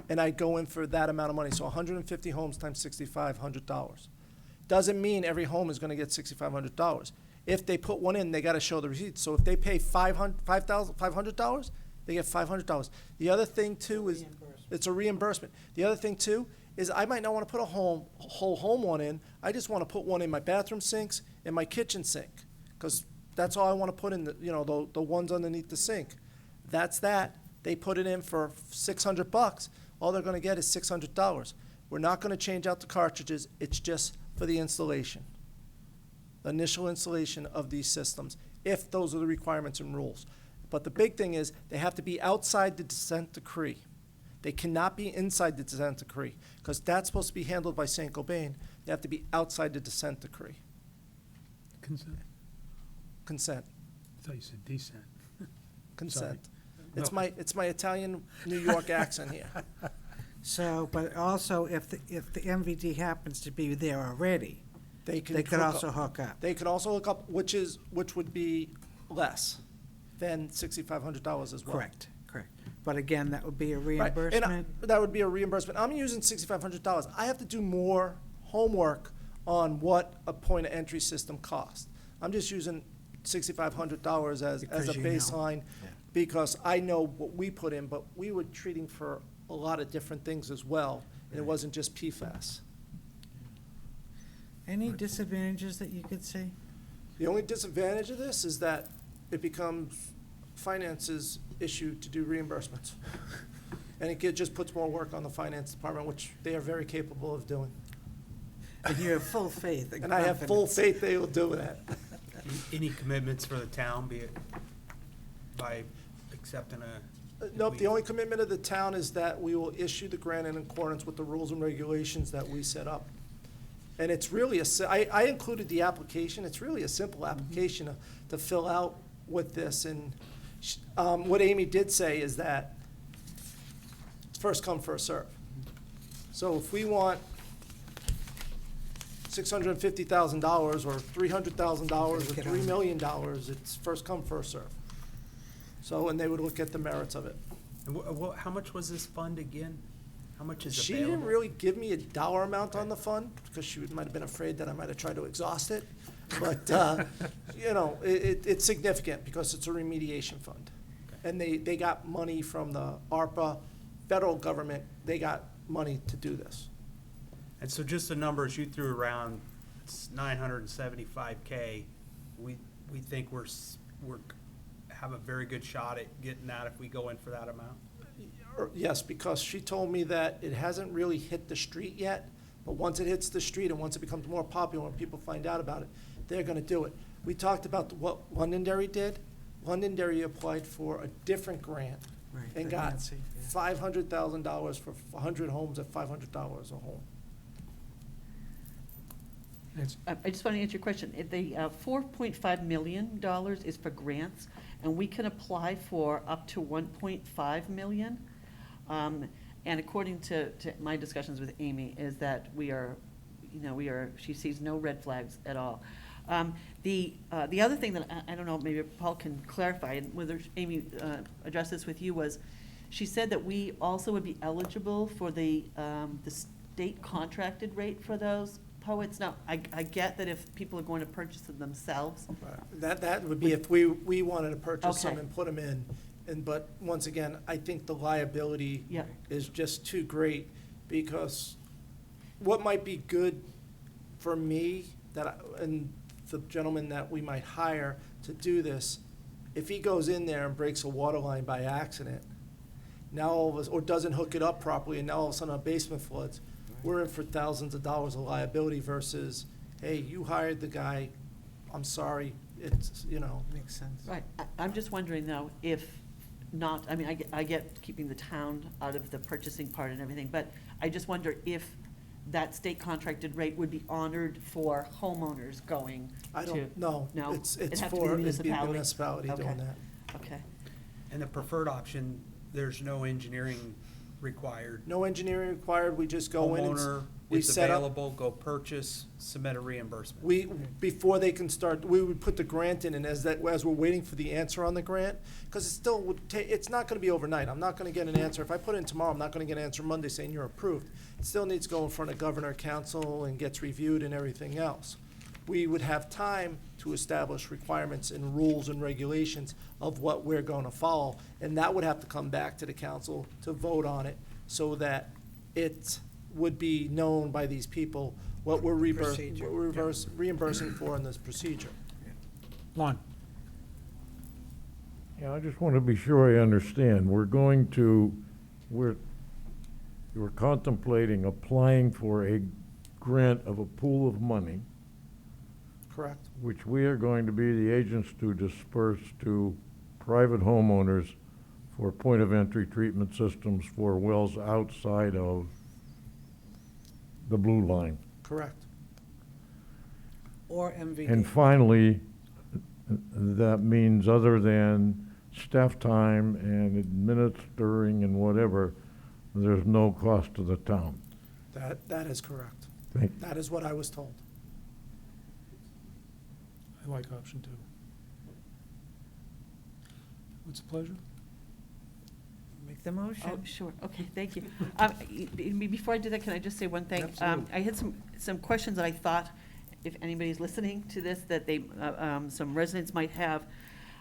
And I'd go in for that amount of money, so 150 homes times $6,500. Doesn't mean every home is going to get $6,500. If they put one in, they got to show the receipt. So if they pay $500, they get $500. The other thing, too, is it's a reimbursement. The other thing, too, is I might not want to put a whole home one in. I just want to put one in my bathroom sinks and my kitchen sink, because that's all I want to put in, the ones underneath the sink. That's that. They put it in for $600. All they're going to get is $600. We're not going to change out the cartridges. It's just for the installation, the initial installation of these systems, if those are the requirements and rules. But the big thing is they have to be outside the descent decree. They cannot be inside the descent decree, because that's supposed to be handled by St. Cobain. They have to be outside the descent decree. Consent. Consent. I thought you said descent. Consent. Sorry. It's my Italian New York accent here. So, but also if the MVD happens to be there already, They could They could hook also up. hook up. They could also hook up, which would be less than $6,500 as well. Correct, correct. But again, that would be a Right, and reimbursement. that would be a reimbursement. I'm using $6,500. I have to do more homework on what a point of entry system costs. I'm just using $6,500 as Because a you know. baseline Yeah. because I know what we put in, but we were treating for a lot of different things as well, and it wasn't just PFAS. Any disadvantages that you could see? The only disadvantage of this is that it becomes finance's issue to do reimbursements. And just puts more work on the finance department, which they are very capable of doing. And you have full faith and And I have full confidence. faith they will do that. Any commitments for the town, be it by accepting a? Nope, the only commitment of the town is that we will issue the grant in accordance with the rules and regulations that we set up. And it's really I included the application, it's really a simple application to fill out with this. And what Amy did say is that it's first come, first serve. So if we want $650,000 or $300,000 or Take it $3 on. million, it's first come, first serve. So, and they would look at the merits of it. And how much was this fund again? How much is She available? didn't really give me a dollar amount on the fund, because she might have been afraid that I might have tried to exhaust it. But, you know, it's significant, because it's a remediation fund. And they got money from the ARPA, federal government, they got money to do this. And so just the numbers you threw around, it's 975K. We think we're have a very good shot at getting that if we go in for that amount. Yes, because she told me that it hasn't really hit the street yet, but once it hits the street and once it becomes more popular and people find out about it, they're gonna do it. We talked about what Londonderry did. Londonderry applied for a different grant Right, and for got Nancy, yeah. $500,000 for 100 homes at $500 a home. I just want to answer your question. If the $4.5 million is for grants, and we can apply for up to $1.5 million. And according to my discussions with Amy, is that she sees no red flags at all. The other thing that I don't know, maybe Paul can clarify, and whether Amy addressed this with you, was she said that we also would be eligible for the state contracted rate for those poets. Now, I get that if people are going to purchase them themselves. That would be if we wanted to purchase them Okay. and put them in. But once again, I think the liability Yeah. is just too great, because what might be good for me and the gentleman that we might hire to do this, if he goes in there and breaks a water line by accident, now all of us, or doesn't hook it up properly, and now all of a sudden our basement floods, we're in for thousands of dollars of liability versus, hey, you hired the guy, I'm sorry, it's, Makes sense. Right, I'm just wondering though, if not, I mean, I get keeping the town out of the purchasing part and everything, but I just wonder if that state contracted rate would be honored for homeowners going to. I don't, no. No? It's It'd have to for, be it'd be the municipality doing Okay. that. Okay. And the preferred option, there's no engineering required. No engineering required, we just go in and Homeowner, we it's set up. available, go purchase, submit a reimbursement. Before they can start, we would put the grant in, and as we're waiting for the answer on the grant, because it still would take, it's not gonna be overnight. I'm not gonna get an answer. If I put it in tomorrow, I'm not gonna get an answer Monday saying you're approved. It still needs to go in front of governor, council, and gets reviewed and everything else. We would have time to establish requirements and rules and regulations of what we're gonna follow, and that would have to come back to the council to vote on it, so that it would be known by these people what we're Procedure, reimbursing for in this procedure. Lon? Yeah, I just want to be sure I understand. We're contemplating applying for a grant of a pool of money, Correct. which we are going to be the agents to disperse to private homeowners for point-of-entry treatment systems for wells outside of the blue line. Correct. Or MVD. And finally, that means other than staff time and administering and whatever, there's no cost to the town. That is correct. Thank- That is what I was told. I like option 2. What's the pleasure? Make the motion. Oh, sure, okay, thank you. Before I do that, can I just say one thing? Absolutely. I had some questions that I thought, if anybody's listening to this, that they, some residents might have.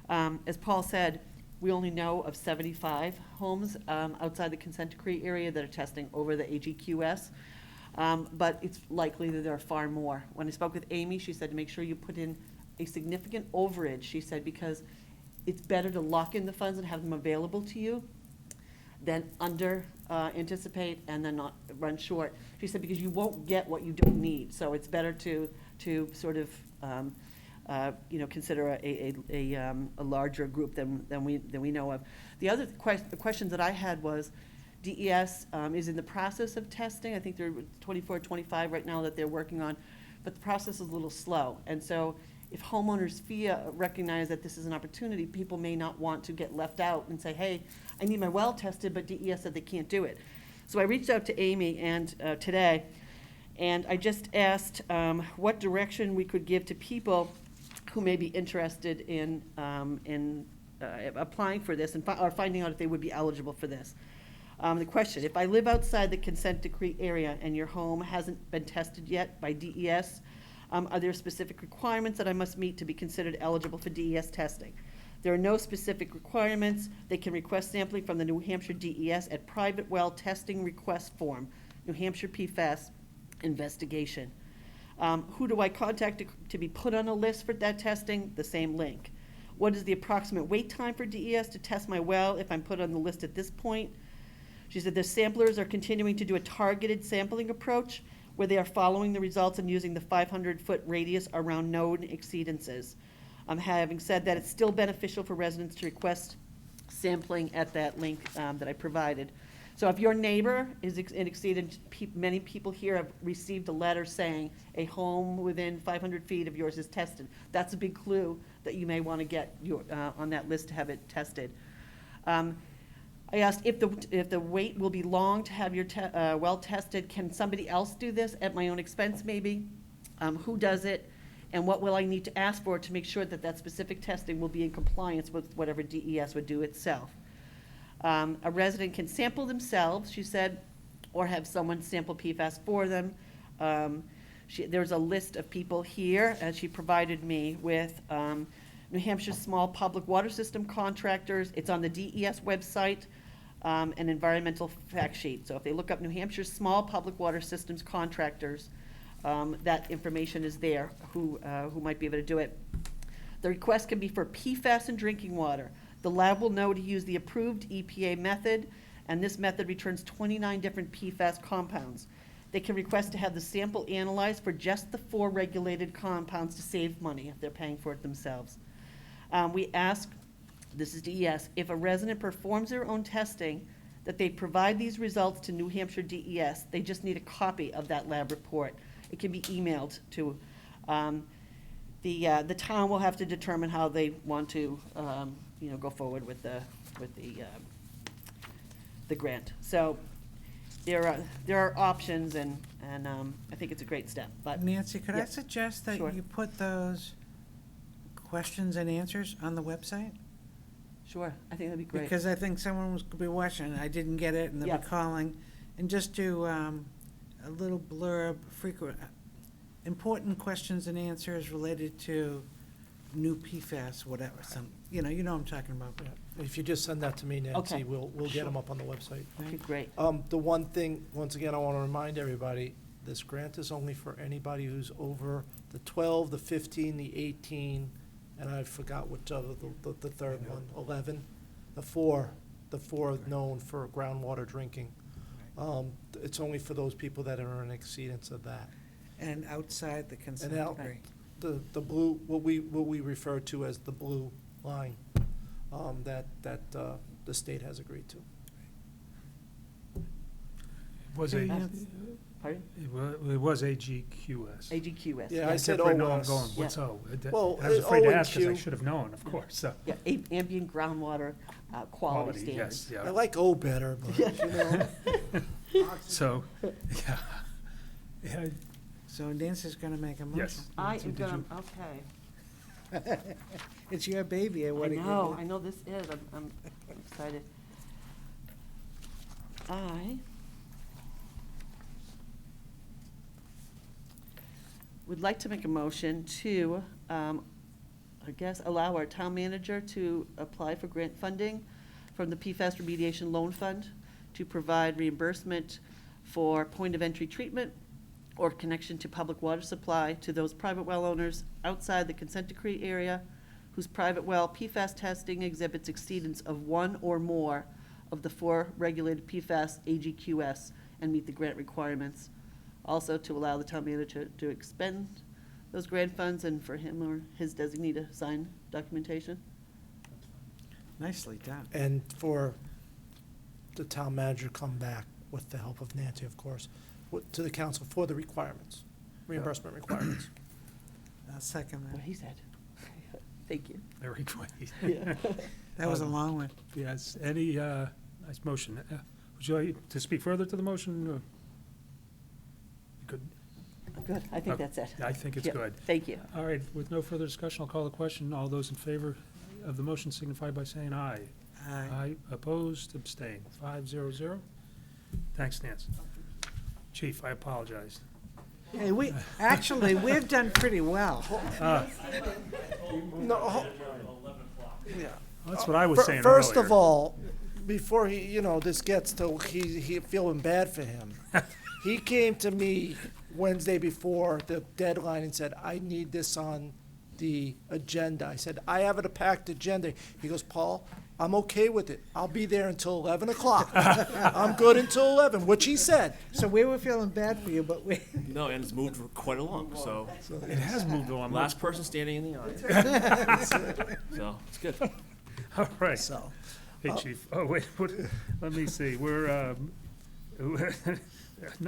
As Paul said, we only know of 75 homes outside the consent decree area that are testing over the AGQS. But it's likely that there are far more. When I spoke with Amy, she said to make sure you put in a significant overage, she said, because it's better to lock in the funds and have them available to you than under anticipate and then not run short. She said, because you won't get what you don't need, so it's better to sort of, consider a larger group than we know of. The other questions that I had was, DES is in the process of testing. I think they're 24, 25 right now that they're working on, but the process is a little slow. And so if homeowners recognize that this is an opportunity, people may not want to get left out and say, hey, I need my well tested, but DES said they can't do it. So I reached out to Amy today, and I just asked what direction we could give to people who may be interested in applying for this or finding out if they would be eligible for this. The question, if I live outside the consent decree area and your home hasn't been tested yet by DES, are there specific requirements that I must meet to be considered eligible for DES testing? There are no specific requirements. They can request sampling from the New Hampshire DES at private well testing request form, New Hampshire PFAS investigation. Who do I contact to be put on a list for that testing? The same link. What is the approximate wait time for DES to test my well if I'm put on the list at this point? She said the samplers are continuing to do a targeted sampling approach where they are following the results and using the 500-foot radius around known exceedances. Having said that, it's still beneficial for residents to request sampling at that link that I provided. So if your neighbor is an exceedant, many people here have received a letter saying a home within 500 feet of yours is tested. That's a big clue that you may want to get on that list to have it tested. I asked if the wait will be long to have your well tested. Can somebody else do this at my own expense maybe? Who does it? And what will I need to ask for to make sure that that specific testing will be in compliance with whatever DES would do itself? A resident can sample themselves, she said, or have someone sample PFAS for them. There's a list of people here, and she provided me with New Hampshire Small Public Water System Contractors. It's on the DES website, an environmental fact sheet. So if they look up New Hampshire Small Public Water Systems Contractors, that information is there, who might be able to do it. The request can be for PFAS in drinking water. The lab will know to use the approved EPA method, and this method returns 29 different PFAS compounds. They can request to have the sample analyzed for just the 4 regulated compounds to save money if they're paying for it themselves. We ask, this is DES, if a resident performs their own testing, that they provide these results to New Hampshire DES. They just need a copy of that lab report. It can be emailed to. The town will have to determine how they want to, go forward with the grant. So there are options, and I think it's a great step. But Nancy, could I yeah. suggest that Sure. you put those questions and answers on the website? Sure, I think that'd be great. Because I think someone could be watching, and I didn't get it, and they'll Yeah. be calling, and just do a little blurb, important questions and answers related to new PFAS, whatever, you know what I'm talking about. If you just send that to me, Nancy, Okay. we'll get them up on the website. Okay, great. The one thing, once again, I want to remind everybody, this grant is only for anybody who's over the 12, the 15, the 18, and I forgot which other, the third one, 11, the four known for groundwater drinking. It's only for those people that are in exceedance of that. And outside the consent And out, decree. the blue, what we refer to as the blue line, that the state has agreed to. Was Okay, a, yes. Pardon? it was AGQS. AGQS. Yeah, I said Right now I'm OS. going, what's Yeah. O? Well, I was afraid to O and ask because I Q. should have known, of course, so. Yeah, ambient groundwater quality standards. Yes, I yeah. like O better, but, So, yeah. Yeah, So Nancy's gonna make a motion. yes. I So am did gonna, you- okay. It's your baby, I I want to know this is, I'm excited. I would like to make a motion to, I guess, allow our town manager to apply for grant funding from the PFAS Remediation Loan Fund to provide reimbursement for point-of-entry treatment or connection to public water supply to those private well owners outside the consent decree area whose private well PFAS testing exhibits exceedance of one or more of the 4 regulated PFAS AGQS and meet the grant requirements. Also, to allow the town manager to expend those grant funds and for him or his designee to sign documentation. Nicely done. And for the town manager to come back with the help of Nancy, of course, to the council for the requirements, reimbursement requirements. I'll second What that. he said. Thank you. Very quick. Yeah. That was a long one. Yes, any, nice motion. Would you like to speak further to the motion? Good. Good, I think that's it. I think it's Yeah, good. Thank you. All right, with no further discussion, I'll call the question. All those in favor of the motion signify by saying aye. Aye. Opposed, abstained, 5-0-0. Thanks, Nance. Chief, I apologize. Hey, actually, we've done pretty well. No, yeah. That's what I was saying First earlier. of all, before this gets to, he feeling bad for him. He came to me Wednesday before the deadline and said, I need this on the agenda. I said, I have a packed agenda. He goes, Paul, I'm okay with it. I'll be there until 11 o'clock. I'm good until 11, which he said. So we were feeling bad for you, but we. No, and it's moved quite along, so. It has moved on. Last person standing in the audience. So, it's good. All right. So, Hey, Chief. Oh, wait, let me see. We're,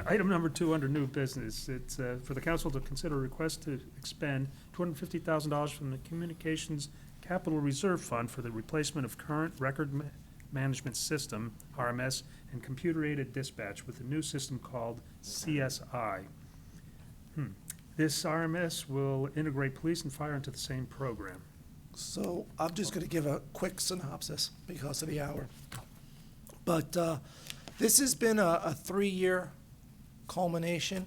item number 2 under new business. It's for the council to consider a request to expend $250,000 from the Communications Capital Reserve Fund for the replacement of current record management system, RMS, and computer-aided dispatch with a new system called CSI. This RMS will integrate police and fire into the same program. So I'm just going to give a quick synopsis because of the hour. But this has been a 3-year culmination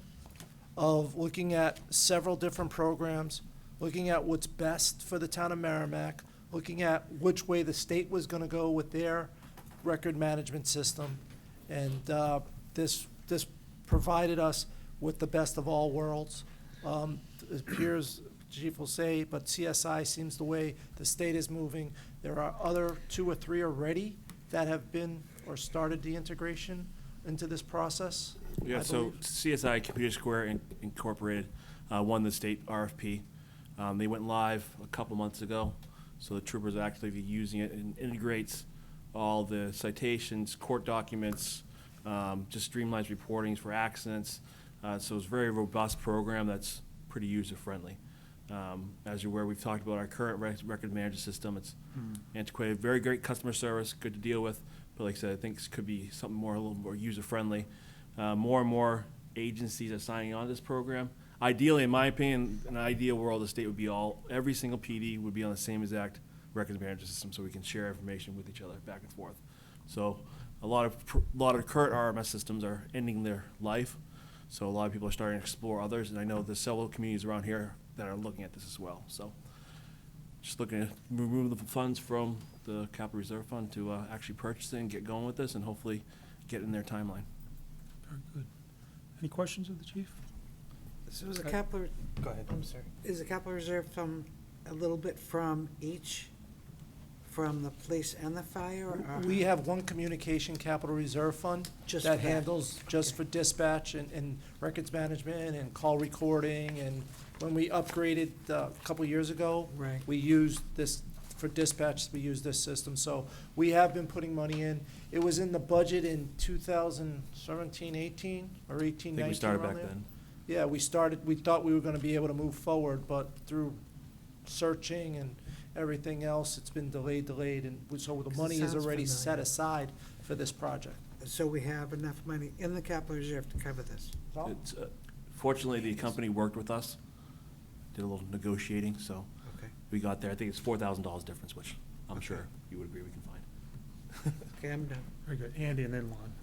of looking at several different programs, looking at what's best for the town of Merrimack, looking at which way the state was going to go with their record management system. And this provided us with the best of all worlds. It appears, Chief will say, but CSI seems the way the state is moving. There are other 2 or 3 already that have been or started the integration into this process. Yeah, I so believe. CSI Computer Square Incorporated won the state RFP. They went live a couple months ago, so the troopers are actively using it and integrates all the citations, court documents, just streamlines reportings for accidents. So it's a very robust program that's pretty user-friendly. As you're aware, we've talked about our current record management system. It's antiquated, very great customer service, good to deal with. But like I said, I think this could be something a little more user-friendly. More and more agencies are signing on to this program. Ideally, in my opinion, in an ideal world, the state would be every single PD would be on the same exact records management system, so we can share information with each other back and forth. So a lot of current RMS systems are ending their life. So a lot of people are starting to explore others, and I know there's several communities around here that are looking at this as well. So just looking to remove the funds from the Capital Reserve Fund to actually purchase it and get going with this and hopefully get in their timeline. Very good. Any questions of the chief? So is the capital. Go ahead. I'm sorry. Is the capital reserve from a little bit from each, from the police and the fire? Or? We have one communication capital reserve fund Just that for that. handles just for dispatch and records management and call recording. And when we upgraded a couple years ago, Right. we used this for dispatch. We used this system. So we have been putting money in. It was in the budget in 2017, 18, or 18, I think 19. we started around back there. then. Yeah, we started. We thought we were going to be able to move forward, but through searching and everything else, it's been delayed, and so the 'Cause it money is sounds already set familiar. aside for this project. So we have enough money in the capital reserve to cover this. Fortunately, the company worked with us, did a little negotiating, so Okay. we got there. I think it's $4,000 difference, which I'm sure you would agree we can find. Okay, I'm done. Very good. Andy and then Lon.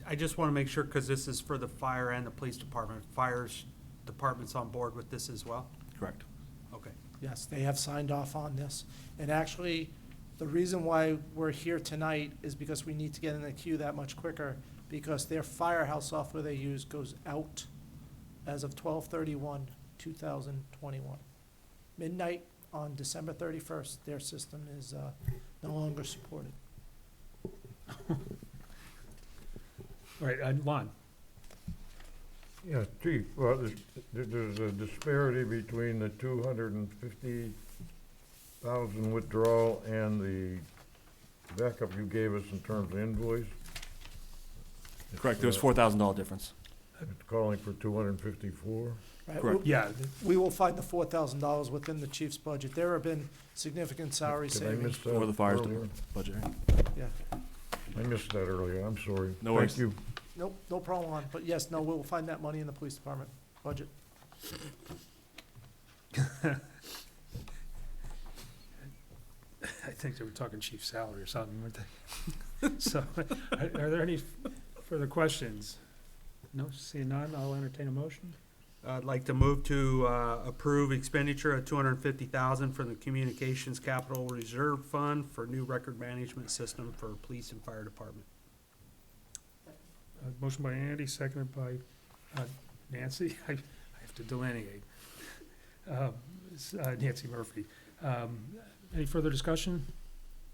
I just want to make sure, because this is for the fire and the police department. Fire's department's on board with this as well? Correct. Okay. Yes, they have signed off on this. And actually, the reason why we're here tonight is because we need to get in the queue that much quicker, because their firehouse software they use goes out as of 12/31/2021. Midnight on December 31st, their system is no longer supported. All right, Lon. Yeah, Chief, well, there's a disparity between the 250,000 withdrawal and the backup you gave us in terms of invoice. Correct, there was $4,000 difference. It's calling for 254. Right, Correct. we- Yeah. We will find the $4,000 within the chief's budget. There have been significant salary Did I savings. miss that Or the fire's earlier? budget. Yeah, I missed that earlier, I'm sorry. No worries. Thank you. nope, no problem on, but yes, no, we will find that money in the police department budget. I think they were talking chief salary or something, weren't they? So, are there any further questions? No, seeing none, I'll entertain a motion. I'd like to move to approve expenditure of $250,000 from the Communications Capital Reserve Fund for new record management system for police and fire department. Motion by Andy, seconded by Nancy. I have to delineate. Nancy Murphy. Any further discussion?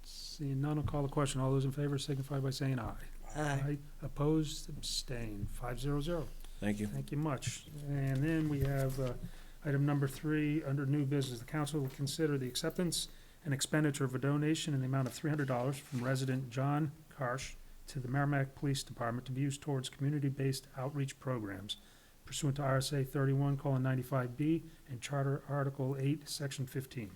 Seeing none, I'll call the question. All those in favor signify by saying aye. Aye. Opposed, abstained, 500. Thank you. Thank you much. And then we have item number 3, under new business. The council will consider the acceptance and expenditure of a donation in the amount of $300 from resident John Karsh to the Merrimack Police Department to be used towards community-based outreach programs pursuant to RSA 31:95B and Charter Article 8, Section 15.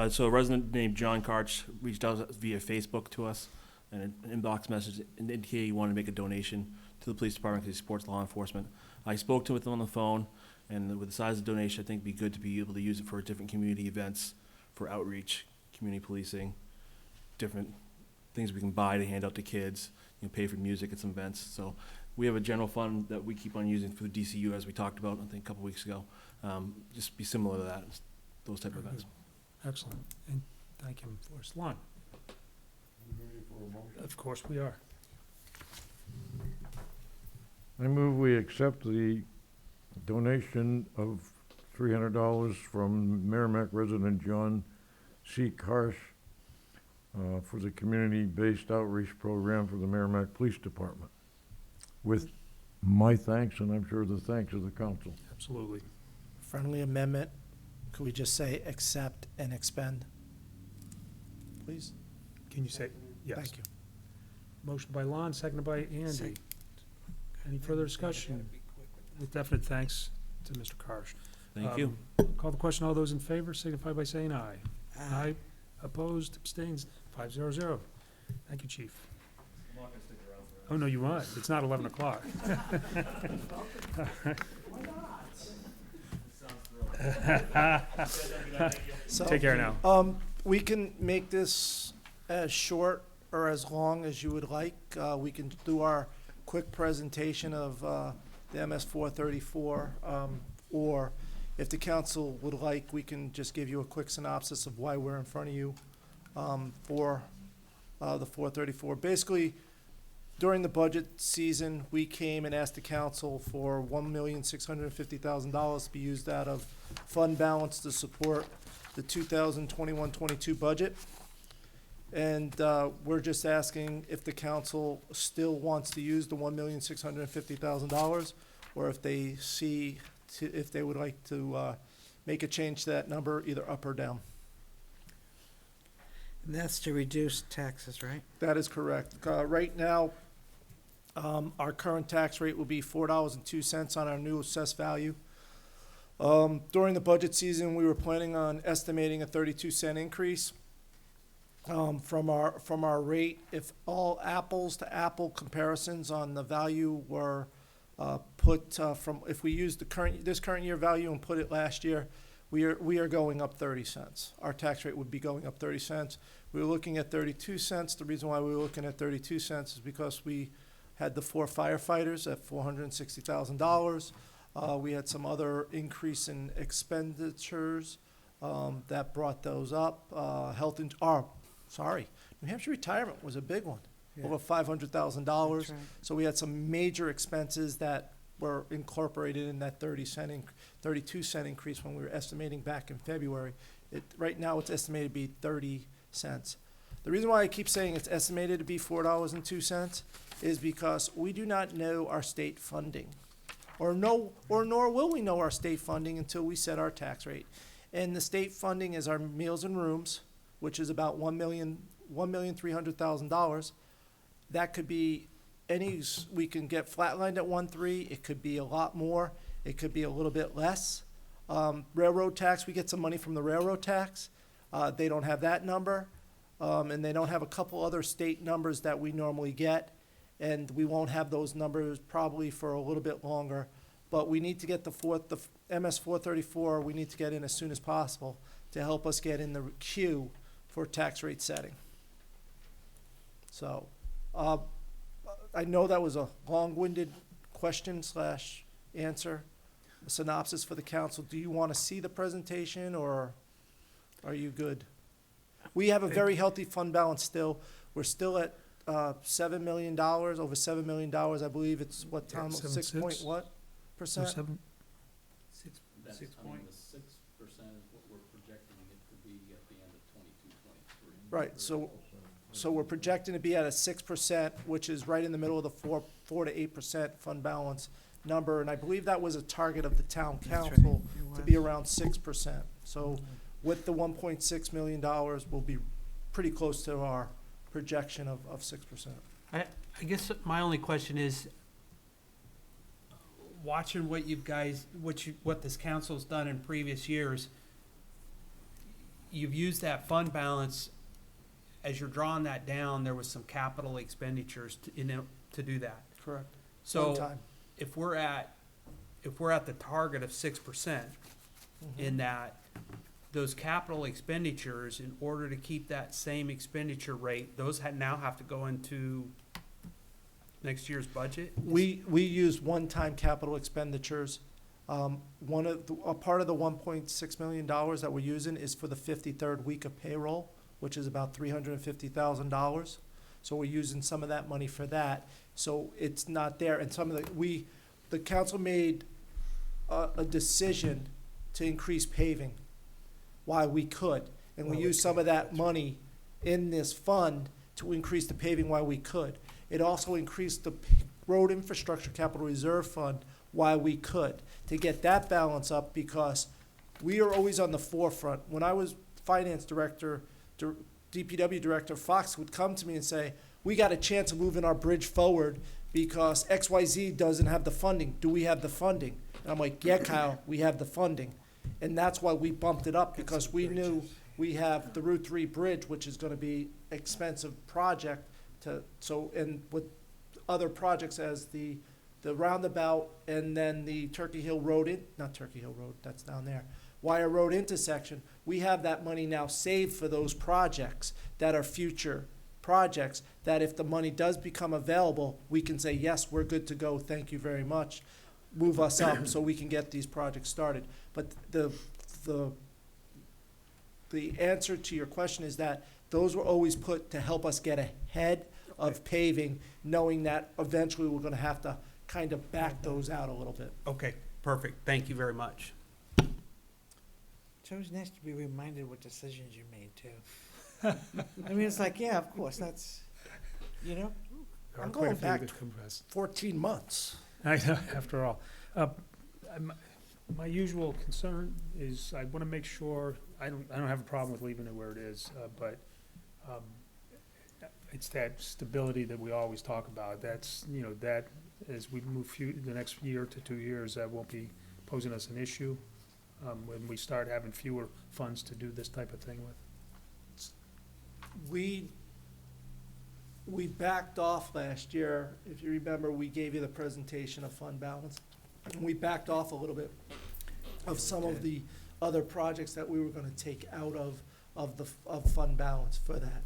So a resident named John Karch reached out via Facebook to us, and an inbox message indicated he wanted to make a donation to the police department because he supports law enforcement. I spoke to him on the phone, and with the size of the donation, I think it'd be good to be able to use it for different community events, for outreach, community policing, different things we can buy to hand out to kids, pay for music at some events. So we have a general fund that we keep on using for the DCU, as we talked about, I think, a couple weeks ago. Just be similar to that, those type of events. Excellent. And thank him for us. Lon? Of course we are. I move we accept the donation of $300 from Merrimack resident John C. Karsh for the community-based outreach program for the Merrimack Police Department. With my thanks, and I'm sure the thanks of the council. Absolutely. Friendly amendment, could we just say accept and expend? Please? Can you say, yes? Thank you. Motion by Lon, seconded by Andy. Any further discussion? With definite thanks to Mr. Karsh. Thank you. Call the question. All those in favor signify by saying aye. Aye. Opposed, abstains, 500. Thank you, Chief. I'm not gonna stick around for Oh, no, you might. It's not 11 o'clock. So, Take care now. We can make this as short or as long as you would like. We can do our quick presentation of the MS 434, or if the council would like, we can just give you a quick synopsis of why we're in front of you for the 434. Basically, during the budget season, we came and asked the council for $1,650,000 to be used out of fund balance to support the 2021-22 budget. And we're just asking if the council still wants to use the $1,650,000, or if they see, if they would like to make a change to that number, either up or down. And that's to reduce taxes, right? That is correct. Right now, our current tax rate will be $4.02 on our new assessed value. During the budget season, we were planning on estimating a 32-cent increase from our rate. If all apples to apple comparisons on the value were put from, if we used this current year value and put it last year, we are going up 30 cents. Our tax rate would be going up 30 cents. We were looking at 32 cents. The reason why we were looking at 32 cents is because we had the 4 firefighters at $460,000. We had some other increase in expenditures that brought those up. New Hampshire retirement was a big one, over $500,000. That's right. So we had some major expenses that were incorporated in that 32 cent increase when we were estimating back in February. Right now, it's estimated to be 30 cents. The reason why I keep saying it's estimated to be $4.02 is because we do not know our state funding, nor will we know our state funding until we set our tax rate. And the state funding is our meals and rooms, which is about $1,300,000. That could be we can get flatlined at 1.3. It could be a lot more. It could be a little bit less. Railroad tax, we get some money from the railroad tax. They don't have that number. And they don't have a couple other state numbers that we normally get. And we won't have those numbers probably for a little bit longer. But we need to get the MS 434, we need to get in as soon as possible to help us get in the queue for tax rate setting. So, I know that was a long-winded question/answer, a synopsis for the council. Do you want to see the presentation, or are you good? We have a very healthy fund balance still. We're still at $7 million, over $7 million, I believe. It's what, Tom, 6 point what percent? 7. 6 The 6% point. is what we're projecting it to be at the end of 22, 23. Right, so we're projecting to be at a 6%, which is right in the middle of the 4 to 8% fund balance number, and I believe that was a target of the town council to be around 6%. So with the $1.6 million, we'll be pretty close to our projection of 6%. I guess my only question is, watching what what this council's done in previous years, you've used that fund balance. As you're drawing that down, there was some capital expenditures to do that. Correct. So One time. if we're at the target of 6%, in that those capital expenditures, in order to keep that same expenditure rate, those now have to go into next year's budget? We use one-time capital expenditures. A part of the $1.6 million that we're using is for the 53rd week of payroll, which is about $350,000. So we're using some of that money for that. So it's not there. And the council made a decision to increase paving while we could. And we used some of that money in this fund to increase the paving while we could. It also increased the road infrastructure capital reserve fund while we could, to get that balance up, because we are always on the forefront. When I was finance director, DPW director, Fox would come to me and say, we got a chance of moving our bridge forward because XYZ doesn't have the funding. Do we have the funding? And I'm like, yeah, Kyle, we have the funding. And that's why we bumped it up, because we knew we have the Route 3 bridge, which is gonna be expensive project and with other projects as the roundabout, and then the Turkey Hill Road not Turkey Hill Road, that's down there, Wire Road intersection, we have that money now saved for those projects that are future projects, that if the money does become available, we can say, yes, we're good to go, thank you very much, move us up so we can get these projects started. But the answer to your question is that those were always put to help us get ahead of paving, knowing that eventually we're gonna have to kind of back those out a little bit. Okay, perfect. Thank you very much. It's always nice to be reminded what decisions you made, too. I mean, it's like, yeah, of course, that's, you know? I'm going back 14 months. I know, after all. My usual concern is I want to make sure, I don't have a problem with leaving it where it is, but it's that stability that we always talk about. That's, that as we move the next year to 2 years, that won't be posing us an issue when we start having fewer funds to do this type of thing with. We backed off last year. If you remember, we gave you the presentation of fund balance. We backed off a little bit of some of the other projects that we were gonna take out of fund balance for that,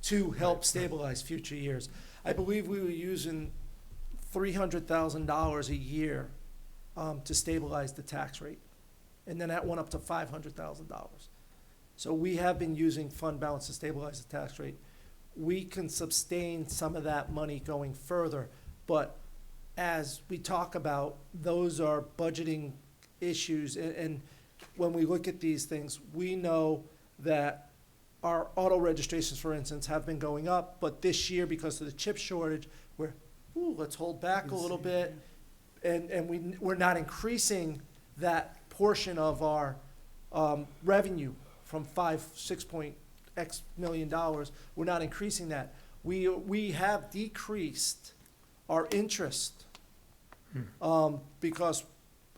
to help stabilize future years. I believe we were using $300,000 a year to stabilize the tax rate. And then that went up to $500,000. So we have been using fund balance to stabilize the tax rate. We can sustain some of that money going further, but as we talk about, those are budgeting issues. And when we look at these things, we know that our auto registrations, for instance, have been going up, but this year, because of the chip shortage, let's hold back a little bit. And we're not increasing that portion of our revenue from 6 million dollars. We're not increasing that. We have decreased our interest because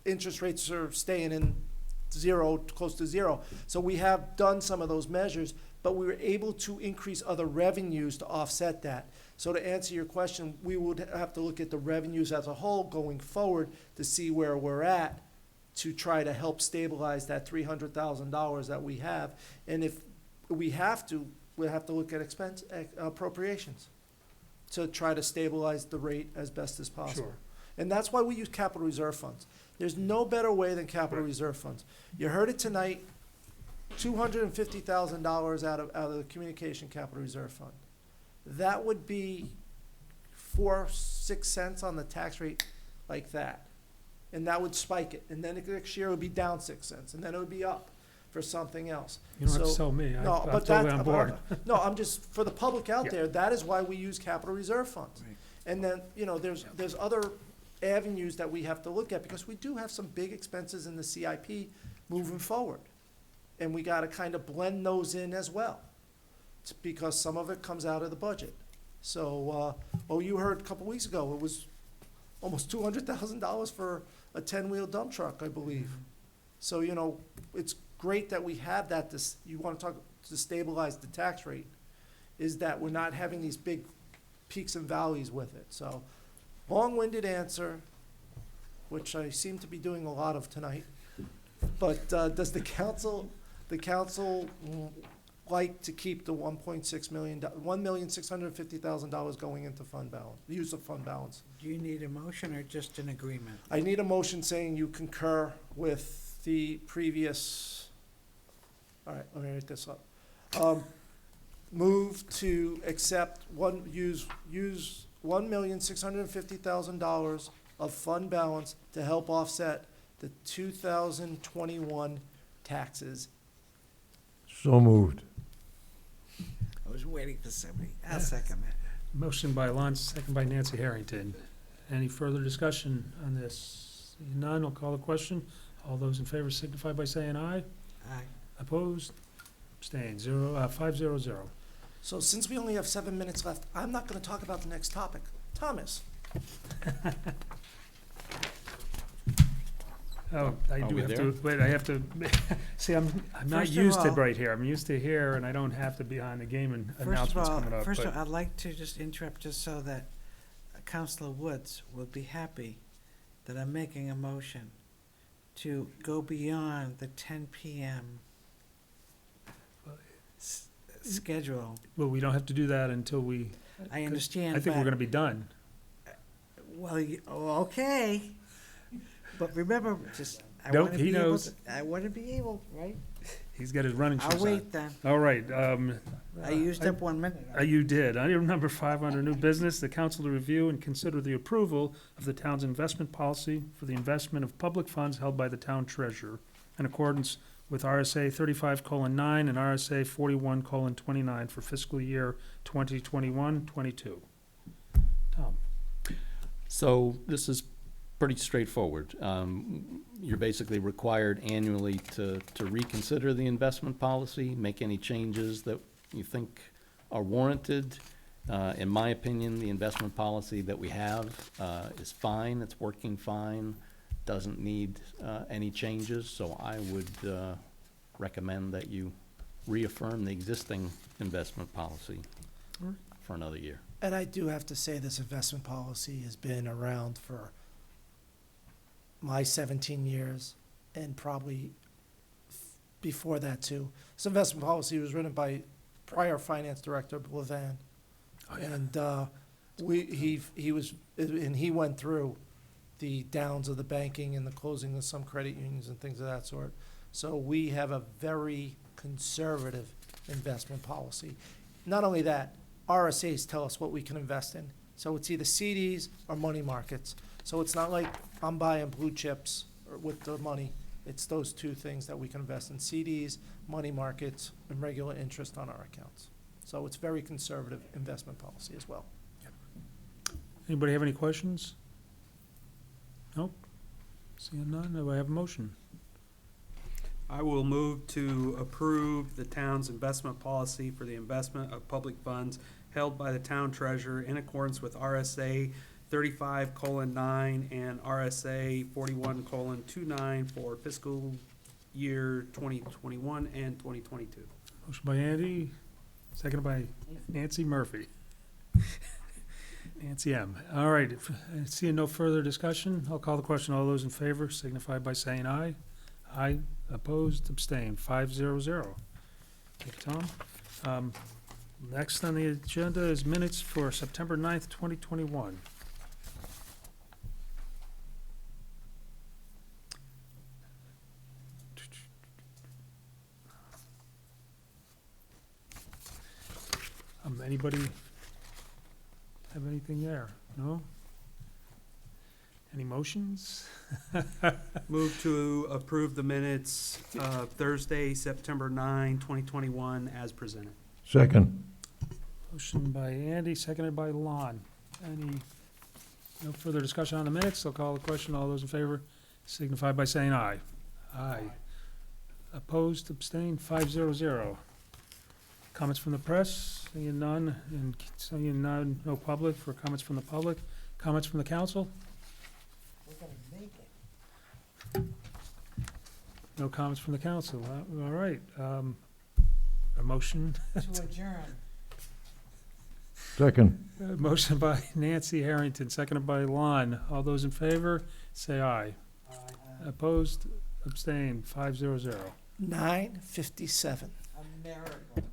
interest rates are staying in zero, close to zero. So we have done some of those measures, but we were able to increase other revenues to offset that. So to answer your question, we would have to look at the revenues as a whole going forward to see where we're at, to try to help stabilize that $300,000 that we have. And if we have to, we'll have to look at expense appropriations to try to stabilize the rate as best as possible. Sure. And that's why we use capital reserve funds. There's no better way than capital reserve funds. You heard it tonight, $250,000 out of the communication capital reserve fund. That would be 4-6 cents on the tax rate, like that. And that would spike it. And then next year it would be down 6 cents, and then it would be up for something else. You don't have to So- tell me. No, I'm but totally that's- on board. No, I'm just, for the public out Yeah. there, that is why we use capital reserve funds. And then, there's other avenues that we have to look at, because we do have some big expenses in the CIP moving forward. And we gotta kind of blend those in as well, because some of it comes out of the budget. So, you heard a couple weeks ago, it was almost $200,000 for a 10-wheel dump truck, I believe. So, it's great that we have that, you wanna talk to stabilize the tax rate, is that we're not having these big peaks and valleys with it. So, long-winded answer, which I seem to be doing a lot of tonight. But does the council like to keep the $1,650,000 going into fund balance, use of fund balance? Do you need a motion or just an agreement? I need a motion saying you concur with the previous, all right, let me write this up. Move to accept use $1,650,000 of fund balance to help offset the 2021 taxes. So moved. I was waiting for somebody. I'll second that. Motion by Lon, second by Nancy Harrington. Any further discussion on this? Seeing none, I'll call the question. All those in favor signify by saying aye. Aye. Opposed? Abstained. 500. So since we only have 7 minutes left, I'm not gonna talk about the next topic. Thomas? Oh, I do we have there? to, wait, I have to, see, I'm not First of used to all- right here. I'm used to here, and I don't have to be on the game and announcements coming up. First of but- all, I'd like to just interrupt just so that Councilor Woods will be happy that I'm making a motion to go beyond the 10 PM schedule. Well, we don't have to do that until we. I understand, I think we're but- gonna be done. Well, okay. But remember, I Nope, want to he be able knows. to, I want to be able, right? He's got his running shoes I'll on. wait then. All right. I used up 1 minute. You did. Item number 5 under new business, the council to review and consider the approval of the town's investment policy for the investment of public funds held by the town treasurer in accordance with RSA 35:9 and RSA 41:29 for fiscal year 2021-22. Tom? So this is pretty straightforward. You're basically required annually to reconsider the investment policy, make any changes that you think are warranted. In my opinion, the investment policy that we have is fine, it's working fine, doesn't need any changes, so I would recommend that you reaffirm the existing investment policy for another year. And I do have to say, this investment policy has been around for my 17 years and probably before that too. This investment policy was written by prior finance director Levan. And he went through the downs of the banking and the closing of some credit unions and things of that sort. So we have a very conservative investment policy. Not only that, RSAs tell us what we can invest in. So it's either CDs or money markets. So it's not like I'm buying blue chips or with the money. It's those two things that we can invest in: CDs, money markets, and regular interest on our accounts. So it's very conservative investment policy as well. Anybody have any questions? Nope. Seeing none, do I have a motion? I will move to approve the town's investment policy for the investment of public funds held by the town treasurer in accordance with RSA 35:9 and RSA 41:29 for fiscal year 2021 and 2022. Motion by Andy, seconded by Nancy Murphy. Nancy M. All right, seeing no further discussion, I'll call the question. All those in favor signify by saying aye. Aye, opposed, abstained, 5-0-0. Thank you, Tom. Next on the agenda is minutes for September 9th, 2021. Anybody have anything there? No? Any motions? Move to approve the minutes of Thursday, September 9, 2021, as presented. Second. Motion by Andy, seconded by Lon. No further discussion on the minutes? I'll call the question. All those in favor signify by saying aye. Aye. Opposed, abstained, 5-0-0. Comments from the press? Seeing none, and seeing none, no public for comments from the public. Comments from the council? We're gonna make it. No comments from the council. All right. A motion? To adjourn. Second. Motion by Nancy Harrington, seconded by Lon. All those in favor, say aye. Aye. Opposed, abstained, 5-0-0. 9:57. A miracle.